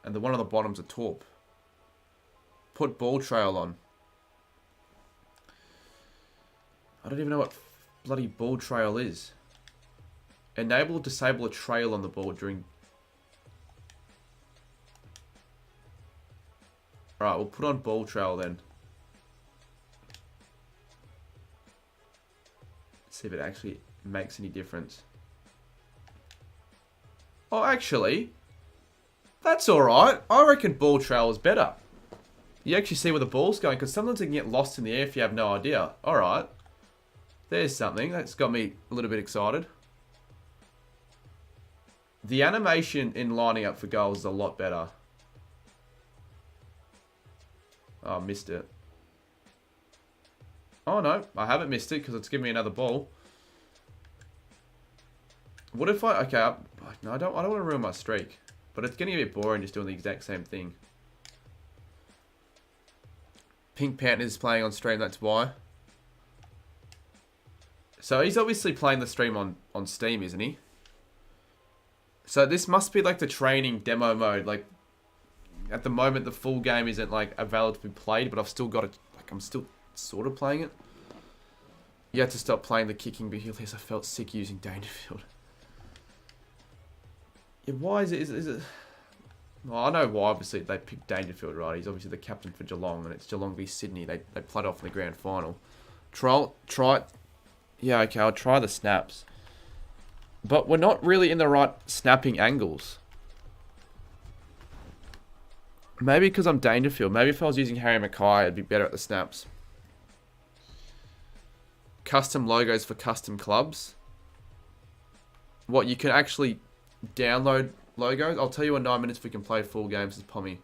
And the one on the bottom's a torp. Put ball trail on. I don't even know what bloody ball trail is. Enable or disable a trail on the ball during... Alright, we'll put on ball trail then. See if it actually makes any difference. Oh, actually, that's alright. I reckon ball trail is better. You actually see where the ball's going, because sometimes it can get lost in the air if you have no idea. Alright. There's something. That's got me a little bit excited. The animation in lining up for goals is a lot better. Oh, I missed it. Oh, no. I haven't missed it, because it's giving me another ball. What if I... Okay, no, I don't want to ruin my streak. But it's getting a bit boring just doing the exact same thing. Pink Panther's playing on stream, that's why. So he's obviously playing the stream on Steam, isn't he? So this must be like the training demo mode. Like, at the moment, the full game isn't like available to be played, but I've still got it. Like, I'm still sort of playing it. You had to stop playing the kicking because I felt sick using Dangerfield. Yeah, why is it? Is it? Well, I know why. Obviously, they picked Dangerfield, right? He's obviously the captain for Geelong, and it's Geelong v Sydney. They played off in the grand final. Try it. Yeah, okay, I'll try the snaps. But we're not really in the right snapping angles. Maybe because I'm Dangerfield. Maybe if I was using Harry Mackay, I'd be better at the snaps. Custom logos for custom clubs. What, you can actually download logos? I'll tell you in 9 minutes if we can play full games, says Pommy.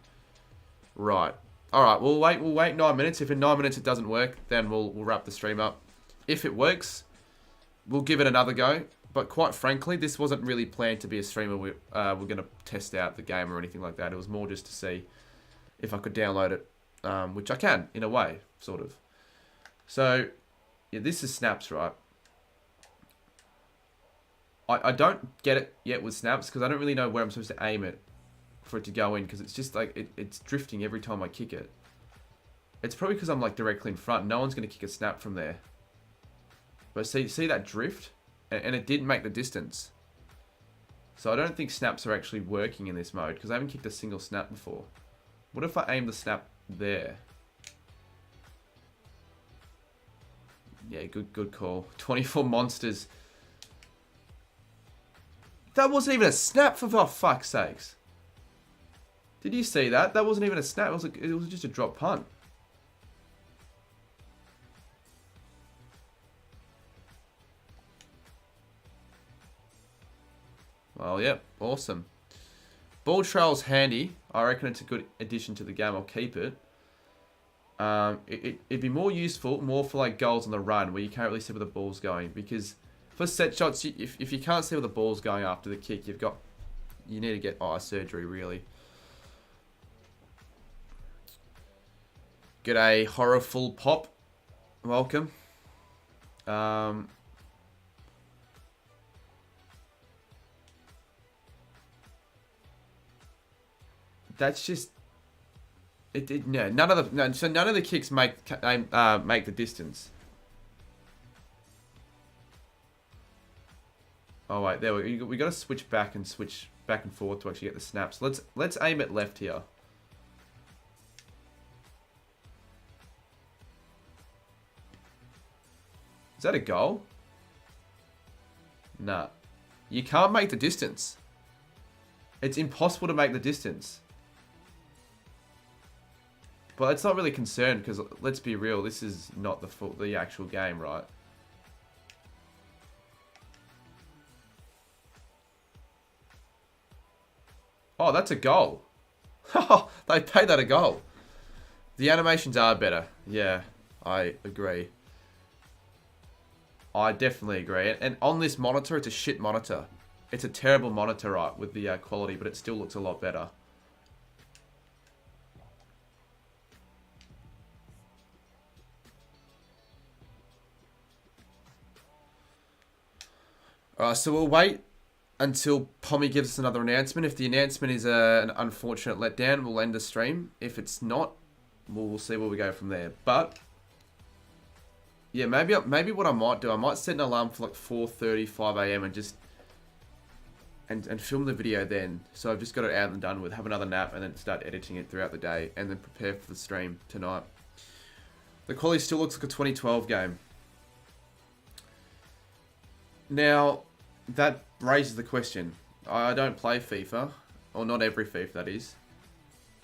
Right. Alright, we'll wait 9 minutes. If in 9 minutes it doesn't work, then we'll wrap the stream up. If it works, we'll give it another go. But quite frankly, this wasn't really planned to be a stream where we're going to test out the game or anything like that. It was more just to see if I could download it, which I can, in a way, sort of. So, yeah, this is snaps, right? I don't get it yet with snaps because I don't really know where I'm supposed to aim it for it to go in because it's just like, it's drifting every time I kick it. It's probably because I'm like directly in front. No one's going to kick a snap from there. But see that drift? And it didn't make the distance. So I don't think snaps are actually working in this mode because I haven't kicked a single snap before. What if I aim the snap there? Yeah, good call. 24 monsters. That wasn't even a snap, for fuck's sakes. Did you see that? That wasn't even a snap. It was just a drop punt. Well, yep, awesome. Ball trail's handy. I reckon it's a good addition to the game. I'll keep it. It'd be more useful, more for like goals on the run, where you can't really see where the ball's going. Because for set shots, if you can't see where the ball's going after the kick, you need to get eye surgery, really. G'day, Horrorful Pop. welcome. That's just it. No, so none of the kicks make the distance. Oh wait, there we got to switch back and forth to actually get the snaps. Let's aim it left here. Is that a goal? Nah. You can't make the distance. It's impossible to make the distance. But it's not really concerned because let's be real, this is not the actual game, right? Oh, that's a goal. They paid that a goal. The animations are better. Yeah, I agree. I definitely agree. And on this monitor, it's a shit monitor. It's a terrible monitor, right, with the quality, but it still looks a lot better. Alright, so we'll wait until Pommy gives us another announcement. If the announcement is an unfortunate letdown, we'll end the stream. If it's not, we'll see where we go from there. But yeah, maybe what I might do, I might set an alarm for like 4:35 AM and just and film the video then. So I've just got it out and done with, have another nap, and then start editing it throughout the day, and then prepare for the stream tonight. The quality still looks like a 2012 game. Now, that raises the question. I don't play FIFA, or not every FIFA that is.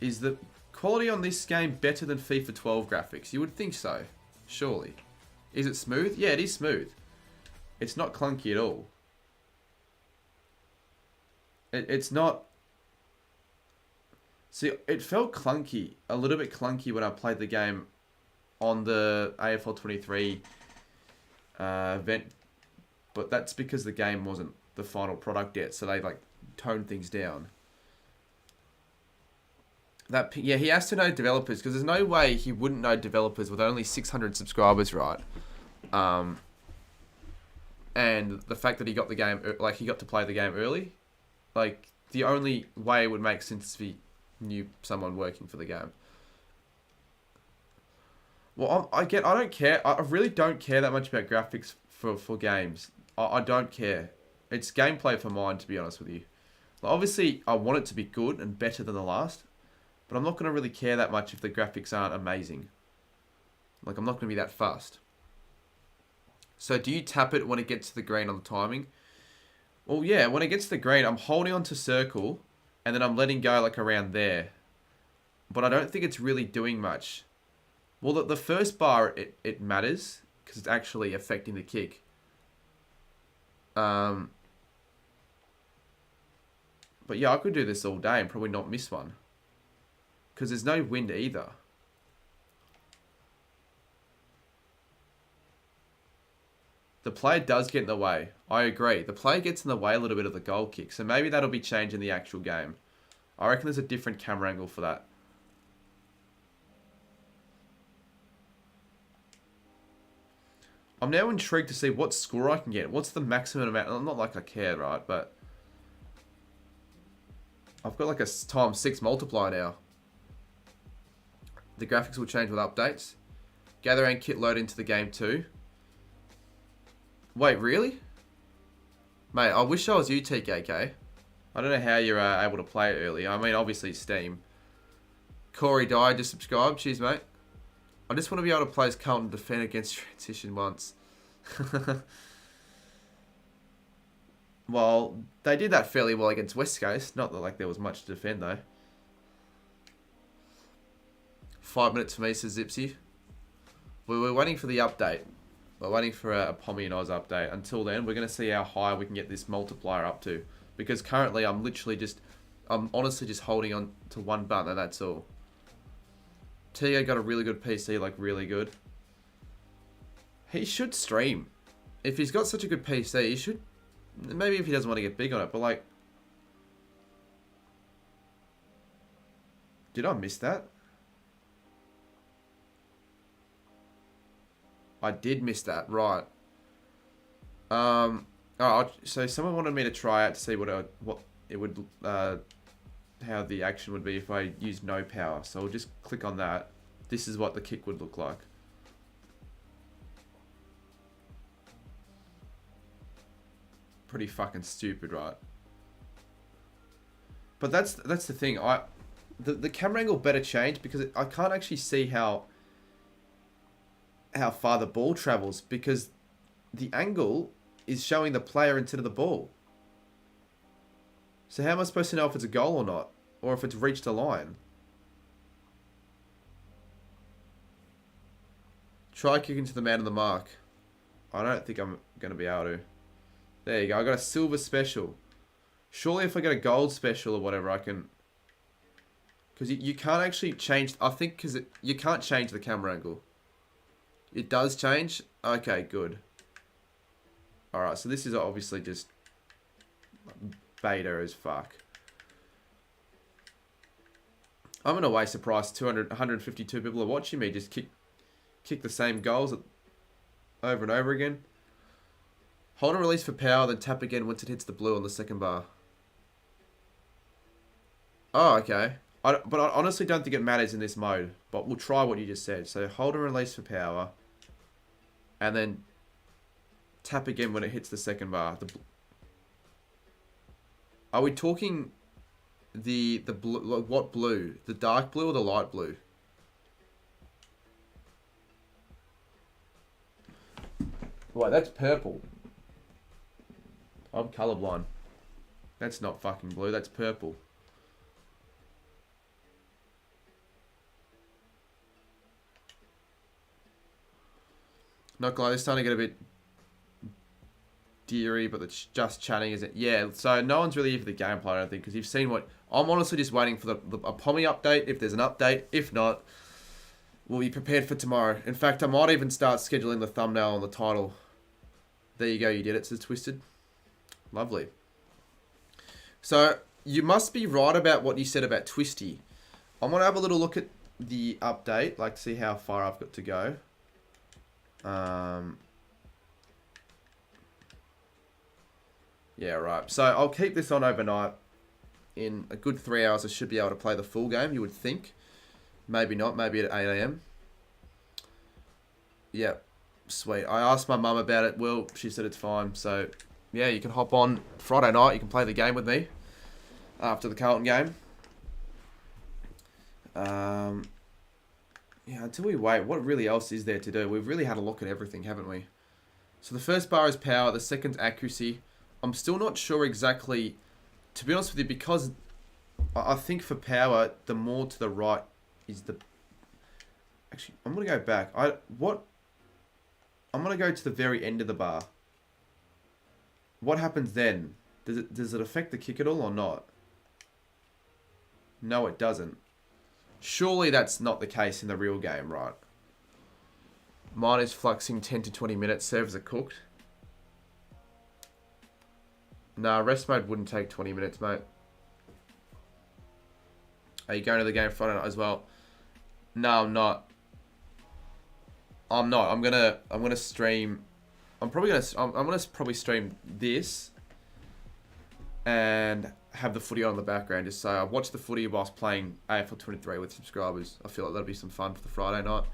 Is the quality on this game better than FIFA 12 graphics? You would think so, surely. Is it smooth? Yeah, it is smooth. It's not clunky at all. It's not... See, it felt clunky, a little bit clunky when I played the game on the AFL 23 event. But that's because the game wasn't the final product yet, so they like toned things down. Yeah, he has to know developers because there's no way he wouldn't know developers with only 600 subscribers, right? And the fact that he got the game, like he got to play the game early, like the only way it would make sense if he knew someone working for the game. Well, I don't care. I really don't care that much about graphics for games. I don't care. It's gameplay for mine, to be honest with you. Like, obviously, I want it to be good and better than the last, but I'm not going to really care that much if the graphics aren't amazing. Like, I'm not going to be that fussed. So, do you tap it when it gets to the green on the timing? Well, yeah, when it gets to the green, I'm holding on to circle, and then I'm letting go, like, around there. But I don't think it's really doing much. Well, the first bar, it matters, because it's actually affecting the kick. But yeah, I could do this all day and probably not miss one. Because there's no wind either. The player does get in the way. I agree. The player gets in the way a little bit of the goal kick. So maybe that'll be changed in the actual game. I reckon there's a different camera angle for that. I'm now intrigued to see what score I can get. What's the maximum amount? Not like I care, right? But I've got like a ×6 multiplier now. The graphics will change with updates. Gather and kit load into the game too. Wait, really? Mate, I wish I was you, TKK. I don't know how you're able to play it early. I mean, obviously Steam. Corey died, just subscribe. Cheers, mate. I just want to be able to play as Carlton defend against transition once. Well, they did that fairly well against West Coast. Not that like there was much to defend though. 5 minutes for me, says Zipsy. We're waiting for the update. We're waiting for a Pommy and Oz update. Until then, we're going to see how high we can get this multiplier up to. Because currently I'm honestly just holding on to one button and that's all. Tia got a really good PC, like really good. He should stream. If he's got such a good PC, he should... Maybe if he doesn't want to get big on it, but like... Did I miss that? I did miss that. Right. So someone wanted me to try out to see what it would, how the action would be if I used no power. So I'll just click on that. This is what the kick would look like. Pretty fucking stupid, right? But that's the thing. The camera angle better change because I can't actually see how far the ball travels because the angle is showing the player instead of the ball. So how am I supposed to know if it's a goal or not? Or if it's reached a line? Try kicking to the man of the mark. I don't think I'm going to be able to. There you go. I got a silver special. Surely if I get a gold special or whatever, I can... Because you can't actually change... I think because you can't change the camera angle. It does change? Okay, good. Alright, so this is obviously just beta as fuck. I'm in a way surprised 152 people are watching me just kick the same goals over and over again. Hold and release for power, then tap again once it hits the blue on the second bar. Oh, okay. But I honestly don't think it matters in this mode. But we'll try what you just said. So hold and release for power. And then tap again when it hits the second bar. Are we talking the blue? Like what blue? The dark blue or the light blue? Wait, that's purple. I'm colorblind. That's not fucking blue. That's purple. Not gonna lie, it's starting to get a bit deary, but it's just chatting, isn't it? Yeah, so no one's really here for the gameplay, I don't think, because you've seen what... I'm honestly just waiting for a Pommy update, if there's an update. If not, we'll be prepared for tomorrow. In fact, I might even start scheduling the thumbnail on the title. There you go, you did it, says Twisted. Lovely. So, you must be right about what you said about Twisty. I'm going to have a little look at the update, like see how far I've got to go. Yeah, right. So I'll keep this on overnight. In a good 3 hours, I should be able to play the full game, you would think. Maybe not. Maybe at 8 AM. Yeah, sweet. I asked my mum about it. Well, she said it's fine. So, yeah, you can hop on Friday night. You can play the game with me after the Carlton game. Yeah, until we wait, what really else is there to do? We've really had a look at everything, haven't we? So the first bar is power, the second's accuracy. I'm still not sure exactly, to be honest with you, because I think for power, the more to the right is the... Actually, I'm going to go back. I'm going to go to the very end of the bar. What happens then? Does it affect the kick at all or not? No, it doesn't. Surely that's not the case in the real game, right? Mine is fluxing 10 to 20 minutes. Servers are cooked. Nah, rest mode wouldn't take 20 minutes, mate. Are you going to the game Friday night as well? No, I'm not. I'm not. I'm gonna stream. I'm gonna probably stream this and have the footy on in the background. Just so I watch the footy whilst playing AFL 23 with subscribers. I feel like that'll be some fun for the Friday night.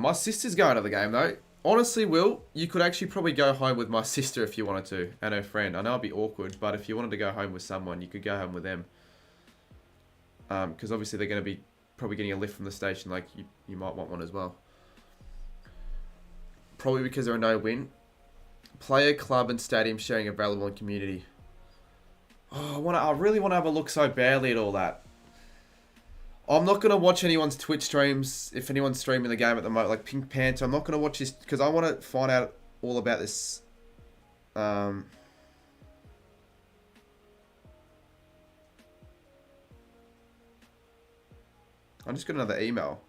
My sister's going to the game though. Honestly, Will, you could actually probably go home with my sister if you wanted to, and her friend. I know it'd be awkward, but if you wanted to go home with someone, you could go home with them. Because obviously they're going to be probably getting a lift from the station, like you might want one as well. Probably because there are no win. Player, club, and stadium sharing available in community. Oh, I really want to have a look so badly at all that. I'm not going to watch anyone's Twitch streams, if anyone's streaming the game at the moment, like Pink Panther. I'm not going to watch this, because I want to find out all about this. I just got another email.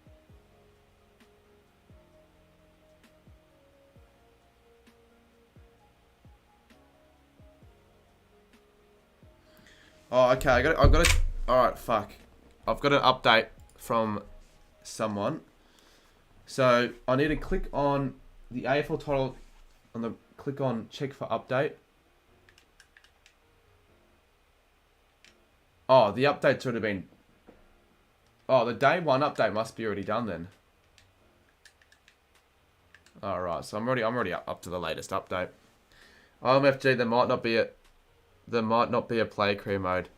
Oh, okay, I've got it. All right, fuck. I've got an update from someone. So I need to click on the AFL title, click on check for update. Oh, the update's already been. Oh, the day one update must be already done then. All right, so I'm already up to the latest update. OMFG, there might not be a play career mode.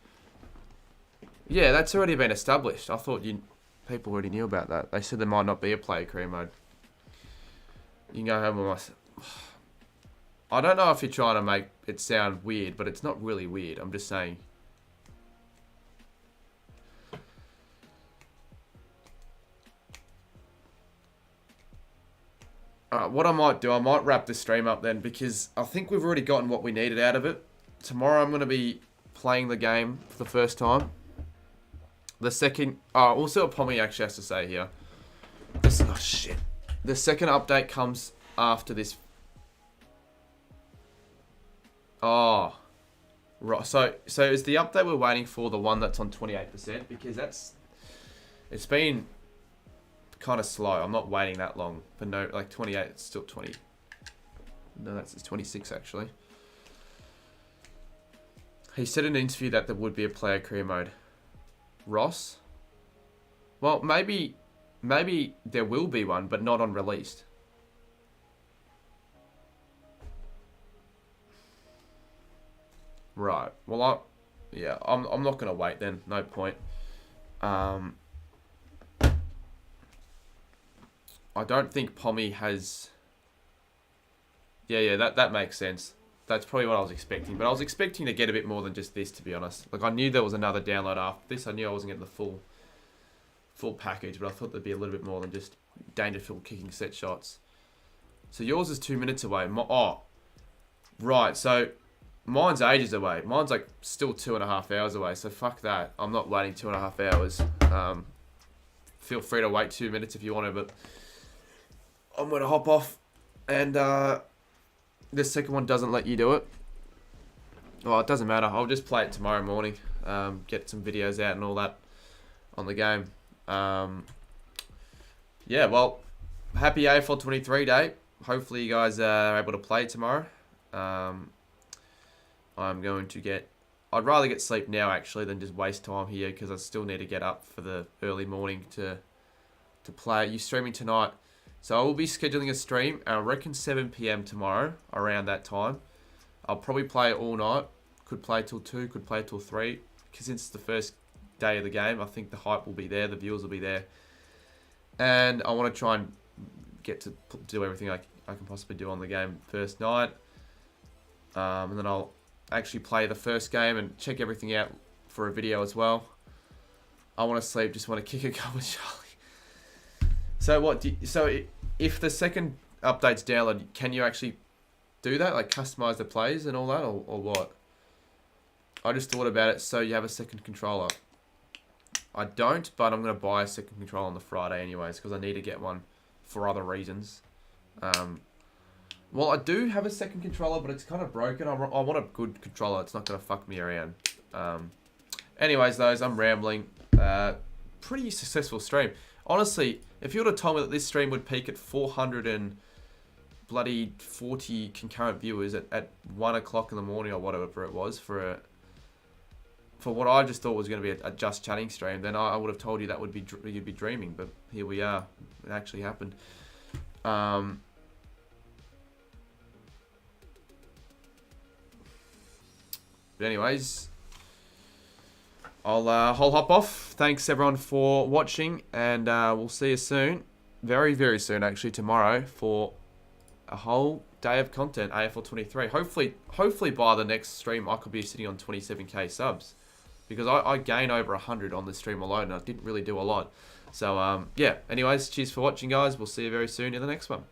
Yeah, that's already been established. I thought people already knew about that. They said there might not be a play career mode. You can go home with my. I don't know if you're trying to make it sound weird, but it's not really weird. I'm just saying. What I might do, I might wrap this stream up then, because I think we've already gotten what we needed out of it. Tomorrow I'm going to be playing the game for the first time. The second... we'll see what Pommy actually has to say here. Oh, shit. The second update comes after this. Oh. Right. So is the update we're waiting for the one that's on 28%? Because it's been kind of slow. I'm not waiting that long for no, like 28. It's still 20. No, it's 26 actually. He said in an interview that there would be a player career mode. Ross? Well, maybe there will be one, but not on released. Right. Well, I'm not gonna wait then. No point. I don't think Pommy has... Yeah, that makes sense. That's probably what I was expecting. But I was expecting to get a bit more than just this, to be honest. Like, I knew there was another download after this. I knew I wasn't getting the full package, but I thought there'd be a little bit more than just Dangerfield kicking set shots. So yours is 2 minutes away. Right. So mine's ages away. Mine's like still 2.5 hours away. So fuck that. I'm not waiting 2.5 hours. Feel free to wait 2 minutes if you want to, but I'm going to hop off, and the second one doesn't let you do it. Well, it doesn't matter. I'll just play it tomorrow morning, get some videos out and all that on the game. Yeah, well, happy AFL 23 day. Hopefully you guys are able to play tomorrow. I'm going to get... I'd rather get sleep now, actually, than just waste time here, because I still need to get up for the early morning to play. You're streaming tonight. So I will be scheduling a stream, I reckon 7 PM tomorrow, around that time. I'll probably play all night. Could play till 2, could play till 3. Because since it's the first day of the game, I think the hype will be there, the viewers will be there. And I want to try and get to do everything I can possibly do on the game first night. And then I'll actually play the first game and check everything out for a video as well. I want to sleep, just want to kick a goal with Charlie. So if the second update's downloaded, can you actually do that? Like customize the plays and all that, or what? I just thought about it. So you have a second controller. I don't, but I'm going to buy a second controller on the Friday anyways, because I need to get one for other reasons. Well, I do have a second controller, but it's kind of broken. I want a good controller. It's not going to fuck me around. Anyways, I'm rambling. Pretty successful stream. Honestly, if you would have told me that this stream would peak at 440 concurrent viewers at 1 o'clock in the morning or whatever it was for what I just thought was going to be a just chatting stream, then I would have told you that you'd be dreaming. But here we are. It actually happened. But anyways, I'll hop off. Thanks everyone for watching, and we'll see you soon. Very, very soon, actually, tomorrow for a whole day of content, AFL 23. Hopefully by the next stream, I could be sitting on 27k subs, because I gained over 100 on this stream alone, and I didn't really do a lot. So, yeah. Anyways, cheers for watching, guys. We'll see you very soon in the next one.